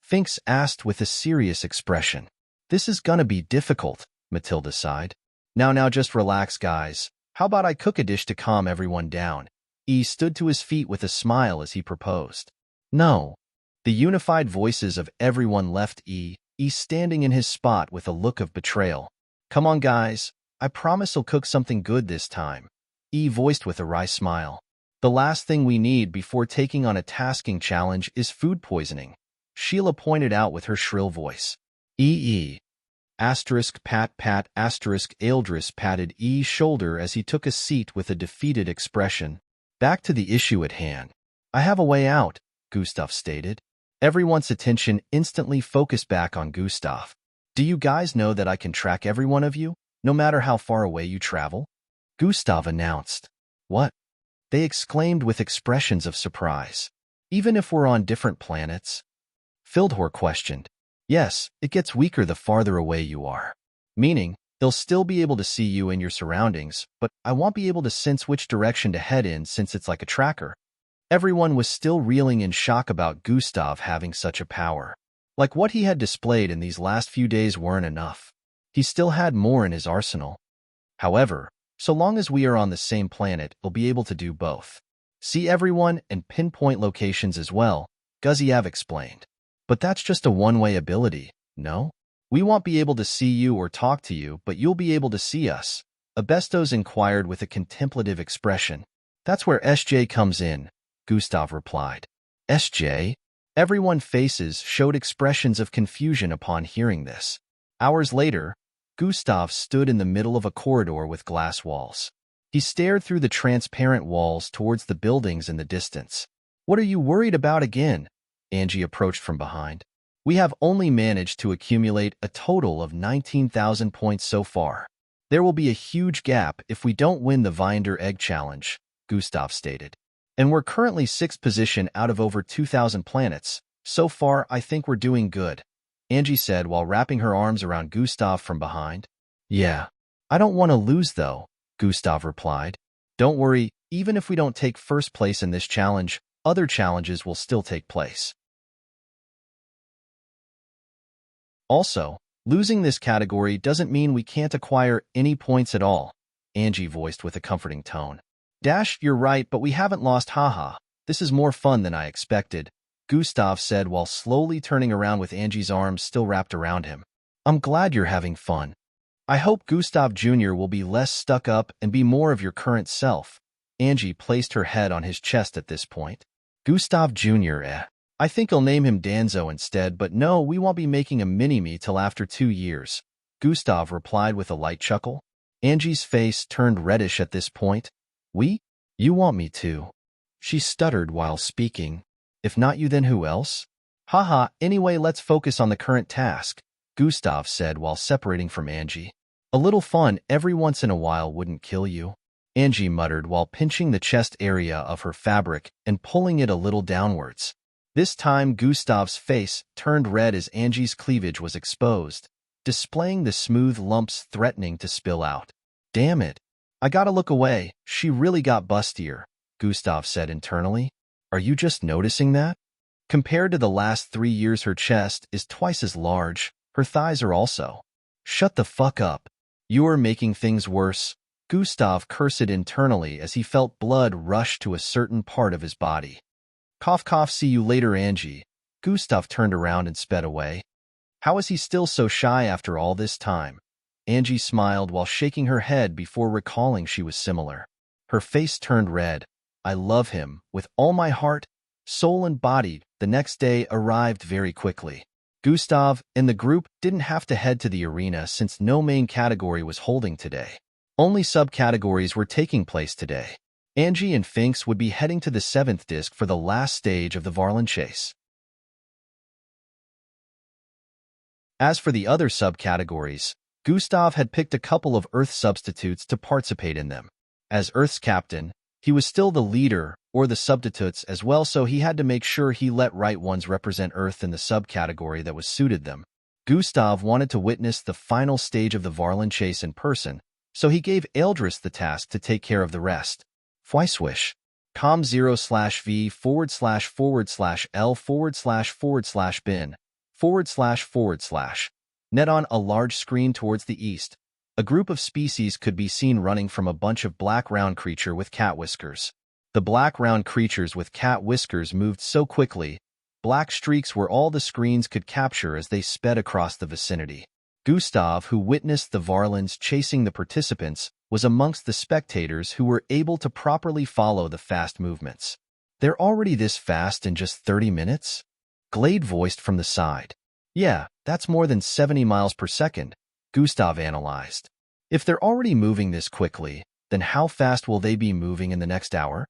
Finks asked with a serious expression. This is gonna be difficult, Matilda sighed. Now just relax, guys. How about I cook a dish to calm everyone down? E stood to his feet with a smile as he proposed. No. The unified voices of everyone left E standing in his spot with a look of betrayal. Come on, guys. I promise I'll cook something good this time, E voiced with a wry smile. The last thing we need before taking on a tasking challenge is food poisoning, Sheila pointed out with her shrill voice. Asterisk pat asterisk Ildris patted E's shoulder as he took a seat with a defeated expression. Back to the issue at hand. I have a way out, Gustav stated. Everyone's attention instantly focused back on Gustav. Do you guys know that I can track every one of you, no matter how far away you travel? Gustav announced. What? They exclaimed with expressions of surprise. Even if we're on different planets? Fildhor questioned. Yes, it gets weaker the farther away you are. Meaning, they'll still be able to see you and your surroundings, but I won't be able to sense which direction to head in since it's like a tracker. Everyone was still reeling in shock about Gustav having such a power. Like what he had displayed in these last few days weren't enough. He still had more in his arsenal. However, so long as we are on the same planet, we'll be able to do both. See everyone and pinpoint locations as well, Guziev explained. But that's just a one-way ability, no? We won't be able to see you or talk to you, but you'll be able to see us, Abestos inquired with a contemplative expression. That's where SJ comes in, Gustav replied. SJ? Everyone's faces showed expressions of confusion upon hearing this. Hours later, Gustav stood in the middle of a corridor with glass walls. He stared through the transparent walls towards the buildings in the distance. What are you worried about again? Angie approached from behind. We have only managed to accumulate a total of 19,000 points so far. There will be a huge gap if we don't win the Viander Egg Challenge, Gustav stated. And we're currently 6th position out of over 2,000 planets. So far, I think we're doing good, Angie said while wrapping her arms around Gustav from behind. Yeah, I don't want to lose though, Gustav replied. Don't worry, even if we don't take first place in this challenge, other challenges will still take place. Also, losing this category doesn't mean we can't acquire any points at all, Angie voiced with a comforting tone. Dash, you're right, but we haven't lost, haha. This is more fun than I expected, Gustav said while slowly turning around with Angie's arms still wrapped around him. I'm glad you're having fun. I hope Gustav Jr. will be less stuck up and be more of your current self. Angie placed her head on his chest at this point. Gustav Jr. I think I'll name him Danzo instead, but no, we won't be making a mini-me till after 2 years, Gustav replied with a light chuckle. Angie's face turned reddish at this point. We? You want me to? She stuttered while speaking. If not you, then who else? Haha, anyway, let's focus on the current task, Gustav said while separating from Angie. A little fun every once in a while wouldn't kill you, Angie muttered while pinching the chest area of her fabric and pulling it a little downwards. This time Gustav's face turned red as Angie's cleavage was exposed, displaying the smooth lumps threatening to spill out. Damn it. I gotta look away, she really got bustier, Gustav said internally. Are you just noticing that? Compared to the last 3 years, her chest is twice as large, her thighs are also. Shut the fuck up. You're making things worse, Gustav cursed internally as he felt blood rush to a certain part of his body. Cough cough, see you later, Angie. Gustav turned around and sped away. How is he still so shy after all this time? Angie smiled while shaking her head before recalling she was similar. Her face turned red. I love him, with all my heart, soul and body. The next day arrived very quickly. Gustav and the group didn't have to head to the arena since no main category was holding today. Only subcategories were taking place today. Angie and Finks would be heading to the 7th disc for the last stage of the Varlin chase. As for the other subcategories, Gustav had picked a couple of Earth substitutes to participate in them. As Earth's captain, he was still the leader or the substitutes as well, so he had to make sure he let right ones represent Earth in the subcategory that was suited them. Gustav wanted to witness the final stage of the Varlin chase in person, so he gave Eldris the task to take care of the rest. Fwyswish. com0/v/L/bin/bin/. Net on a large screen towards the east. A group of species could be seen running from a bunch of black round creature with cat whiskers. The black round creatures with cat whiskers moved so quickly, black streaks were all the screens could capture as they sped across the vicinity. Gustav, who witnessed the Varlins chasing the participants, was amongst the spectators who were able to properly follow the fast movements. They're already this fast in just 30 minutes? Glade voiced from the side. Yeah, that's more than 70 miles per second, Gustav analyzed. If they're already moving this quickly, then how fast will they be moving in the next hour?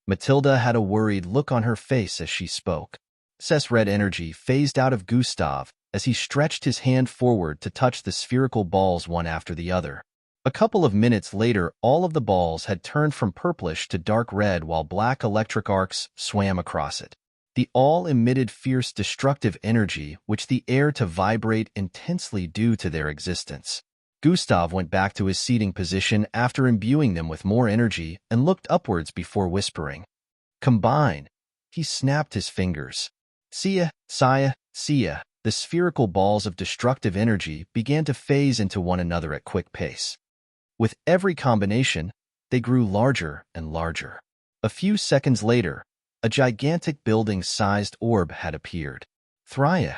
Matilda had a worried look on her face as she spoke. Cess red energy phased out of Gustav as he stretched his hand forward to touch the spherical balls one after the other. A couple of minutes later, all of the balls had turned from purplish to dark red while black electric arcs swam across it. The all emitted fierce destructive energy which the air to vibrate intensely due to their existence. Gustav went back to his seating position after imbuing them with more energy and looked upwards before whispering. Combine. He snapped his fingers. Sia, Sia, Sia. The spherical balls of destructive energy began to phase into one another at quick pace. With every combination, they grew larger and larger. A few seconds later, a gigantic building-sized orb had appeared. Thrya.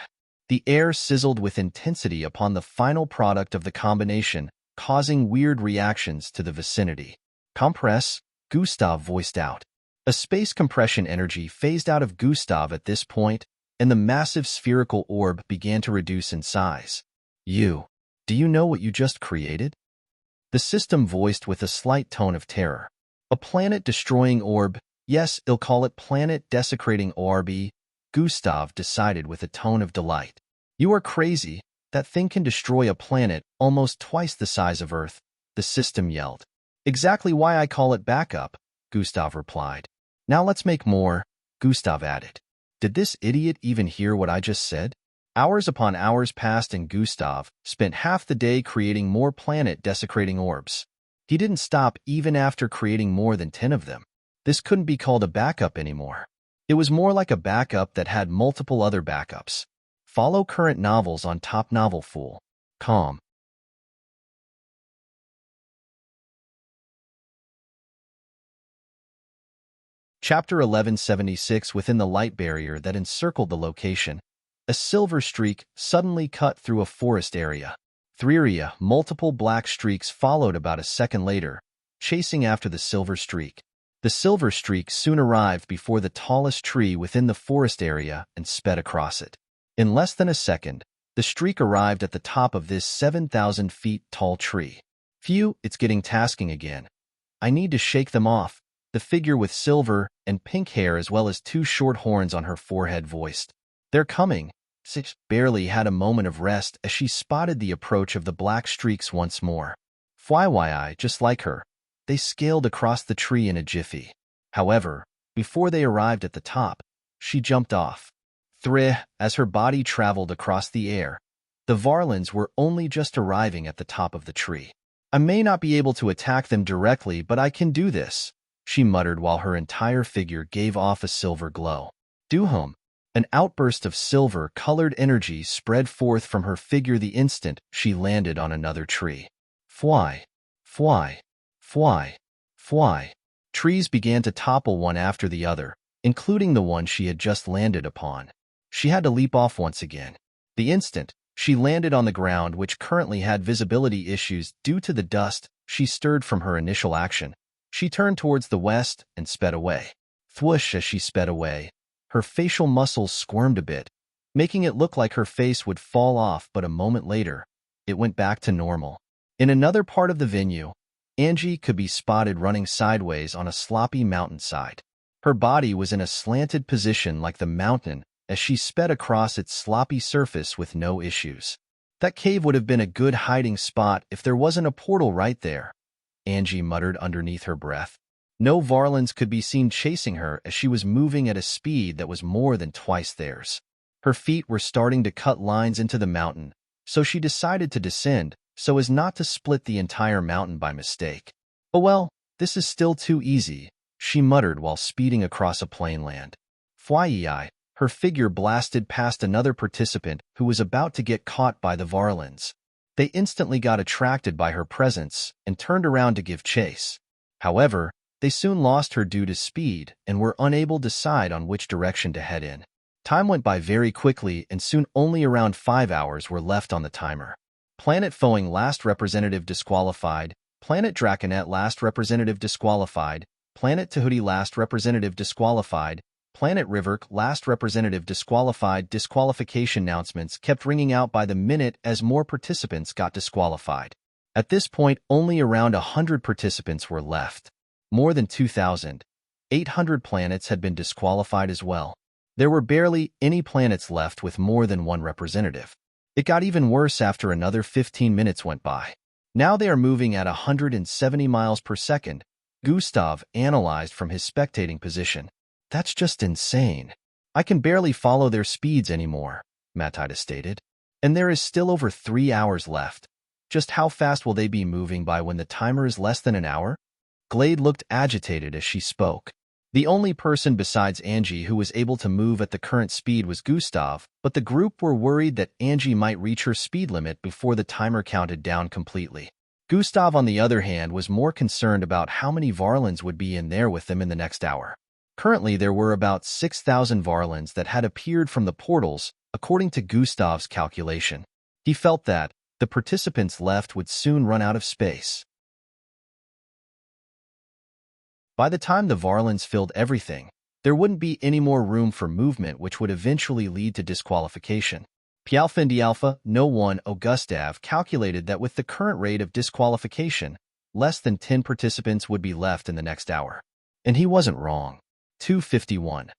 The air sizzled with intensity upon the final product of the combination, causing weird reactions to the vicinity. Compress, Gustav voiced out. A space compression energy phased out of Gustav at this point, and the massive spherical orb began to reduce in size. Do you know what you just created? The system voiced with a slight tone of terror. A planet-destroying orb. Yes, I'll call it planet-desecrating orb, Gustav decided with a tone of delight. You are crazy. That thing can destroy a planet almost twice the size of Earth, the system yelled. Exactly why I call it backup, Gustav replied. Now let's make more, Gustav added. Did this idiot even hear what I just said? Hours upon hours passed and Gustav spent half the day creating more planet-desecrating orbs. He didn't stop even after creating more than 10 of them. This couldn't be called a backup anymore. It was more like a backup that had multiple other backups. Follow current novels on Top Novel Fool. Com. Chapter 1176. Within the light barrier that encircled the location, a silver streak suddenly cut through a forest area. Multiple black streaks followed about a second later, chasing after the silver streak. The silver streak soon arrived before the tallest tree within the forest area and sped across it. In less than a second, the streak arrived at the top of this 7,000 feet tall tree. Phew, it's getting tasking again. I need to shake them off, the figure with silver and pink hair as well as 2 short horns on her forehead voiced. They're coming. Six barely had a moment of rest as she spotted the approach of the black streaks once more. FYI, just like her, they scaled across the tree in a jiffy. However, before they arrived at the top, she jumped off. As her body traveled across the air, the Varlins were only just arriving at the top of the tree. I may not be able to attack them directly, but I can do this, she muttered while her entire figure gave off a silver glow. Duhum! An outburst of silver-colored energy spread forth from her figure the instant she landed on another tree. Fly! Fly! Fly! Fly! Trees began to topple one after the other, including the one she had just landed upon. She had to leap off once again. The instant she landed on the ground, which currently had visibility issues due to the dust she stirred from her initial action, she turned towards the west and sped away. Thwoosh! As she sped away, her facial muscles squirmed a bit, making it look like her face would fall off, but a moment later, it went back to normal. In another part of the venue, Angie could be spotted running sideways on a sloppy mountainside. Her body was in a slanted position like the mountain as she sped across its sloppy surface with no issues. That cave would have been a good hiding spot if there wasn't a portal right there, Angie muttered underneath her breath. No Varlins could be seen chasing her as she was moving at a speed that was more than twice theirs. Her feet were starting to cut lines into the mountain, so she decided to descend so as not to split the entire mountain by mistake. Oh well, this is still too easy, she muttered while speeding across a plain land. Flyei! Her figure blasted past another participant who was about to get caught by the Varlins. They instantly got attracted by her presence and turned around to give chase. However, they soon lost her due to speed and were unable to decide on which direction to head in. Time went by very quickly and soon only around 5 hours were left on the timer. Planet Foing last representative disqualified, Planet Draconet last representative disqualified, Planet Tahuti last representative disqualified, Planet Riverk last representative disqualified. Disqualification announcements kept ringing out by the minute as more participants got disqualified. At this point, only around 100 participants were left. More than 2,800 planets had been disqualified as well. There were barely any planets left with more than one representative. It got even worse after another 15 minutes went by. Now they are moving at 170 miles per second, Gustav analyzed from his spectating position. That's just insane. I can barely follow their speeds anymore, Matida stated. And there is still over 3 hours left. Just how fast will they be moving by when the timer is less than an hour? Glade looked agitated as she spoke. The only person besides Angie who was able to move at the current speed was Gustav, but the group were worried that Angie might reach her speed limit before the timer counted down completely. Gustav, on the other hand, was more concerned about how many Varlins would be in there with them in the next hour. Currently, there were about 6,000 Varlins that had appeared from the portals, according to Gustav's calculation. He felt that the participants left would soon run out of space. By the time the Varlins filled everything, there wouldn't be any more room for movement, which would eventually lead to disqualification. Pialfindi No one Augustav calculated that with the current rate of disqualification, less than 10 participants would be left in the next hour. And he wasn't wrong. 251.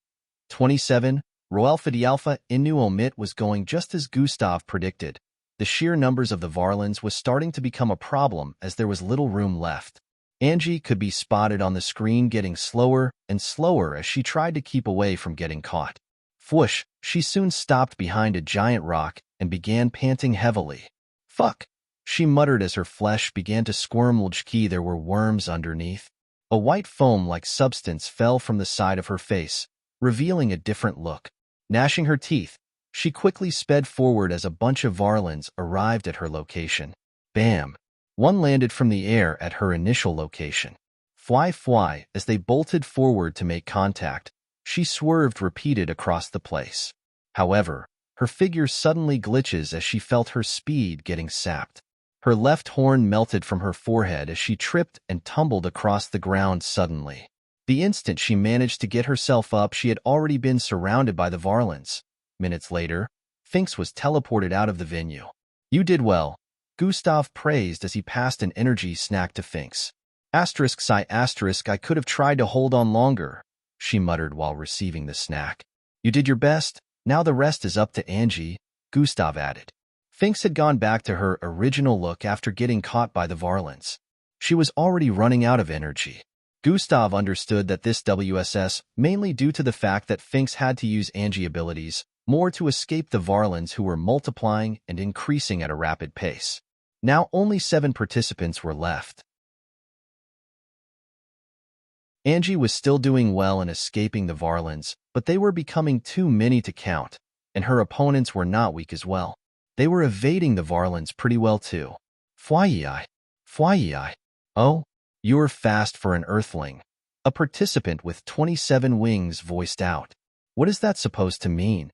27. Roelfa Inu Omit was going just as Gustav predicted. The sheer numbers of the Varlins was starting to become a problem as there was little room left. Angie could be spotted on the screen getting slower and slower as she tried to keep away from getting caught. Whoosh, she soon stopped behind a giant rock and began panting heavily. Fuck, she muttered as her flesh began to squirm. Lchki, there were worms underneath. A white foam-like substance fell from the side of her face, revealing a different look. Gnashing her teeth, she quickly sped forward as a bunch of Varlins arrived at her location. Bam! One landed from the air at her initial location. Fly, as they bolted forward to make contact, she swerved repeated across the place. However, her figure suddenly glitches as she felt her speed getting sapped. Her left horn melted from her forehead as she tripped and tumbled across the ground suddenly. The instant she managed to get herself up, she had already been surrounded by the Varlins. Minutes later, Finks was teleported out of the venue. You did well, Gustav praised as he passed an energy snack to Finks. I could have tried to hold on longer, she muttered while receiving the snack. You did your best, now the rest is up to Angie, Gustav added. Finks had gone back to her original look after getting caught by the Varlins. She was already running out of energy. Gustav understood that this WSS mainly due to the fact that Finks had to use Angie abilities more to escape the Varlins who were multiplying and increasing at a rapid pace. Now only 7 participants were left. Angie was still doing well in escaping the Varlins, but they were becoming too many to count, and her opponents were not weak as well. They were evading the Varlins pretty well too. Fwyi. Oh, you're fast for an Earthling. A participant with 27 wings voiced out. What is that supposed to mean?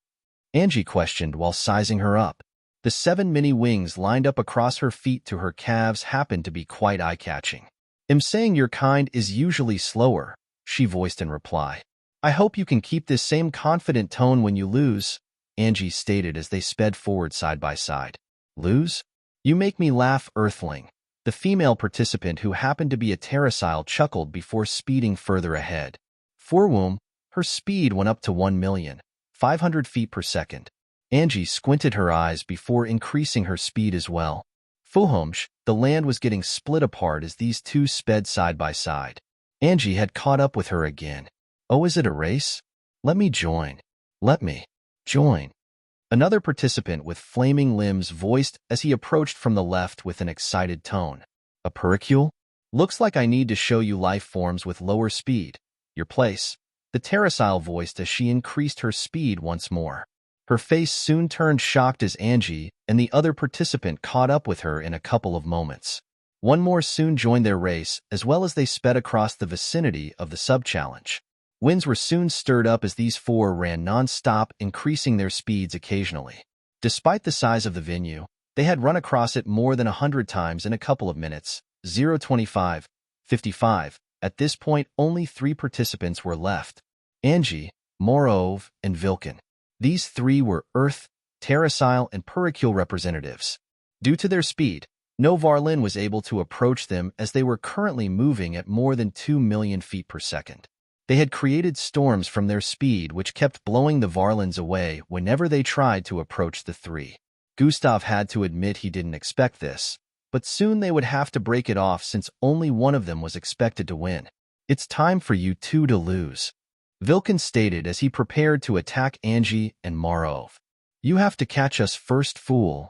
Angie questioned while sizing her up. The 7 mini wings lined up across her feet to her calves happened to be quite eye-catching. I'm saying your kind is usually slower, she voiced in reply. I hope you can keep this same confident tone when you lose, Angie stated as they sped forward side by side. Lose? You make me laugh, Earthling. The female participant who happened to be a terracile chuckled before speeding further ahead. For whom, her speed went up to 1,500,000 feet per second. Angie squinted her eyes before increasing her speed as well. Fuhomsh, the land was getting split apart as these two sped side by side. Angie had caught up with her again. Oh, is it a race? Let me join. Let me join. Another participant with flaming limbs voiced as he approached from the left with an excited tone. A pericule? Looks like I need to show you life forms with lower speed. Your place. The terracile voiced as she increased her speed once more. Her face soon turned shocked as Angie and the other participant caught up with her in a couple of moments. One more soon joined their race as well as they sped across the vicinity of the sub-challenge. Winds were soon stirred up as these 4 ran non-stop, increasing their speeds occasionally. Despite the size of the venue, they had run across it more than 100 times in a couple of minutes. 0:25, 55. At this point, only 3 participants were left. Angie, Morov, and Vilken. These 3 were Earth, Terracile, and Pericule representatives. Due to their speed, no Varlin was able to approach them as they were currently moving at more than 2 million feet per second. They had created storms from their speed which kept blowing the Varlins away whenever they tried to approach the 3. Gustav had to admit he didn't expect this, but soon they would have to break it off since only one of them was expected to win. It's time for you 2 to lose, Vilken stated as he prepared to attack Angie and Morov. You have to catch us first, fool,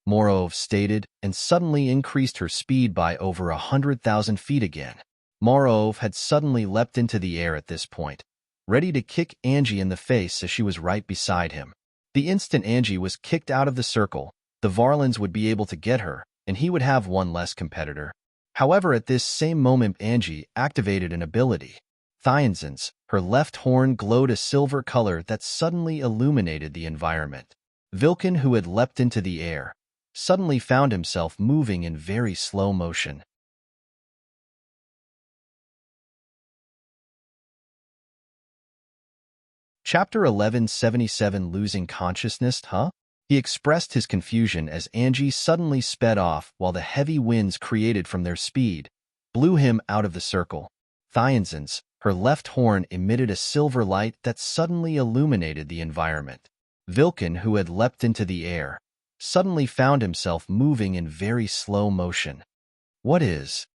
Morov stated and suddenly increased her speed by over 100,000 feet again. Morov had suddenly leapt into the air at this point, ready to kick Angie in the face as she was right beside him. The instant Angie was kicked out of the circle, the Varlins would be able to get her, and he would have one less competitor. However, at this same moment Angie activated an ability. Thianzens, her left horn glowed a silver color that suddenly illuminated the environment. Vilken, who had leapt into the air, suddenly found himself moving in very slow motion. Chapter 1177 Losing Consciousness, huh? He expressed his confusion as Angie suddenly sped off while the heavy winds created from their speed blew him out of the circle. Thianzens, her left horn emitted a silver light that suddenly illuminated the environment. Vilken, who had leapt into the air, suddenly found himself moving in very slow motion. What is?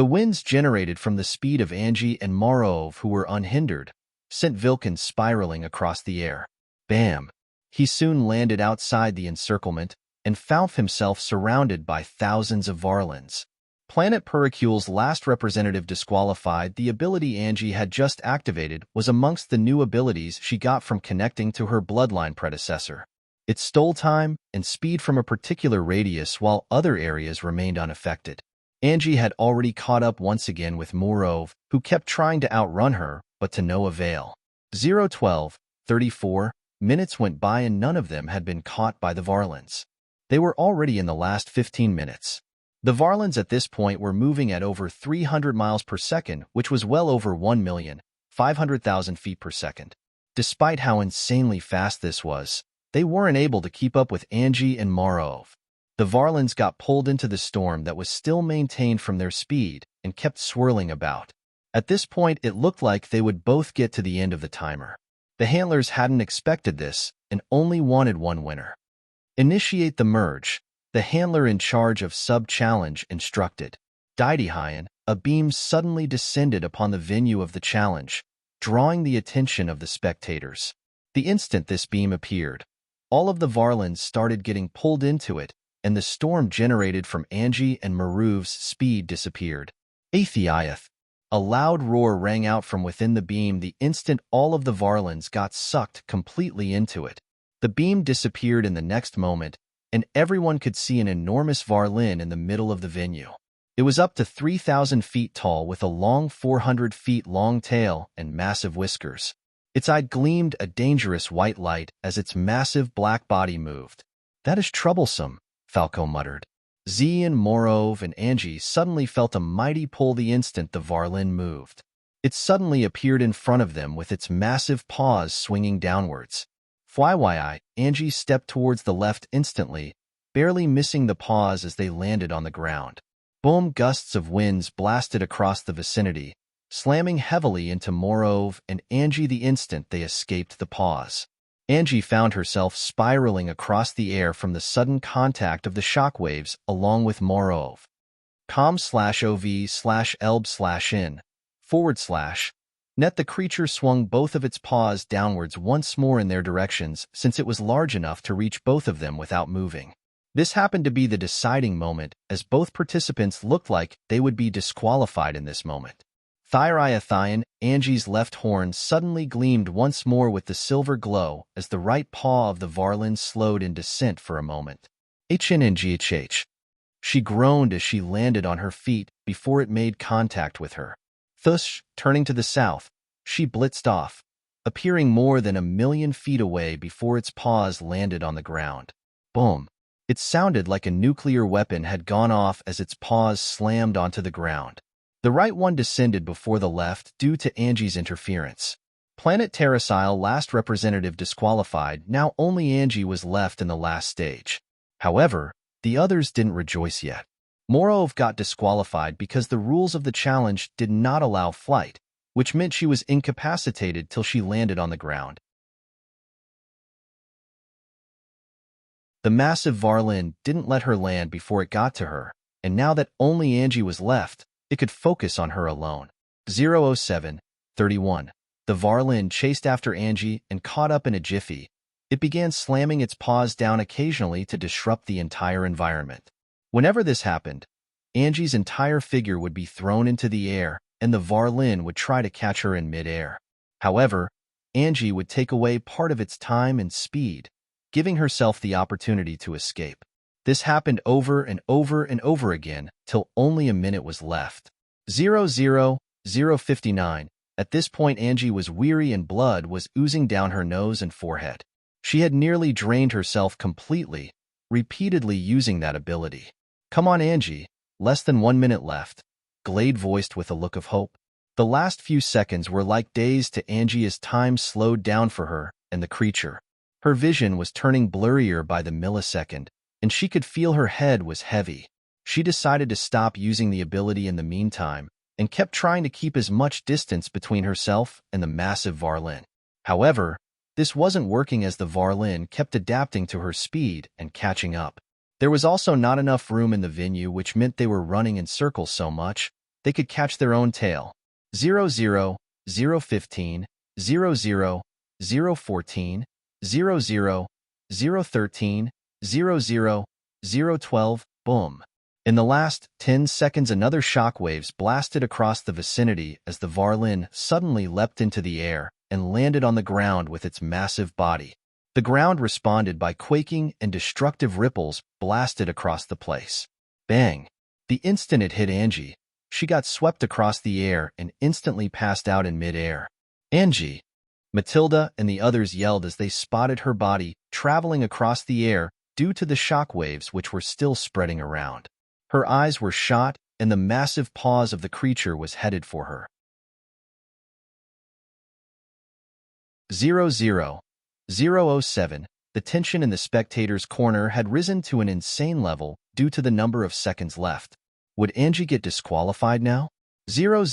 The winds generated from the speed of Angie and Morov, who were unhindered, sent Vilken spiraling across the air. Bam! He soon landed outside the encirclement and found himself surrounded by thousands of Varlins. Planet Pericule's last representative disqualified, the ability Angie had just activated was amongst the new abilities she got from connecting to her bloodline predecessor. It stole time and speed from a particular radius while other areas remained unaffected. Angie had already caught up once again with Morov, who kept trying to outrun her, but to no avail. 0:12:34 minutes went by and none of them had been caught by the Varlins. They were already in the last 15 minutes. The Varlins at this point were moving at over 300 miles per second, which was well over 1,500,000 feet per second. Despite how insanely fast this was, they weren't able to keep up with Angie and Morov. The Varlins got pulled into the storm that was still maintained from their speed and kept swirling about. At this point, it looked like they would both get to the end of the timer. The handlers hadn't expected this and only wanted one winner. Initiate the merge, the handler in charge of sub-challenge instructed. Daidihian, a beam suddenly descended upon the venue of the challenge, drawing the attention of the spectators. The instant this beam appeared, all of the Varlins started getting pulled into it, and the storm generated from Angie and Marov's speed disappeared. Atheiath. A loud roar rang out from within the beam the instant all of the Varlins got sucked completely into it. The beam disappeared in the next moment, and everyone could see an enormous Varlin in the middle of the venue. It was up to 3,000 feet tall with a long 400 feet long tail and massive whiskers. Its eye gleamed a dangerous white light as its massive black body moved. "That is troublesome," Falco muttered. Zian, Morov, and Angie suddenly felt a mighty pull the instant the Varlin moved. It suddenly appeared in front of them with its massive paws swinging downwards. FYI, Angie stepped towards the left instantly, barely missing the paws as they landed on the ground. Boom! Gusts of winds blasted across the vicinity, slamming heavily into Morov and Angie the instant they escaped the paws. Angie found herself spiraling across the air from the sudden contact of the shockwaves along with Morov. com/ov/elb/in/. Net the creature swung both of its paws downwards once more in their directions since it was large enough to reach both of them without moving. This happened to be the deciding moment as both participants looked like they would be disqualified in this moment. Thyriathian, Angie's left horn suddenly gleamed once more with the silver glow as the right paw of the Varlin slowed in descent for a moment. HNNGHH. She groaned as she landed on her feet before it made contact with her. Thus, turning to the south, she blitzed off, appearing more than 1,000,000 feet away before its paws landed on the ground. Boom! It sounded like a nuclear weapon had gone off as its paws slammed onto the ground. The right one descended before the left due to Angie's interference. Planet Terracile last representative disqualified, now only Angie was left in the last stage. However, the others didn't rejoice yet. Morov got disqualified because the rules of the challenge did not allow flight, which meant she was incapacitated till she landed on the ground. The massive Varlin didn't let her land before it got to her, and now that only Angie was left, it could focus on her alone. 0:07:31. The Varlin chased after Angie and caught up in a jiffy. It began slamming its paws down occasionally to disrupt the entire environment. Whenever this happened, Angie's entire figure would be thrown into the air, and the Varlin would try to catch her in midair. However, Angie would take away part of its time and speed, giving herself the opportunity to escape. This happened over and over and over again till only a minute was left. 0:00:59. At this point, Angie was weary and blood was oozing down her nose and forehead. She had nearly drained herself completely, repeatedly using that ability. "Come on, Angie, less than 1 minute left," Glade voiced with a look of hope. The last few seconds were like days to Angie as time slowed down for her and the creature. Her vision was turning blurrier by the millisecond, and she could feel her head was heavy. She decided to stop using the ability in the meantime and kept trying to keep as much distance between herself and the massive Varlin. However, this wasn't working as the Varlin kept adapting to her speed and catching up. There was also not enough room in the venue, which meant they were running in circles so much they could catch their own tail. 00, 015, 00, 014, 00, 013, 00, 012, boom. In the last 10 seconds, another shockwaves blasted across the vicinity as the Varlin suddenly leapt into the air and landed on the ground with its massive body. The ground responded by quaking and destructive ripples blasted across the place. Bang! The instant it hit Angie, she got swept across the air and instantly passed out in midair. Angie! Matilda and the others yelled as they spotted her body traveling across the air due to the shockwaves which were still spreading around. Her eyes were shot, and the massive paws of the creature was headed for her. 00, 007. The tension in the spectator's corner had risen to an insane level due to the number of seconds left. Would Angie get disqualified now? 00,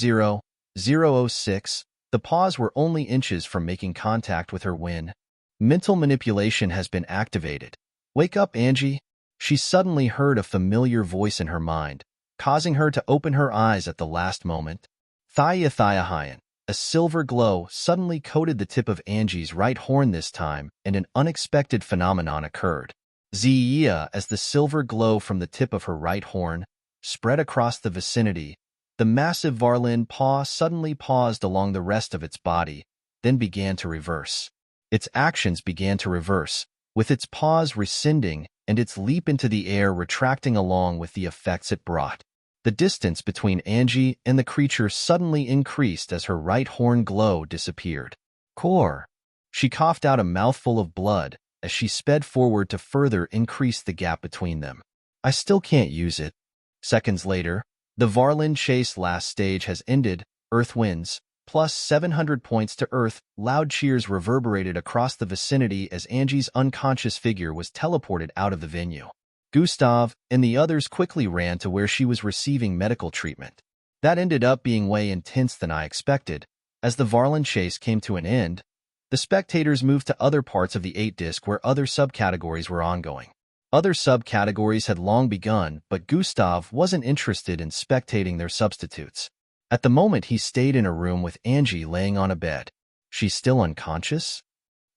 006. The paws were only inches from making contact with her win. Mental manipulation has been activated. Wake up, Angie. She suddenly heard a familiar voice in her mind, causing her to open her eyes at the last moment. Thia-thia-hyan. A silver glow suddenly coated the tip of Angie's right horn this time, and an unexpected phenomenon occurred. Zia, as the silver glow from the tip of her right horn spread across the vicinity, the massive Varlin paw suddenly paused along the rest of its body, then began to reverse. Its actions began to reverse, with its paws rescinding and its leap into the air retracting along with the effects it brought. The distance between Angie and the creature suddenly increased as her right horn glow disappeared. Core! She coughed out a mouthful of blood as she sped forward to further increase the gap between them. I still can't use it. Seconds later, the Varlin chase last stage has ended. Earth wins. Plus 700 points to Earth. Loud cheers reverberated across the vicinity as Angie's unconscious figure was teleported out of the venue. Gustav and the others quickly ran to where she was receiving medical treatment. That ended up being way intense than I expected. As the Varlin chase came to an end, the spectators moved to other parts of the 8-disc where other subcategories were ongoing. Other subcategories had long begun, but Gustav wasn't interested in spectating their substitutes. At the moment, he stayed in a room with Angie laying on a bed. She's still unconscious?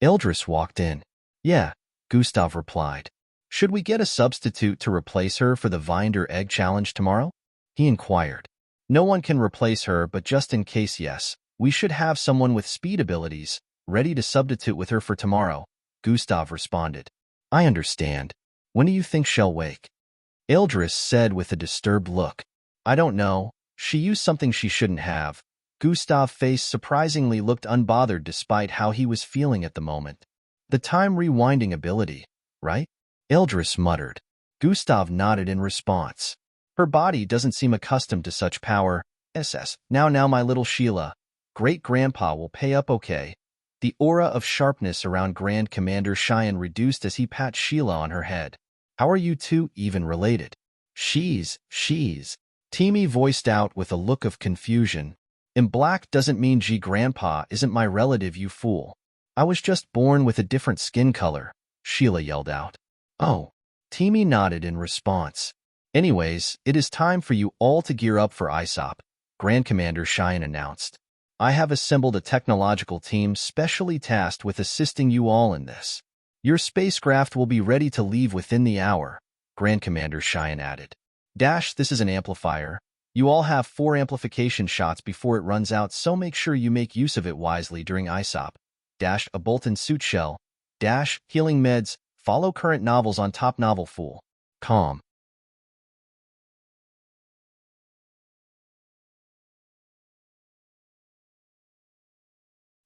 Eldris walked in. Yeah, Gustav replied. Should we get a substitute to replace her for the Vinder Egg Challenge tomorrow? He inquired. No one can replace her, but just in case, yes, we should have someone with speed abilities, ready to substitute with her for tomorrow, Gustav responded. I understand. When do you think she'll wake? Eldris said with a disturbed look. I don't know. She used something she shouldn't have. Gustav's face surprisingly looked unbothered despite how he was feeling at the moment. The time rewinding ability, right? Eldris muttered. Gustav nodded in response. Her body doesn't seem accustomed to such power. SS. Now, my little Sheila. Great-grandpa will pay up okay. The aura of sharpness around Grand Commander Cheyenne reduced as he pat Sheila on her head. How are you two even related? She's. Teamy voiced out with a look of confusion. Embark doesn't mean Grandpa isn't my relative, you fool. I was just born with a different skin color, Sheila yelled out. Oh. Teamy nodded in response. Anyways, it is time for you all to gear up for ISOP, Grand Commander Cheyenne announced. I have assembled a technological team specially tasked with assisting you all in this. Your spacecraft will be ready to leave within the hour, Grand Commander Cheyenne added. This is an amplifier. You all have 4 amplification shots before it runs out, so make sure you make use of it wisely during ISOP. A bolt-in suit shell. Healing meds. Follow current novels on top novel fool. Calm.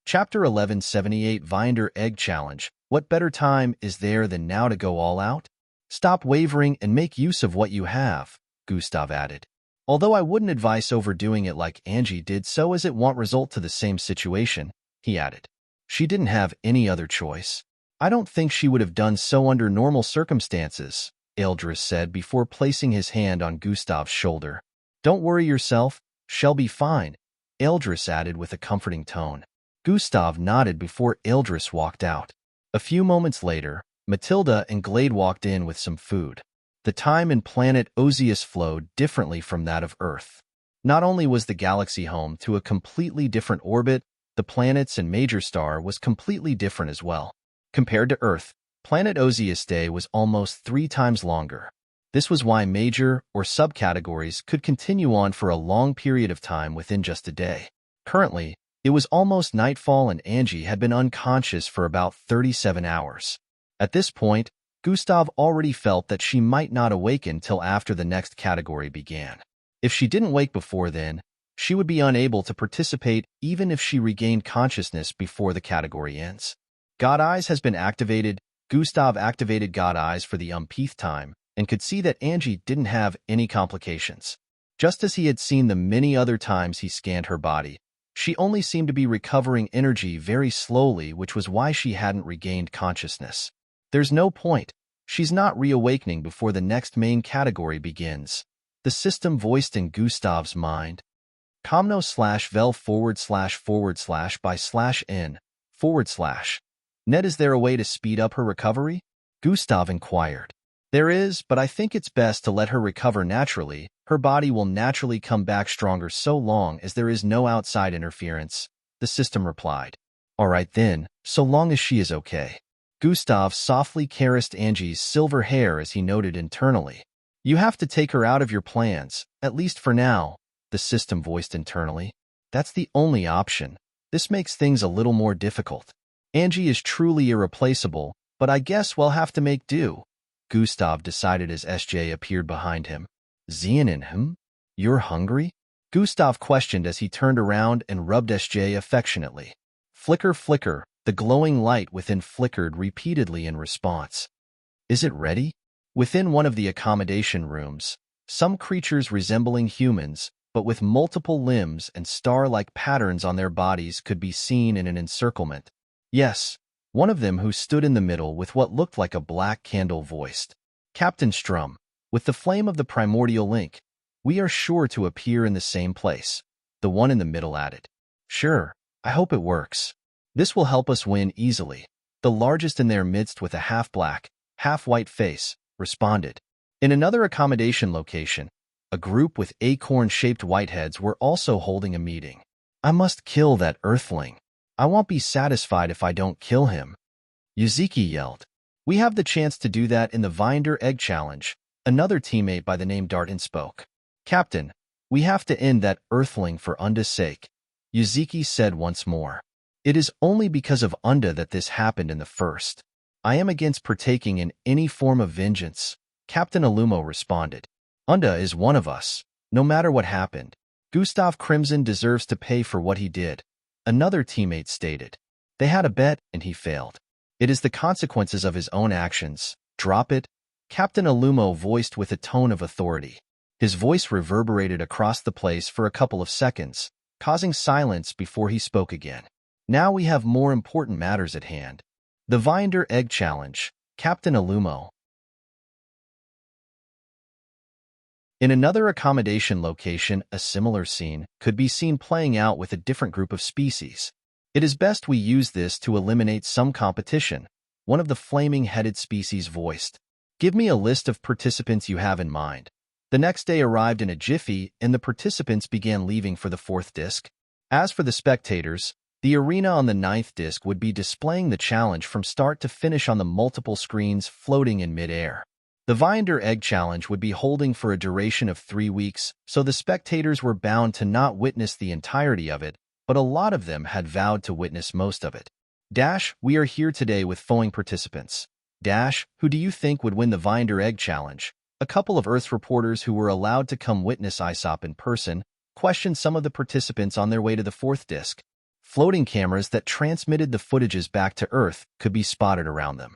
Chapter 1178 Vinder Egg Challenge. What better time is there than now to go all out? Stop wavering and make use of what you have, Gustav added. Although I wouldn't advise overdoing it like Angie did so as it won't result to the same situation, he added. She didn't have any other choice. I don't think she would have done so under normal circumstances, Eldris said before placing his hand on Gustav's shoulder. Don't worry yourself, she'll be fine, Eldris added with a comforting tone. Gustav nodded before Eldris walked out. A few moments later, Matilda and Glade walked in with some food. The time and planet Ozius flowed differently from that of Earth. Not only was the galaxy home to a completely different orbit, the planets and major star was completely different as well. Compared to Earth, planet Osiris Day was almost 3 times longer. This was why major or subcategories could continue on for a long period of time within just a day. Currently, it was almost nightfall and Angie had been unconscious for about 37 hours. At this point, Gustav already felt that she might not awaken till after the next category began. If she didn't wake before then, she would be unable to participate even if she regained consciousness before the category ends. God Eyes has been activated. Gustav activated God Eyes for the umpteenth time and could see that Angie didn't have any complications. Just as he had seen the many other times he scanned her body, she only seemed to be recovering energy very slowly, which was why she hadn't regained consciousness. There's no point. She's not reawakening before the next main category begins. The system voiced in Gustav's mind. comno/vel//by/n/. Net, is there a way to speed up her recovery? Gustav inquired. There is, but I think it's best to let her recover naturally. Her body will naturally come back stronger so long as there is no outside interference, the system replied. All right then, so long as she is okay. Gustav softly caressed Angie's silver hair as he noted internally. You have to take her out of your plans, at least for now, the system voiced internally. That's the only option. This makes things a little more difficult. Angie is truly irreplaceable, but I guess we'll have to make do, Gustav decided as SJ appeared behind him. Zien, you're hungry? Gustav questioned as he turned around and rubbed SJ affectionately. Flicker, flicker, the glowing light within flickered repeatedly in response. Is it ready? Within one of the accommodation rooms, some creatures resembling humans, but with multiple limbs and star-like patterns on their bodies could be seen in an encirclement. Yes, one of them who stood in the middle with what looked like a black candle voiced. Captain Strum, with the flame of the primordial link, we are sure to appear in the same place, the one in the middle added. Sure, I hope it works. This will help us win easily. The largest in their midst with a half-black, half-white face, responded. In another accommodation location, a group with acorn-shaped whiteheads were also holding a meeting. I must kill that earthling. I won't be satisfied if I don't kill him, Yuzuki yelled. We have the chance to do that in the Vinder Egg Challenge, another teammate by the name Darton spoke. Captain, we have to end that earthling for Unda's sake, Yuzuki said once more. It is only because of Unda that this happened in the first. I am against partaking in any form of vengeance, Captain Alumo responded. Unda is one of us, no matter what happened. Gustav Crimson deserves to pay for what he did, another teammate stated. They had a bet and he failed. It is the consequences of his own actions. Drop it, Captain Alumo voiced with a tone of authority. His voice reverberated across the place for a couple of seconds, causing silence before he spoke again. Now we have more important matters at hand. The Vinder Egg Challenge, Captain Alumo. In another accommodation location, a similar scene could be seen playing out with a different group of species. It is best we use this to eliminate some competition, one of the flaming-headed species voiced. Give me a list of participants you have in mind. The next day arrived in a jiffy, and the participants began leaving for the 4th disc. As for the spectators, the arena on the 9th disc would be displaying the challenge from start to finish on the multiple screens floating in mid-air. The Vinder Egg Challenge would be holding for a duration of 3 weeks, so the spectators were bound to not witness the entirety of it, but a lot of them had vowed to witness most of it. We are here today with following participants. Who do you think would win the Vinder Egg Challenge? A couple of Earth reporters who were allowed to come witness ISOP in person questioned some of the participants on their way to the 4th disc. Floating cameras that transmitted the footages back to Earth could be spotted around them.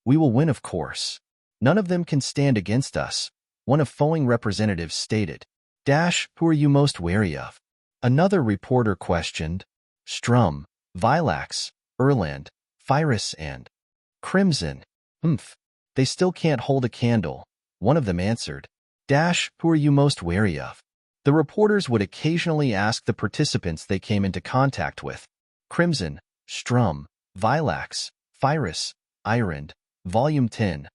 We will win, of course. None of them can stand against us, one of Foing representatives stated. Who are you most wary of? Another reporter questioned. Strum, Vilax, Erland, Phyrus, and Crimson. They still can't hold a candle, one of them answered. Who are you most wary of? The reporters would occasionally ask the participants they came into contact with. Crimson, Strum, Vilax, Phyrus, Irond, Volume 10.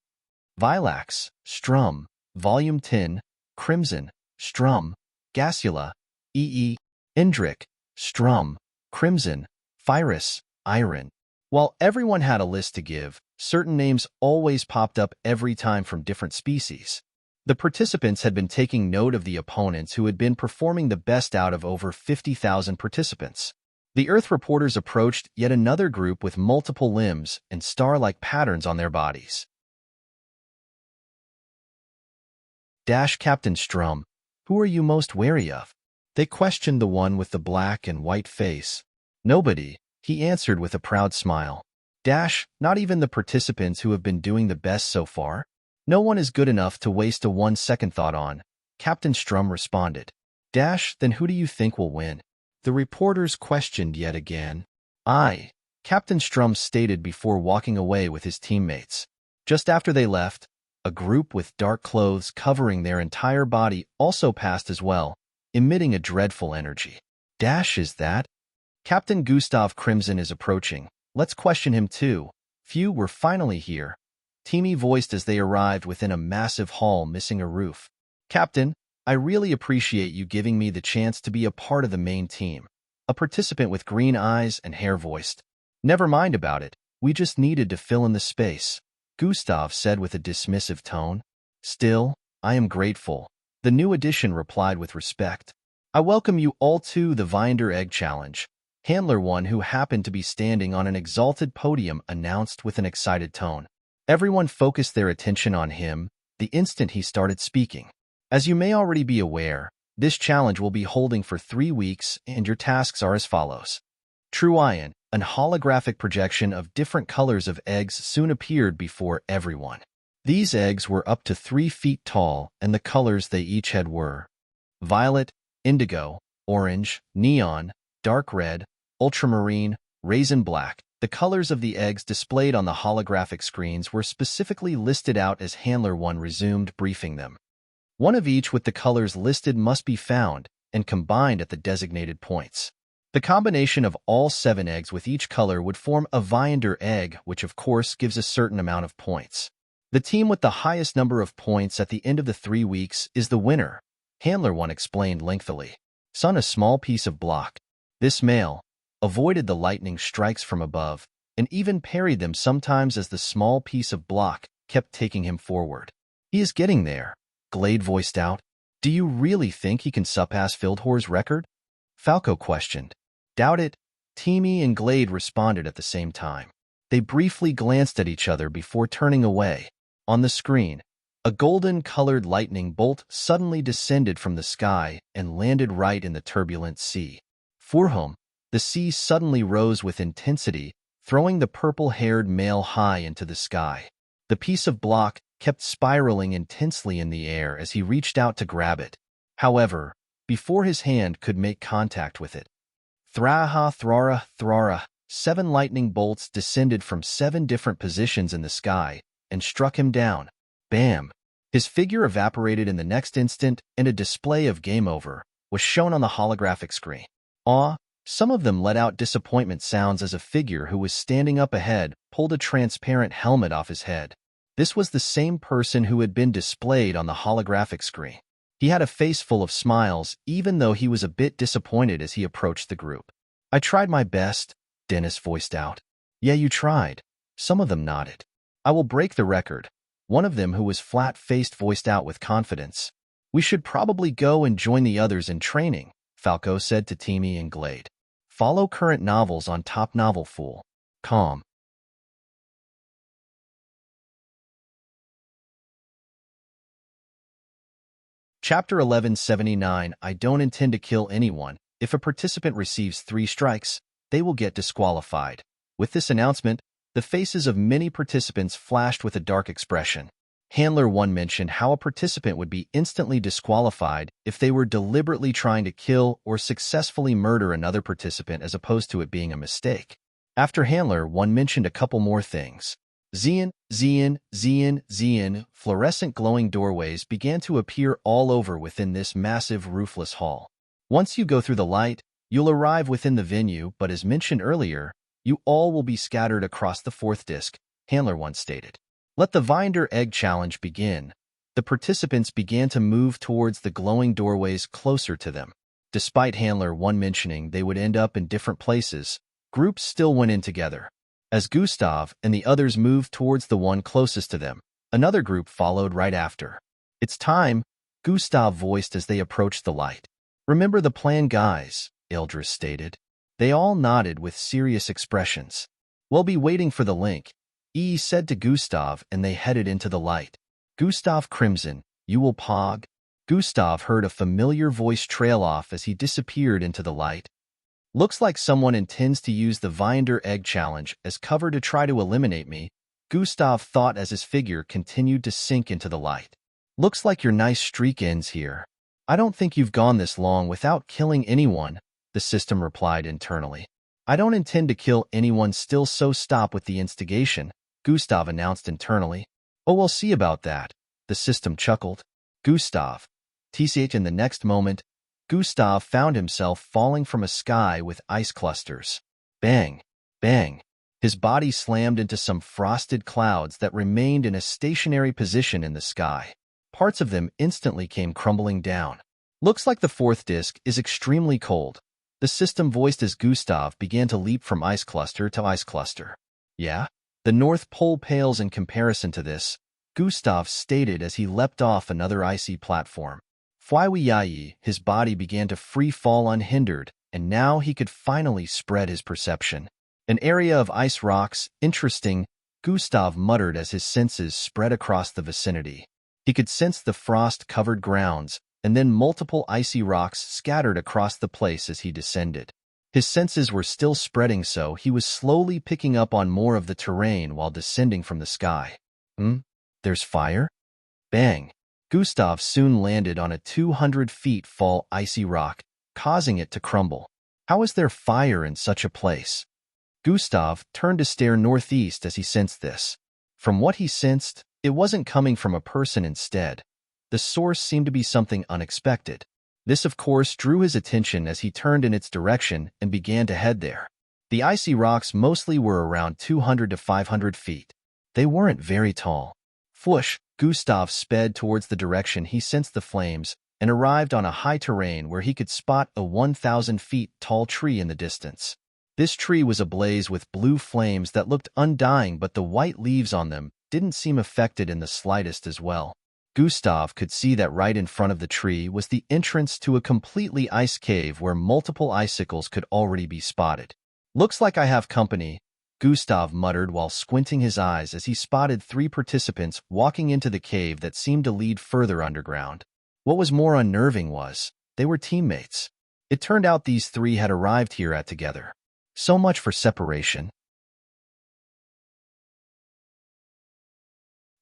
Vilax, Strum, Volume 10, Crimson, Strum, Gasula, EE, Indrik, Strum, Crimson, Phyrus, Iron. While everyone had a list to give, certain names always popped up every time from different species. The participants had been taking note of the opponents who had been performing the best out of over 50,000 participants. The Earth reporters approached yet another group with multiple limbs and star-like patterns on their bodies. Captain Strum, who are you most wary of? They questioned the one with the black and white face. Nobody, he answered with a proud smile. Not even the participants who have been doing the best so far? No one is good enough to waste a 1-second thought on, Captain Strum responded. Then who do you think will win? The reporters questioned yet again. Captain Strum stated before walking away with his teammates. Just after they left, a group with dark clothes covering their entire body also passed as well, emitting a dreadful energy. Is that? Captain Gustav Crimson is approaching. Let's question him too. Phew, we're finally here. Timmy voiced as they arrived within a massive hall missing a roof. Captain, I really appreciate you giving me the chance to be a part of the main team. A participant with green eyes and hair voiced. Never mind about it. We just needed to fill in the space, Gustav said with a dismissive tone. Still, I am grateful. The new addition replied with respect. I welcome you all to the Vinder Egg Challenge. Handler 1, who happened to be standing on an exalted podium, announced with an excited tone. Everyone focused their attention on him the instant he started speaking. As you may already be aware, this challenge will be holding for 3 weeks, and your tasks are as follows. True Ion, an holographic projection of different colors of eggs soon appeared before everyone. These eggs were up to 3 feet tall, and the colors they each had were violet, indigo, orange, neon, dark red, ultramarine, raisin black. The colors of the eggs displayed on the holographic screens were specifically listed out as Handler 1 resumed briefing them. One of each with the colors listed must be found and combined at the designated points. The combination of all 7 eggs with each color would form a Vinder egg, which of course gives a certain amount of points. The team with the highest number of points at the end of the 3 weeks is the winner, Handler 1 explained lengthily. A small piece of block. This male avoided the lightning strikes from above, and even parried them sometimes as the small piece of block kept taking him forward. He is getting there, Glade voiced out. Do you really think he can surpass Fildhor's record? Falco questioned. Doubt it, Timmy and Glade responded at the same time. They briefly glanced at each other before turning away. On the screen, a golden-colored lightning bolt suddenly descended from the sky and landed right in the turbulent sea. For whom, the sea suddenly rose with intensity, throwing the purple-haired male high into the sky. The piece of block kept spiraling intensely in the air as he reached out to grab it. However, before his hand could make contact with it, thrara, 7 lightning bolts descended from 7 different positions in the sky and struck him down. Bam! His figure evaporated in the next instant, and a display of Game Over was shown on the holographic screen. Some of them let out disappointment sounds as a figure who was standing up ahead pulled a transparent helmet off his head. This was the same person who had been displayed on the holographic screen. He had a face full of smiles, even though he was a bit disappointed as he approached the group. I tried my best, Dennis voiced out. Yeah, you tried. Some of them nodded. I will break the record. One of them, who was flat-faced, voiced out with confidence. We should probably go and join the others in training, Falco said to Timmy and Glade. Follow current novels on Top Novel Fool. Com. Chapter 1179. I don't intend to kill anyone. If a participant receives 3 strikes, they will get disqualified. With this announcement, the faces of many participants flashed with a dark expression. Handler 1 mentioned how a participant would be instantly disqualified if they were deliberately trying to kill or successfully murder another participant as opposed to it being a mistake. After Handler 1 mentioned a couple more things. Zion, fluorescent glowing doorways began to appear all over within this massive roofless hall. Once you go through the light, you'll arrive within the venue, but as mentioned earlier, you all will be scattered across the 4th disc, Handler 1 stated. Let the Vinder Egg Challenge begin. The participants began to move towards the glowing doorways closer to them. Despite Handler 1 mentioning they would end up in different places, groups still went in together. As Gustav and the others moved towards the one closest to them, another group followed right after. "It's time," Gustav voiced as they approached the light. "Remember the plan, guys," Ildris stated. They all nodded with serious expressions. "We'll be waiting for the link," E said to Gustav, and they headed into the light. "Gustav Crimson, you will pog?" Gustav heard a familiar voice trail off as he disappeared into the light. "Looks like someone intends to use the Viander Egg Challenge as cover to try to eliminate me," Gustav thought as his figure continued to sink into the light. "Looks like your nice streak ends here. I don't think you've gone this long without killing anyone," the system replied internally. "I don't intend to kill anyone still, so stop with the instigation," Gustav announced internally. "Oh, we'll see about that," the system chuckled. Gustav. TCH in the next moment, Gustav found himself falling from a sky with ice clusters. Bang! Bang! His body slammed into some frosted clouds that remained in a stationary position in the sky. Parts of them instantly came crumbling down. "Looks like the fourth disk is extremely cold," the system voiced as Gustav began to leap from ice cluster to ice cluster. "Yeah? The North Pole pales in comparison to this," Gustav stated as he leapt off another icy platform. Fwaiwiyayi, his body began to free fall unhindered, and now he could finally spread his perception. "An area of ice rocks, interesting," Gustav muttered as his senses spread across the vicinity. He could sense the frost-covered grounds, and then multiple icy rocks scattered across the place as he descended. His senses were still spreading, so he was slowly picking up on more of the terrain while descending from the sky. There's fire? Bang! Gustav soon landed on a 200 feet tall icy rock, causing it to crumble. How is there fire in such a place? Gustav turned to stare northeast as he sensed this. From what he sensed, it wasn't coming from a person instead. The source seemed to be something unexpected. This, of course, drew his attention as he turned in its direction and began to head there. The icy rocks mostly were around 200 to 500 feet. They weren't very tall. Whoosh! Gustav sped towards the direction he sensed the flames and arrived on a high terrain where he could spot a 1,000 feet tall tree in the distance. This tree was ablaze with blue flames that looked undying, but the white leaves on them didn't seem affected in the slightest as well. Gustav could see that right in front of the tree was the entrance to a completely ice cave where multiple icicles could already be spotted. "Looks like I have company," Gustav muttered while squinting his eyes as he spotted 3 participants walking into the cave that seemed to lead further underground. What was more unnerving was, they were teammates. It turned out these 3 had arrived here together. So much for separation.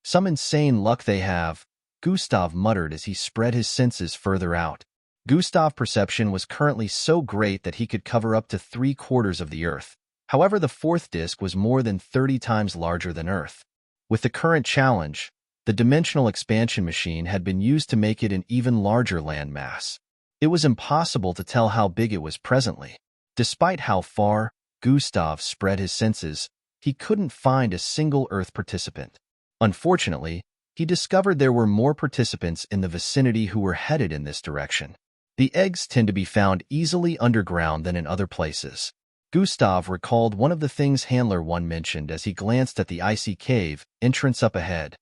"Some insane luck they have," Gustav muttered as he spread his senses further out. Gustav's perception was currently so great that he could cover up to 3/4 of the Earth. However, the 4th disk was more than 30 times larger than Earth. With the current challenge, the dimensional expansion machine had been used to make it an even larger landmass. It was impossible to tell how big it was presently. Despite how far Gustav spread his senses, he couldn't find a single Earth participant. Unfortunately, he discovered there were more participants in the vicinity who were headed in this direction. The eggs tend to be found easily underground than in other places. Gustav recalled one of the things Handler 1 mentioned as he glanced at the icy cave entrance up ahead.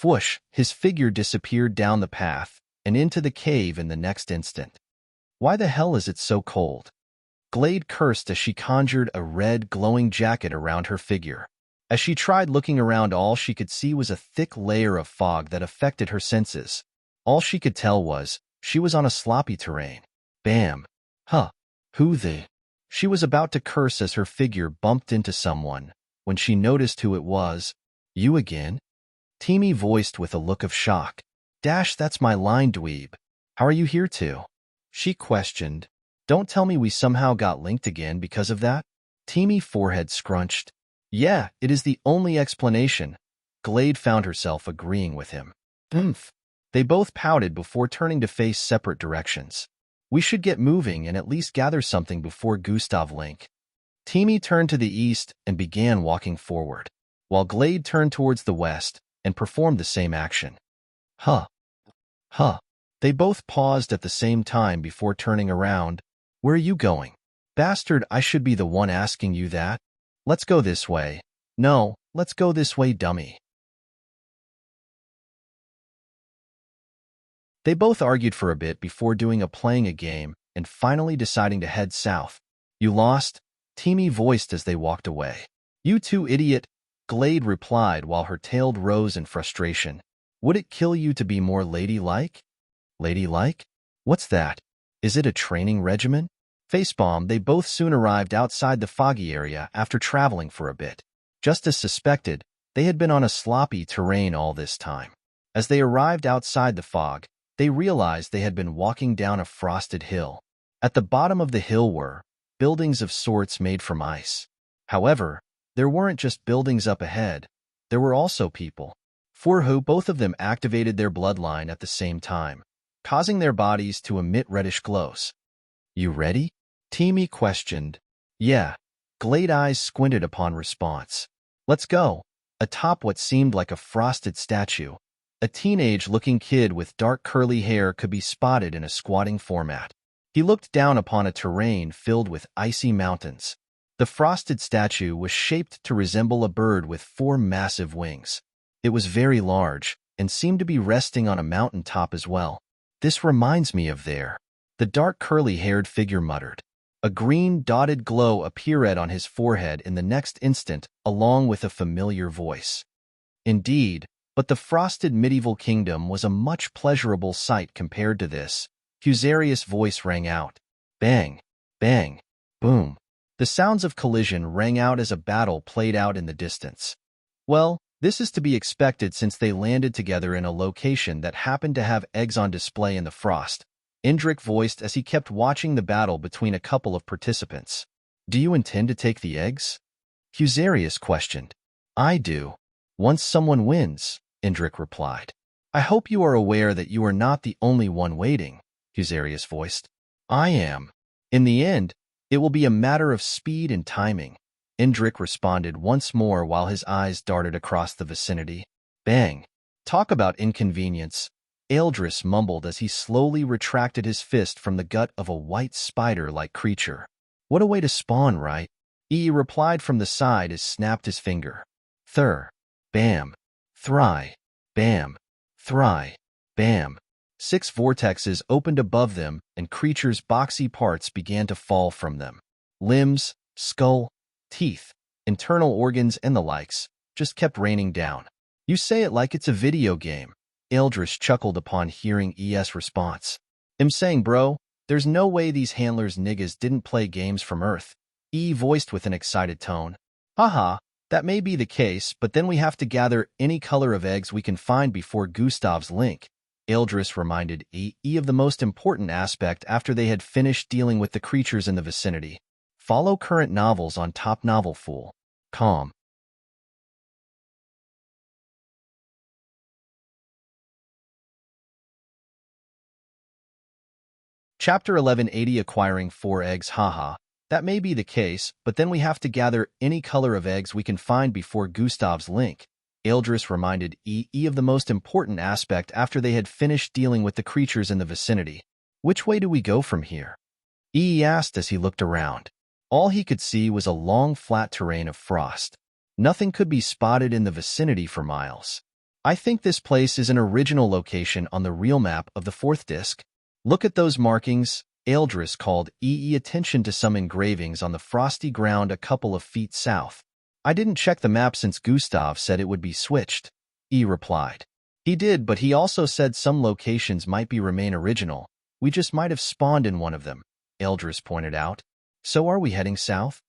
Whoosh! His figure disappeared down the path and into the cave in the next instant. "Why the hell is it so cold?" Glade cursed as she conjured a red, glowing jacket around her figure. As she tried looking around, all she could see was a thick layer of fog that affected her senses. All she could tell was, she was on a sloppy terrain. Bam! Who the? She was about to curse as her figure bumped into someone, when she noticed who it was. "You again?" Teamy voiced with a look of shock. That's my line, dweeb. How are you here too?" she questioned. "Don't tell me we somehow got linked again because of that?" Teamy forehead scrunched. "Yeah, it is the only explanation." Glade found herself agreeing with him. They both pouted before turning to face separate directions. "We should get moving and at least gather something before Gustav link." Teamy turned to the east and began walking forward, while Glade turned towards the west and performed the same action. Huh, huh. They both paused at the same time before turning around. Where are you going? Bastard, I should be the one asking you that. Let's go this way. No, let's go this way, dummy. They both argued for a bit before playing a game and finally deciding to head south. You lost? Teamy voiced as they walked away. You too, idiot, Glade replied while her tail rose in frustration. Would it kill you to be more ladylike? Ladylike? What's that? Is it a training regimen? Facepalm, they both soon arrived outside the foggy area after traveling for a bit. Just as suspected, they had been on a sloppy terrain all this time. As they arrived outside the fog, they realized they had been walking down a frosted hill. At the bottom of the hill were buildings of sorts made from ice. However, there weren't just buildings up ahead. There were also people. For who both of them activated their bloodline at the same time, causing their bodies to emit reddish glows. You ready? Teamy questioned. Yeah. Glade eyes squinted upon response. Let's go. Atop what seemed like a frosted statue, a teenage-looking kid with dark curly hair could be spotted in a squatting format. He looked down upon a terrain filled with icy mountains. The frosted statue was shaped to resemble a bird with 4 massive wings. It was very large and seemed to be resting on a mountain top as well. This reminds me of there. The dark curly-haired figure muttered. A green dotted glow appeared on his forehead in the next instant, along with a familiar voice. Indeed, but the frosted medieval kingdom was a much pleasurable sight compared to this. Fusarious' voice rang out. Bang, bang, boom. The sounds of collision rang out as a battle played out in the distance. Well, this is to be expected since they landed together in a location that happened to have eggs on display in the frost. Indrik voiced as he kept watching the battle between a couple of participants. Do you intend to take the eggs? Fusarious questioned. I do. Once someone wins, Indrik replied. I hope you are aware that you are not the only one waiting, Fusarious voiced. I am. In the end, it will be a matter of speed and timing, Indrik responded once more while his eyes darted across the vicinity. Bang. Talk about inconvenience. Eldris mumbled as he slowly retracted his fist from the gut of a white spider-like creature. What a way to spawn, right? Replied from the side as snapped his finger. Thur. Bam. Thry. Bam. Thry. Bam. 6 vortexes opened above them and creatures' boxy parts began to fall from them. Limbs, skull, teeth, internal organs and the likes just kept raining down. You say it like it's a video game. Eldris chuckled upon hearing ES' response. I'm saying, bro, there's no way these handlers niggas didn't play games from Earth. Voiced with an excited tone. Haha, that may be the case, but then we have to gather any color of eggs we can find before Gustav's link. Eldris reminded of the most important aspect after they had finished dealing with the creatures in the vicinity. Follow current novels on Top Novel Fool. Calm. Chapter 1180 Acquiring 4 eggs. Haha. That may be the case, but then we have to gather any color of eggs we can find before Gustav's link. Eldris reminded of the most important aspect after they had finished dealing with the creatures in the vicinity. Which way do we go from here? Asked as he looked around. All he could see was a long flat terrain of frost. Nothing could be spotted in the vicinity for miles. I think this place is an original location on the real map of the 4th disc. Look at those markings. Eldris called attention to some engravings on the frosty ground a couple of feet south. I didn't check the map since Gustav said it would be switched. Replied. He did, but he also said some locations might remain original. We just might have spawned in one of them, Eldris pointed out. So are we heading south?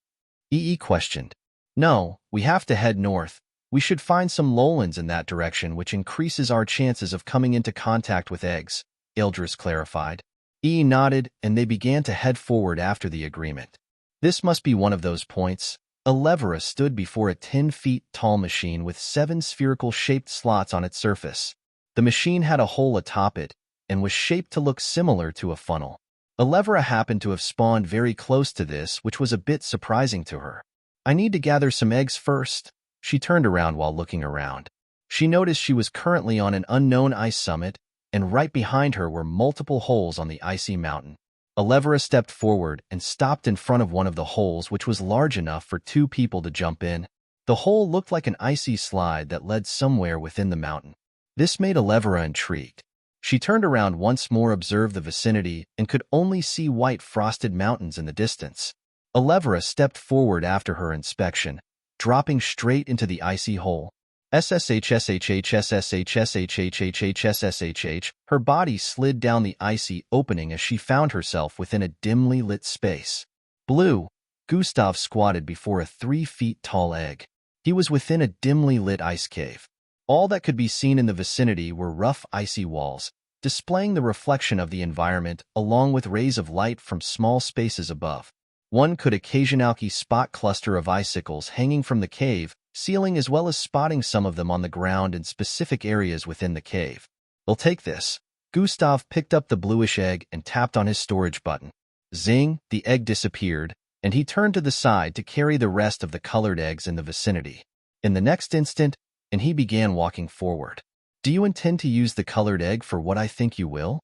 Questioned. No, we have to head north. We should find some lowlands in that direction, which increases our chances of coming into contact with eggs, Eldris clarified. Nodded, and they began to head forward after the agreement. This must be one of those points. Elevera stood before a 10-feet-tall machine with 7 spherical-shaped slots on its surface. The machine had a hole atop it and was shaped to look similar to a funnel. Elevera happened to have spawned very close to this, which was a bit surprising to her. I need to gather some eggs first. She turned around while looking around. She noticed she was currently on an unknown ice summit, and right behind her were multiple holes on the icy mountain. Alevra stepped forward and stopped in front of one of the holes, which was large enough for 2 people to jump in. The hole looked like an icy slide that led somewhere within the mountain. This made Alevra intrigued. She turned around once more, observed the vicinity, and could only see white frosted mountains in the distance. Alevra stepped forward after her inspection, dropping straight into the icy hole. SSHSHHSSHSHHSSHHSSHH. Her body slid down the icy opening as she found herself within a dimly lit space. Blue. Gustav squatted before a 3-feet-tall egg. He was within a dimly lit ice cave. All that could be seen in the vicinity were rough icy walls, displaying the reflection of the environment along with rays of light from small spaces above. One could occasionally spot cluster of icicles hanging from the cave ceiling, as well as spotting some of them on the ground in specific areas within the cave. "We'll take this." Gustav picked up the bluish egg and tapped on his storage button. Zing, the egg disappeared, and he turned to the side to carry the rest of the colored eggs in the vicinity. In the next instant, and he began walking forward. "Do you intend to use the colored egg for what I think you will?"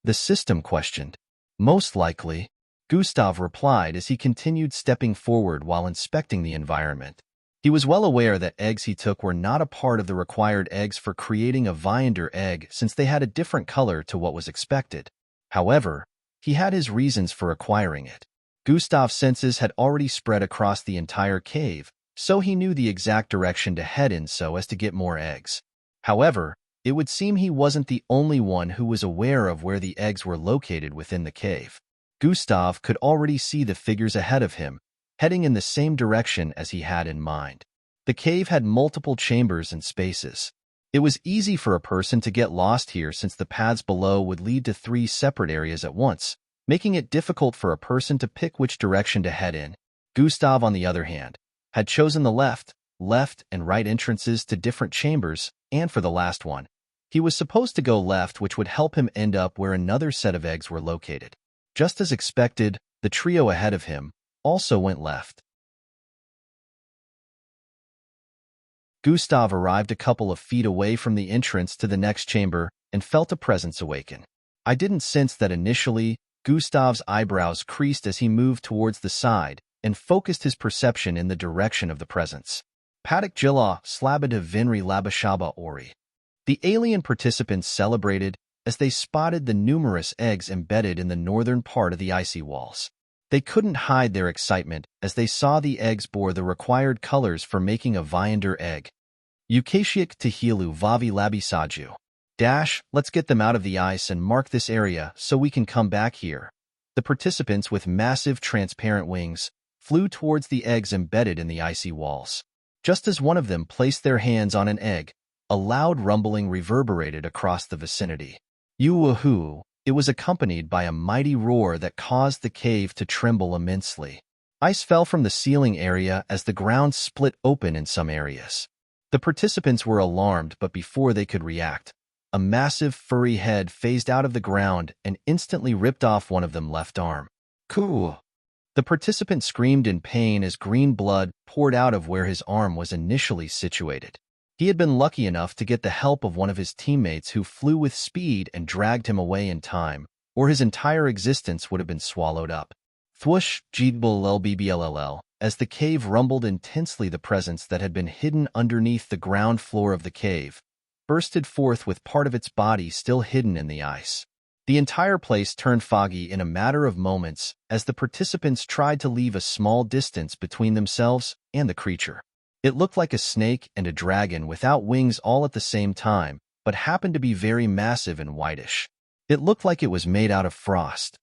The system questioned. "Most likely," Gustav replied as he continued stepping forward while inspecting the environment. He was well aware that eggs he took were not a part of the required eggs for creating a viander egg, since they had a different color to what was expected. However, he had his reasons for acquiring it. Gustav's senses had already spread across the entire cave, so he knew the exact direction to head in so as to get more eggs. However, it would seem he wasn't the only one who was aware of where the eggs were located within the cave. Gustav could already see the figures ahead of him, heading in the same direction as he had in mind. The cave had multiple chambers and spaces. It was easy for a person to get lost here, since the paths below would lead to 3 separate areas at once, making it difficult for a person to pick which direction to head in. Gustav, on the other hand, had chosen the left and right entrances to different chambers, and for the last one, he was supposed to go left, which would help him end up where another set of eggs were located. Just as expected, the trio ahead of him also went left. Gustav arrived a couple of feet away from the entrance to the next chamber and felt a presence awaken. I didn't sense that initially. Gustav's eyebrows creased as he moved towards the side and focused his perception in the direction of the presence. Padak Jilla Slabada Vinri Labashaba Ori. The alien participants celebrated as they spotted the numerous eggs embedded in the northern part of the icy walls. They couldn't hide their excitement as they saw the eggs bore the required colors for making a viander egg. Ukashiak Tahilu Vavi Labisaju. Let's get them out of the ice and mark this area so we can come back here. The participants with massive transparent wings flew towards the eggs embedded in the icy walls. Just as one of them placed their hands on an egg, a loud rumbling reverberated across the vicinity. Yoo-woohoo! It was accompanied by a mighty roar that caused the cave to tremble immensely. Ice fell from the ceiling area as the ground split open in some areas. The participants were alarmed, but before they could react, a massive furry head phased out of the ground and instantly ripped off one of them left arm. Cool! The participant screamed in pain as green blood poured out of where his arm was initially situated. He had been lucky enough to get the help of one of his teammates who flew with speed and dragged him away in time, or his entire existence would have been swallowed up. Thwoosh, Jeedbll, as the cave rumbled intensely, the presence that had been hidden underneath the ground floor of the cave bursted forth with part of its body still hidden in the ice. The entire place turned foggy in a matter of moments as the participants tried to leave a small distance between themselves and the creature. It looked like a snake and a dragon without wings all at the same time, but happened to be very massive and whitish. It looked like it was made out of frost.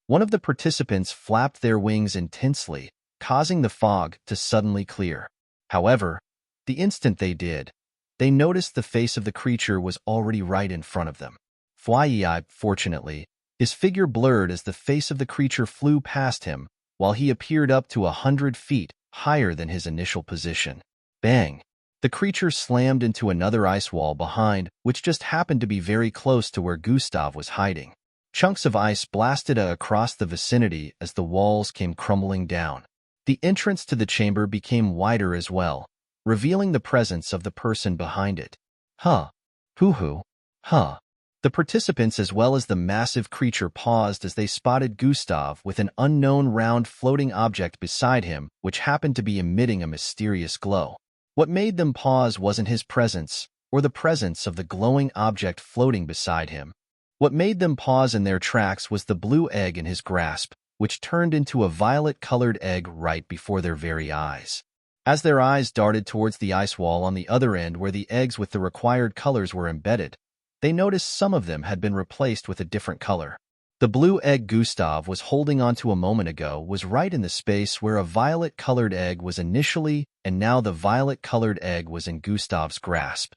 One of the participants flapped their wings intensely, causing the fog to suddenly clear. However, the instant they did, they noticed the face of the creature was already right in front of them. Fortunately, his figure blurred as the face of the creature flew past him, while he appeared up to 100 feet higher than his initial position. Bang! The creature slammed into another ice wall behind, which just happened to be very close to where Gustav was hiding. Chunks of ice blasted across the vicinity as the walls came crumbling down. The entrance to the chamber became wider as well, revealing the presence of the person behind it. Huh. Hoo-hoo. Huh. The participants as well as the massive creature paused as they spotted Gustav with an unknown round floating object beside him which happened to be emitting a mysterious glow. What made them pause wasn't his presence, or the presence of the glowing object floating beside him. What made them pause in their tracks was the blue egg in his grasp, which turned into a violet-colored egg right before their very eyes. As their eyes darted towards the ice wall on the other end where the eggs with the required colors were embedded, they noticed some of them had been replaced with a different color. The blue egg Gustav was holding onto a moment ago was right in the space where a violet-colored egg was initially, and now the violet-colored egg was in Gustav's grasp.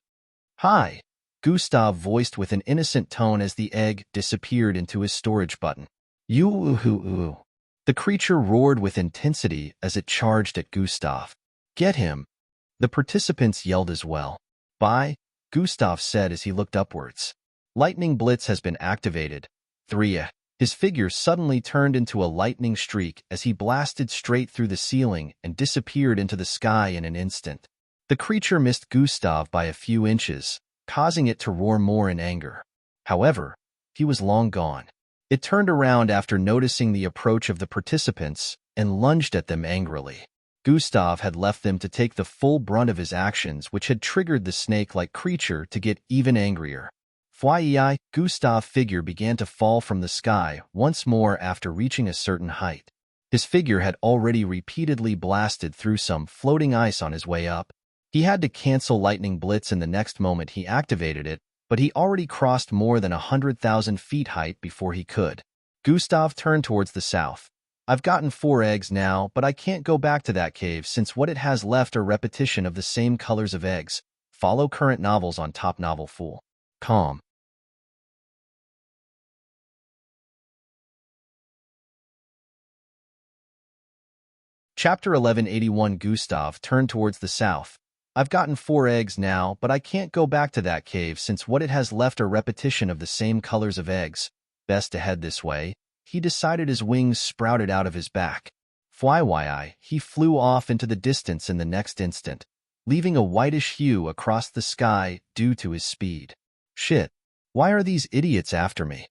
"Hi," Gustav voiced with an innocent tone as the egg disappeared into his storage button. "You-ooh-ooh." The creature roared with intensity as it charged at Gustav. "Get him!" The participants yelled as well. "Bye," Gustav said as he looked upwards. "Lightning Blitz has been activated." 3. His figure suddenly turned into a lightning streak as he blasted straight through the ceiling and disappeared into the sky in an instant. The creature missed Gustav by a few inches, causing it to roar more in anger. However, he was long gone. It turned around after noticing the approach of the participants and lunged at them angrily. Gustav had left them to take the full brunt of his actions, which had triggered the snake-like creature to get even angrier. Fyi, Gustav's figure began to fall from the sky once more after reaching a certain height. His figure had already repeatedly blasted through some floating ice on his way up. He had to cancel Lightning Blitz in the next moment he activated it, but he already crossed more than 100,000 feet height before he could. Gustav turned towards the south. "I've gotten 4 eggs now, but I can't go back to that cave since what it has left are repetition of the same colors of eggs. Follow current novels on Top Novel Fool. Calm. Chapter 1181 Gustav turned towards the south. "I've gotten 4 eggs now, but I can't go back to that cave since what it has left are repetition of the same colors of eggs. Best to head this way." He decided. His wings sprouted out of his back. Fyi, he flew off into the distance in the next instant, leaving a whitish hue across the sky due to his speed. "Shit, why are these idiots after me?"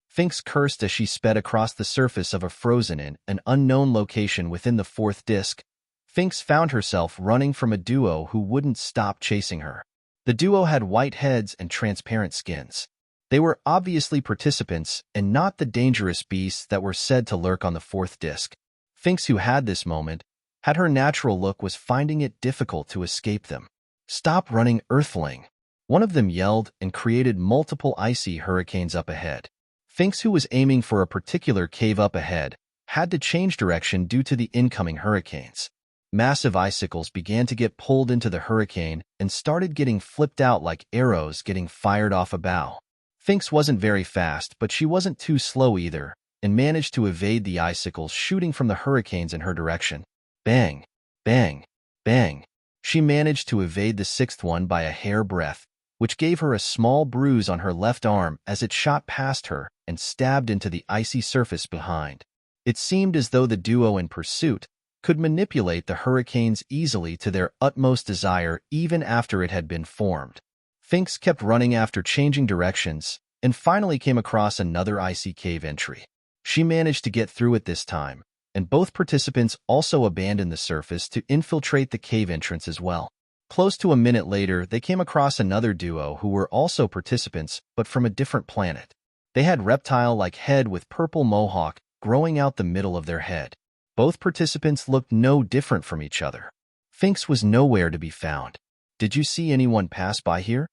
Finks cursed as she sped across the surface of a frozen in an unknown location within the 4th disk. Finks found herself running from a duo who wouldn't stop chasing her. The duo had white heads and transparent skins. They were obviously participants and not the dangerous beasts that were said to lurk on the 4th disk. Finks, who had this moment, had her natural look, was finding it difficult to escape them. "Stop running, Earthling!" One of them yelled and created multiple icy hurricanes up ahead. Finks, who was aiming for a particular cave up ahead, had to change direction due to the incoming hurricanes. Massive icicles began to get pulled into the hurricane and started getting flipped out like arrows getting fired off a bow. Finks wasn't very fast, but she wasn't too slow either, and managed to evade the icicles shooting from the hurricanes in her direction. Bang! Bang! Bang! She managed to evade the 6th one by a hair breadth, which gave her a small bruise on her left arm as it shot past her and stabbed into the icy surface behind. It seemed as though the duo in pursuit could manipulate the hurricanes easily to their utmost desire even after it had been formed. Finks kept running after changing directions and finally came across another icy cave entry. She managed to get through it this time, and both participants also abandoned the surface to infiltrate the cave entrance as well. Close to a minute later, they came across another duo who were also participants, but from a different planet. They had reptile-like head with purple mohawk growing out the middle of their head. Both participants looked no different from each other. Finks was nowhere to be found. "Did you see anyone pass by here?"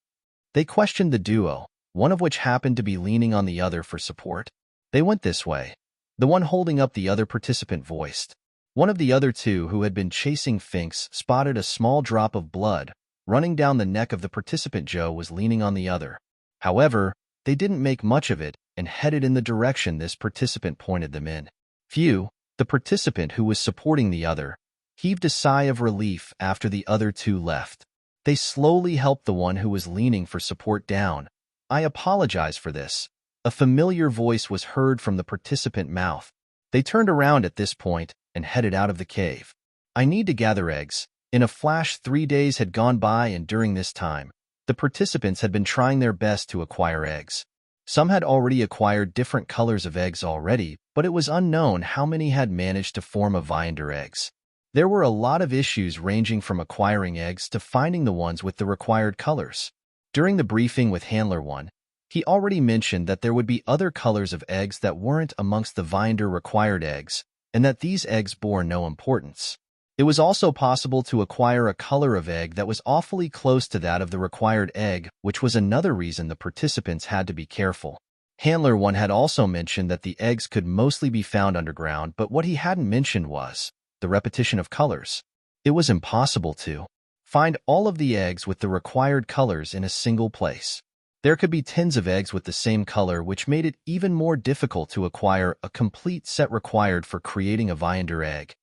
They questioned the duo, one of which happened to be leaning on the other for support. "They went this way," the one holding up the other participant voiced. One of the other two who had been chasing Finks spotted a small drop of blood running down the neck of the participant. Joe was leaning on the other. However, they didn't make much of it and headed in the direction this participant pointed them in. Phew, the participant who was supporting the other heaved a sigh of relief after the other two left. They slowly helped the one who was leaning for support down. "I apologize for this." A familiar voice was heard from the participant mouth. They turned around at this point and headed out of the cave. I need to gather eggs. In a flash, 3 days had gone by, and during this time, the participants had been trying their best to acquire eggs. Some had already acquired different colors of eggs already, but it was unknown how many had managed to form a Viander eggs. There were a lot of issues ranging from acquiring eggs to finding the ones with the required colors. During the briefing with Handler 1, he already mentioned that there would be other colors of eggs that weren't amongst the Viander required eggs, and that these eggs bore no importance. It was also possible to acquire a color of egg that was awfully close to that of the required egg, which was another reason the participants had to be careful. Handler 1 had also mentioned that the eggs could mostly be found underground, but what he hadn't mentioned was the repetition of colors. It was impossible to find all of the eggs with the required colors in a single place. There could be tens of eggs with the same color, which made it even more difficult to acquire a complete set required for creating a Viander egg.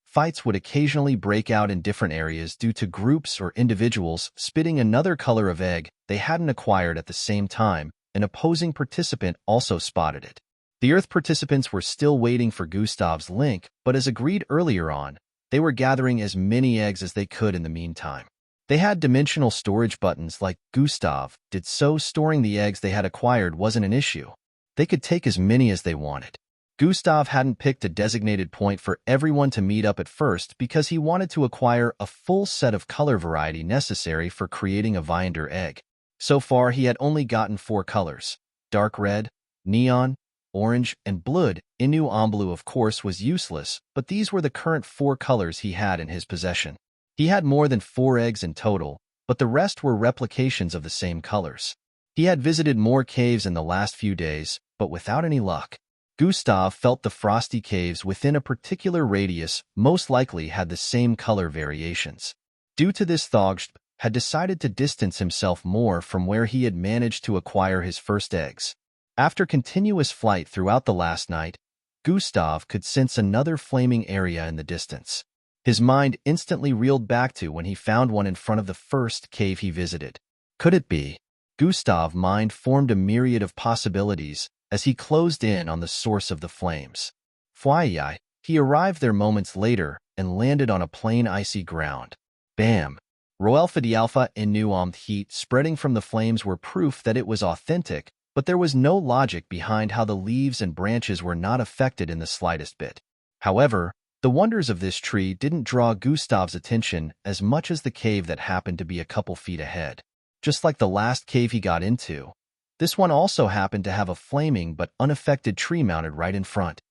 Fights would occasionally break out in different areas due to groups or individuals spitting another color of egg they hadn't acquired at the same time. An opposing participant also spotted it. The Earth participants were still waiting for Gustav's link, but as agreed earlier on, they were gathering as many eggs as they could in the meantime. They had dimensional storage buttons like Gustav did, so storing the eggs they had acquired wasn't an issue. They could take as many as they wanted. Gustav hadn't picked a designated point for everyone to meet up at first because he wanted to acquire a full set of color variety necessary for creating a Viander egg. So far, he had only gotten 4 colors: dark red, neon, orange, and blood. Inu Omblu, of course, was useless, but these were the current 4 colors he had in his possession. He had more than 4 eggs in total, but the rest were replications of the same colors. He had visited more caves in the last few days, but without any luck. Gustav felt the frosty caves within a particular radius most likely had the same color variations. Due to this, Thogjt had decided to distance himself more from where he had managed to acquire his first eggs. After continuous flight throughout the last night, Gustav could sense another flaming area in the distance. His mind instantly reeled back to when he found one in front of the first cave he visited. Could it be? Gustav's mind formed a myriad of possibilities as he closed in on the source of the flames. Fwai, he arrived there moments later and landed on a plain icy ground. Bam! Roelfa Dialpha and Nuamed heat spreading from the flames were proof that it was authentic, but there was no logic behind how the leaves and branches were not affected in the slightest bit. However, the wonders of this tree didn't draw Gustav's attention as much as the cave that happened to be a couple feet ahead. Just like the last cave he got into, this one also happened to have a flaming but unaffected tree mounted right in front.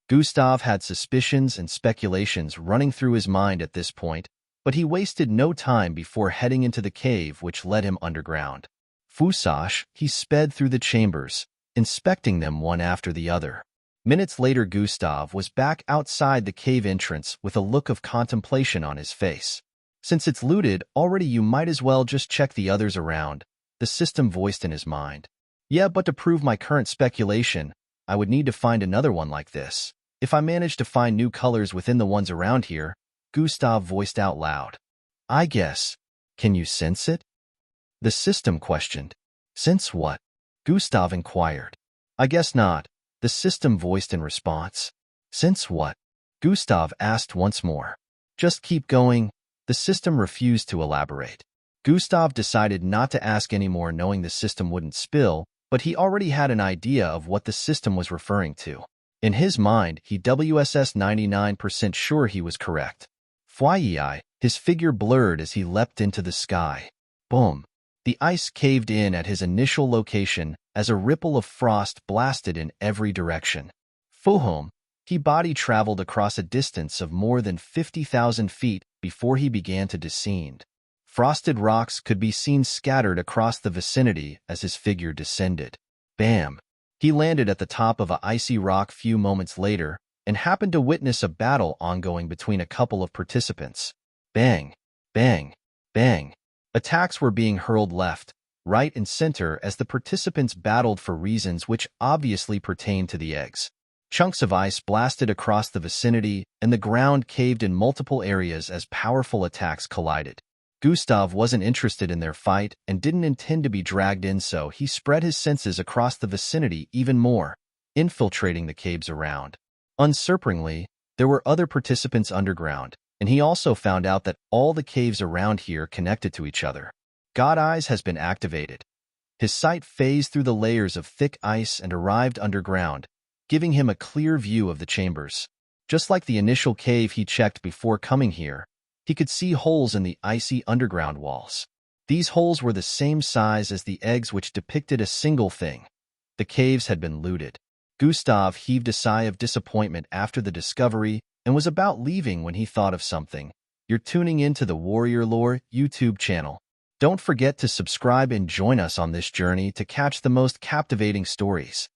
Gustav had suspicions and speculations running through his mind at this point, but he wasted no time before heading into the cave which led him underground. Fusash, he sped through the chambers, inspecting them one after the other. Minutes later, Gustav was back outside the cave entrance with a look of contemplation on his face. Since it's looted already, you might as well just check the others around, the system voiced in his mind. Yeah, but to prove my current speculation, I would need to find another one like this. If I manage to find new colors within the ones around here, Gustav voiced out loud. I guess. Can you sense it? The system questioned. Sense what? Gustav inquired. I guess not, the system voiced in response. Sense what? Gustav asked once more. Just keep going. The system refused to elaborate. Gustav decided not to ask anymore, knowing the system wouldn't spill, but he already had an idea of what the system was referring to. In his mind, he was 99% sure he was correct. Fwai, his figure blurred as he leapt into the sky. Boom! The ice caved in at his initial location as a ripple of frost blasted in every direction. Fuhum! His body traveled across a distance of more than 50,000 feet before he began to descend. Frosted rocks could be seen scattered across the vicinity as his figure descended. Bam! He landed at the top of an icy rock few moments later and happened to witness a battle ongoing between a couple of participants. Bang! Bang! Bang! Attacks were being hurled left, right, and center as the participants battled for reasons which obviously pertained to the eggs. Chunks of ice blasted across the vicinity, and the ground caved in multiple areas as powerful attacks collided. Gustav wasn't interested in their fight and didn't intend to be dragged in, so he spread his senses across the vicinity even more, infiltrating the caves around. Unsurprisingly, there were other participants underground, and he also found out that all the caves around here connected to each other. God Eyes has been activated. His sight phased through the layers of thick ice and arrived underground, giving him a clear view of the chambers. Just like the initial cave he checked before coming here, he could see holes in the icy underground walls. These holes were the same size as the eggs, which depicted a single thing. The caves had been looted. Gustav heaved a sigh of disappointment after the discovery and was about leaving when he thought of something. You're tuning into the Warrior Lore YouTube channel. Don't forget to subscribe and join us on this journey to catch the most captivating stories.